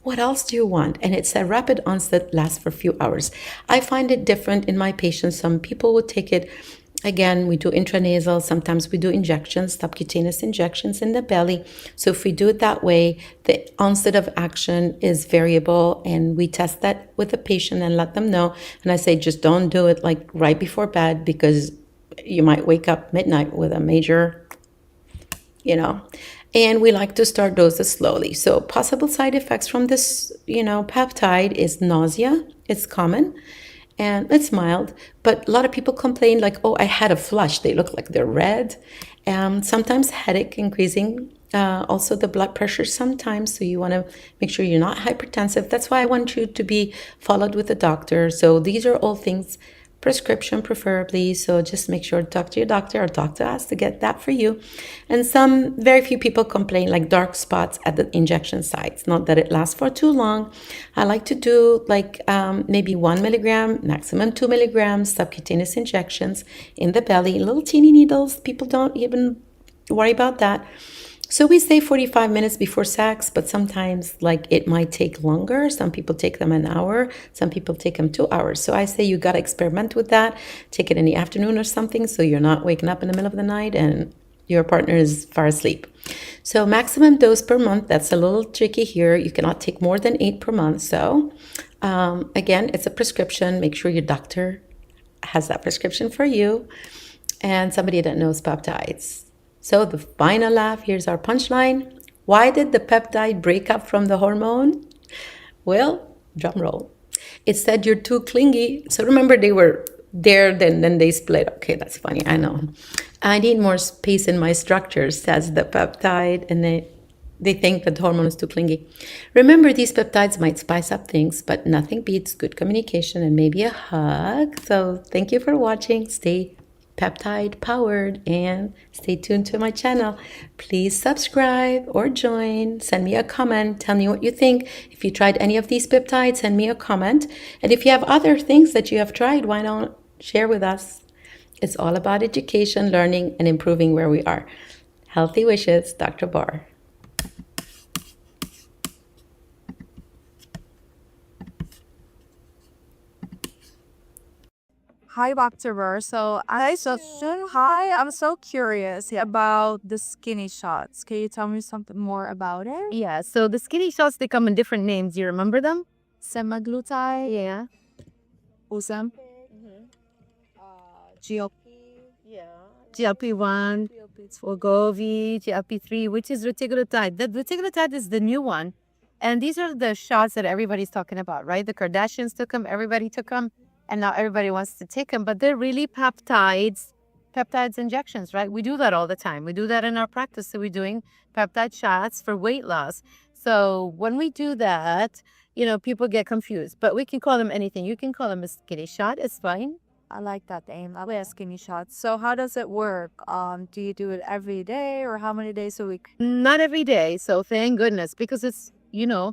What else do you want? And it's a rapid onset, lasts for a few hours. I find it different in my patients. Some people would take it, again, we do intranasal, sometimes we do injections, subcutaneous injections in the belly. So if we do it that way, the onset of action is variable, and we test that with the patient and let them know. And I say, just don't do it like right before bed, because you might wake up midnight with a major, and we like to start doses slowly. So possible side effects from this, peptide is nausea. It's common and it's mild, but a lot of people complain like, oh, I had a flush. They look like they're red. Sometimes headache increasing Also the blood pressure sometimes, so you want to make sure you're not hypertensive. That's why I want you to be followed with a doctor. So these are all things, prescription preferably, so just make sure to talk to your doctor, or doctor has to get that for you. And very few people complain like dark spots at the injection sites, not that it lasts for too long. I like to do like maybe 1 milligram, maximum 2 milligrams subcutaneous injections in the belly, little teeny needles. People don't even worry about that. So we say 45 minutes before sex, but sometimes like it might take longer. Some people take them an hour, some people take them 2 hours. So I say you got to experiment with that. Take it in the afternoon or something, so you're not waking up in the middle of the night and your partner is far asleep. So maximum dose per month, that's a little tricky here. You cannot take more than 8 per month. So again, it's a prescription. Make sure your doctor has that prescription for you and somebody that knows peptides. So the final laugh, here's our punchline. Why did the peptide break up from the hormone? Well, drum roll. It said you're too clingy. So remember, they were there, then they split. Okay, that's funny, I know. I need more space in my structure, says the peptide, and they think that the hormone is too clingy. Remember, these peptides might spice up things, but nothing beats good communication and maybe a hug. So thank you for watching. Stay peptide powered and stay tuned to my channel. Please subscribe or join. Send me a comment. Tell me what you think. If you tried any of these peptides, send me a comment. And if you have other things that you have tried, why not share with us? It's all about education, learning, and improving where we are. Healthy wishes, Dr. Bar. Hi, Dr. Burr. I'm so curious about the skinny shots. Can you tell me something more about it? Yeah, so the skinny shots, they come in different names. Do you remember them? Semaglutide, Yeah. Ozempic, GLP, GLP-1, Wegovy, GLP-3, which is reticulotide. The reticulotide is the new one. And these are the shots that everybody's talking about, right? The Kardashians took them, everybody took them, and now everybody wants to take them. But they're really peptides injections, right? We do that all the time. We do that in our practice. So we're doing peptide shots for weight loss. So when we do that, people get confused. But we can call them anything. You can call them a skinny shot. It's fine. I like that name. I like skinny shots. So how does it work? Do you do it every day or how many days a week? Not every day. So thank goodness, because it's,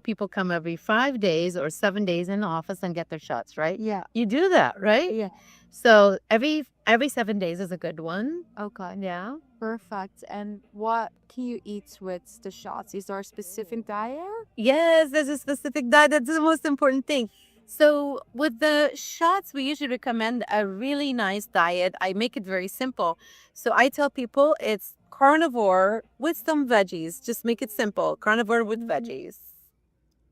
people come every 5 days or 7 days in the office and get their shots, right? Yeah. You do that, right? Yeah. So every 7 days is a good one. Okay. Yeah. Perfect. And what can you eat with the shots? Is there a specific diet? Yes, there's a specific diet. That's the most important thing. So with the shots, we usually recommend a really nice diet. I make it very simple. So I tell people it's carnivore with some veggies. Just make it simple. Carnivore with veggies.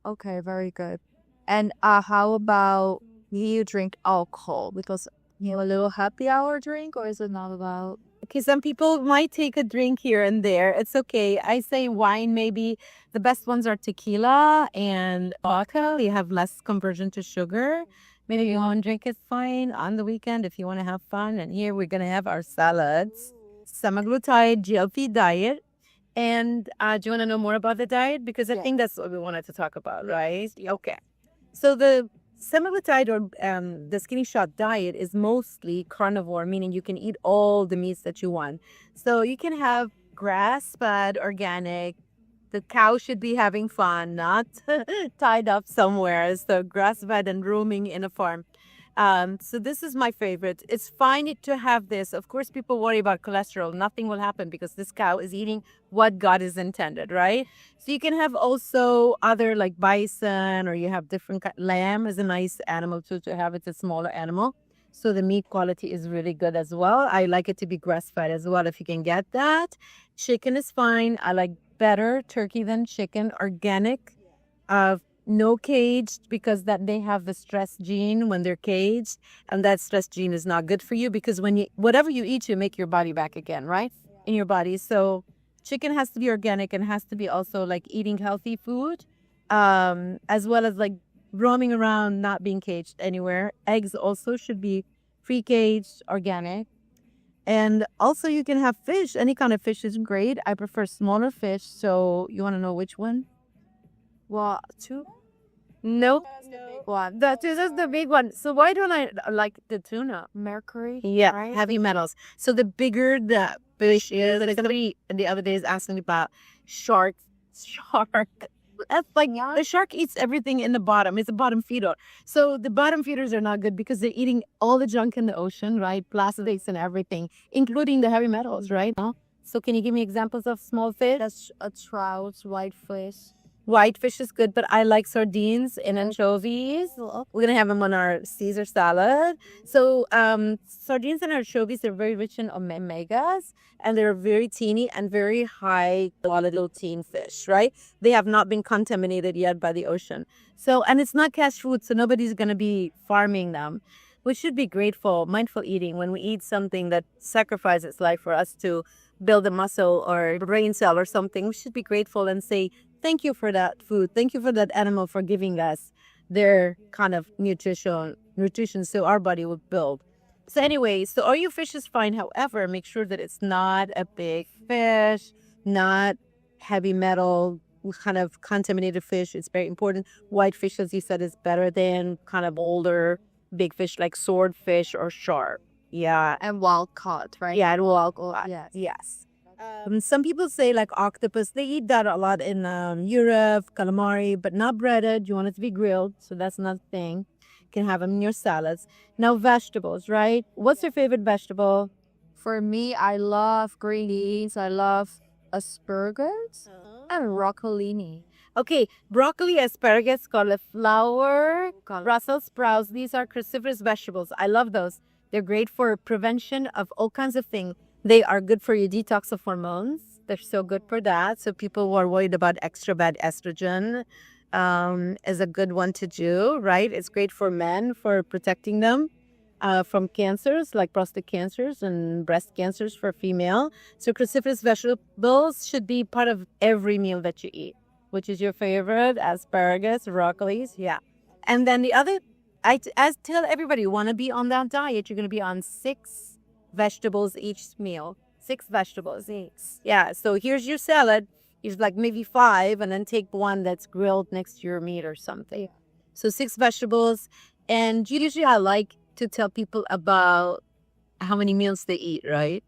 Okay, very good. And how about you drink alcohol? Because a little happy hour drink, or is it not about? Okay, some people might take a drink here and there. It's okay. I say wine, maybe. The best ones are tequila and vodka. You have less conversion to sugar. Maybe you want to drink it fine on the weekend if you want to have fun. And here we're going to have our salads. Semaglutide, GLP diet. And do you want to know more about the diet? Because I think that's what we wanted to talk about, right? Okay. So the semaglutide or the skinny shot diet is mostly carnivore, meaning you can eat all the meats that you want. So you can have grass-fed, organic. The cow should be having fun, not tied up somewhere. So grass-fed and roaming in a farm. So this is my favorite. It's fine to have this. Of course, people worry about cholesterol. Nothing will happen because this cow is eating what God is intended, right? So you can have also other like bison, or you have different lamb is a nice animal too to have. It's a smaller animal. So the meat quality is really good as well. I like it to be grass-fed as well if you can get that. Chicken is fine. I like better turkey than chicken. Organic. No caged, because that they have the stress gene when they're caged, and that stress gene is not good for you, because whatever you eat, you make your body back again, right? In your body. So chicken has to be organic and has to be also like eating healthy food, as well as like roaming around, not being caged anywhere. Eggs also should be pre-caged, organic. And also you can have fish. Any kind of fish is great. I prefer smaller fish. So you want to know which one? Well, two? Nope. One. This is the big one. So why don't I like the tuna? Mercury? Yeah, right? Heavy metals. So the bigger the fish is, and somebody the other day is asking about shark. That's like the shark eats everything in the bottom. It's a bottom feeder. So the bottom feeders are not good because they're eating all the junk in the ocean, right? Plastics and everything, including the heavy metals, right? So can you give me examples of small fish? That's a trout, whitefish. Whitefish is good, but I like sardines and anchovies. We're going to have them on our Caesar salad. So sardines and anchovies are very rich in omegas, and they're very teeny and very high quality protein fish, right? They have not been contaminated yet by the ocean. So, and it's not cash food, so nobody's going to be farming them. We should be grateful, mindful eating when we eat something that sacrifices life for us to build a muscle or brain cell or something. We should be grateful and say, thank you for that food. Thank you for that animal for giving us their kind of nutrition so our body would build. So anyway, so all your fish is fine. However, make sure that it's not a big fish, not heavy metal, kind of contaminated fish. It's very important. White fish, as you said, is better than kind of older big fish like swordfish or shark. Yeah. And wild caught, right? Yeah, and wild caught. Yes. Some people say like octopus, they eat that a lot in Europe, calamari, but not breaded. You want it to be grilled, so that's another thing. You can have them in your salads. Now vegetables, right? What's your favorite vegetable? For me, I love green beans. I love asparagus and broccolini. Okay, broccoli, asparagus, cauliflower, Brussels sprouts. These are cruciferous vegetables. I love those. They're great for prevention of all kinds of things. They are good for your detox of hormones. They're so good for that. So people who are worried about extra bad estrogen is a good one to do, right? It's great for men for protecting them from cancers like prostate cancers and breast cancers for female. So cruciferous vegetables should be part of every meal that you eat. Which is your favorite? Asparagus, broccolis, yeah. And then the other, I tell everybody, you want to be on that diet, you're going to be on 6 vegetables each meal. 6 vegetables each. Yeah, so here's your salad. It's like maybe 5, and then take one that's grilled next to your meat or something. So 6 vegetables. And usually I like to tell people about how many meals they eat, right?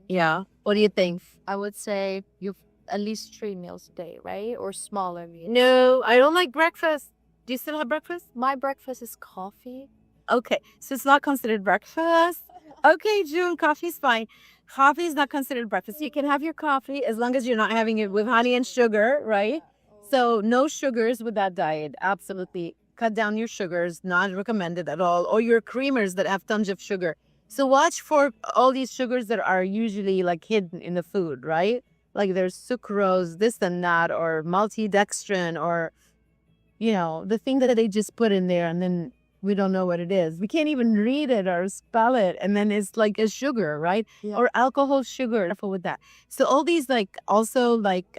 Yeah. What do you think? I would say you've at least 3 meals a day, right? Or smaller meals. No, I don't like breakfast. Do you still have breakfast? My breakfast is coffee. Okay, so it's not considered breakfast. Okay, June, coffee's fine. Coffee is not considered breakfast. You can have your coffee as long as you're not having it with honey and sugar, right? So no sugars with that diet. Absolutely. Cut down your sugars, not recommended at all. Or your creamers that have tons of sugar. So watch for all these sugars that are usually like hidden in the food, right? Like there's sucrose, this and that, or maltodextrin, or, you know, the thing that they just put in there and then we don't know what it is. We can't even read it or spell it. And then it's like a sugar, right? Yeah. Or alcohol sugar. Careful with that. So all these like also like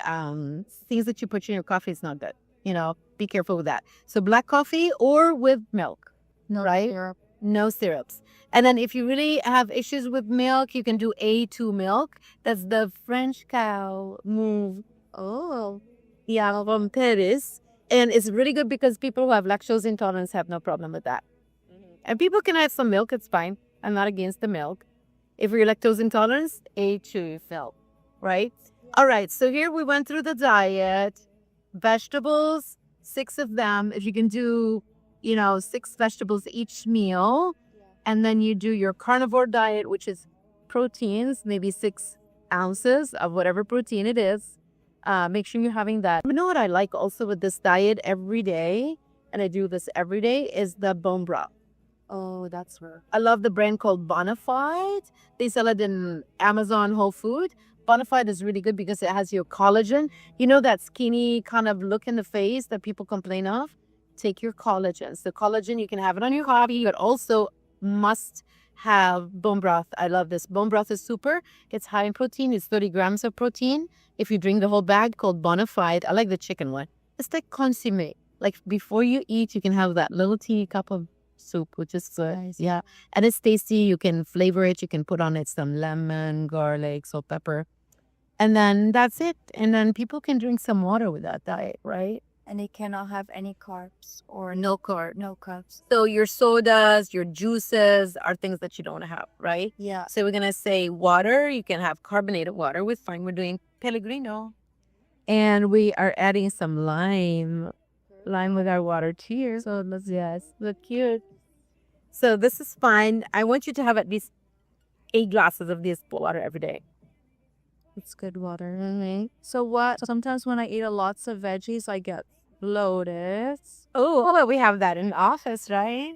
things that you put in your coffee is not good. You know, be careful with that. So black coffee or with milk, no right? Syrup. No syrups. And then if you really have issues with milk, you can do A2 milk. That's the French cow move. Oh, yeah, from Paris. And it's really good because people who have lactose intolerance have no problem with that. And people can have some milk, it's fine. I'm not against the milk. If you're lactose intolerant, A2 milk, right? All right, so here we went through the diet. Vegetables, 6 of them. If you can do, 6 vegetables each meal. And then you do your carnivore diet, which is proteins, maybe 6 ounces of whatever protein it is. Make sure you're having that. You know what I like also with this diet every day, and I do this every day, is the bone broth. Oh, that's where. I love the brand called Bonafide. They sell it in Amazon Whole Food. Bonafide is really good because it has your collagen. You know that skinny kind of look in the face that people complain of? Take your collagen. So collagen, you can have it on your coffee, but also must have bone broth. I love this. Bone broth is super. It's high in protein. It's 30 grams of protein. If you drink the whole bag, called Bonafide. I like the chicken one. It's like consommé. Like before you eat, you can have that little teeny cup of soup, which is good. Nice. Yeah. And it's tasty. You can flavor it. You can put on it some lemon, garlic, salt, pepper. And then that's it. And then people can drink some water with that diet, right? And they cannot have any carbs or No carbs. no carbs. So your sodas, your juices are things that you don't have, right? Yeah. So we're going to say water. You can have carbonated water with fine. We're doing Pellegrino. And we are adding some lime with our water. Cheers. So let's, yes. Look cute. So this is fine. I want you to have at least 8 glasses of this water every day. It's good water. Mm-hmm. So what? Sometimes when I eat lots of veggies, I get bloated. Oh, well, we have that in the office, right?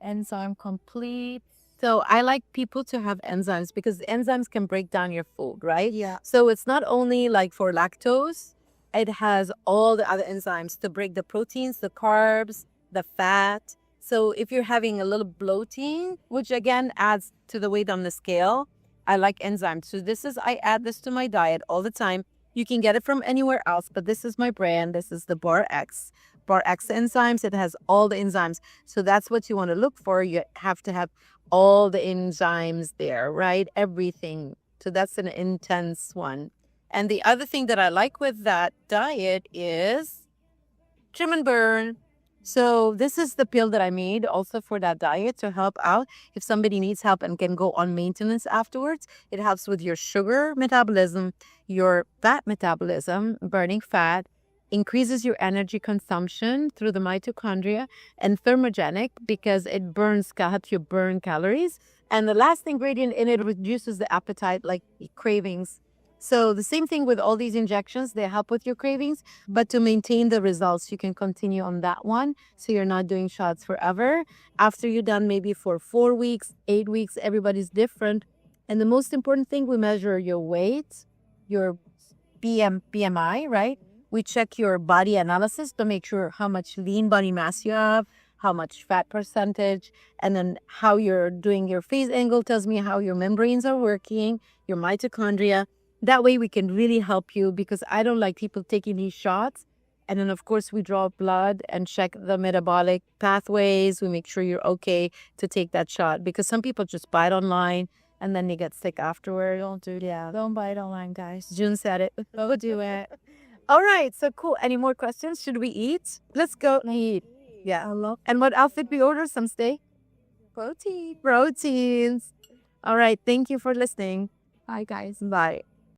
Enzyme complete. So I like people to have enzymes because enzymes can break down your food, right? Yeah. So it's not only like for lactose, it has all the other enzymes to break the proteins, the carbs, the fat. So if you're having a little bloating, which again adds to the weight on the scale, I like enzymes. So I add this to my diet all the time. You can get it from anywhere else, but this is my brand. This is the BarX. BarX enzymes, it has all the enzymes. So that's what you want to look for. You have to have all the enzymes there, right? Everything. So that's an intense one. And the other thing that I like with that diet is trim and burn. So this is the pill that I made also for that diet to help out. If somebody needs help and can go on maintenance afterwards, it helps with your sugar metabolism, your fat metabolism, burning fat, increases your energy consumption through the mitochondria, and thermogenic because it helps you burn calories. And the last ingredient in it reduces the appetite, like cravings. So the same thing with all these injections, they help with your cravings, but to maintain the results, you can continue on that one. So you're not doing shots forever. After you're done, maybe for 4 weeks, 8 weeks, everybody's different. And the most important thing, we measure your weight, your BMI, right? We check your body analysis to make sure how much lean body mass you have, how much fat percentage, and then how you're doing your phase angle tells me how your membranes are working, your mitochondria. That way we can really help you because I don't like people taking these shots. And then, of course, we draw blood and check the metabolic pathways. We make sure you're okay to take that shot because some people just buy it online and then they get sick afterward. Don't do that. Don't buy it online, guys. June said it. Go do it. All right. So cool. Any more questions? Should we eat? Let's go eat. Yeah. And what outfit we order? Some steak? Proteins. All right. Thank you for listening. Bye, guys. Bye.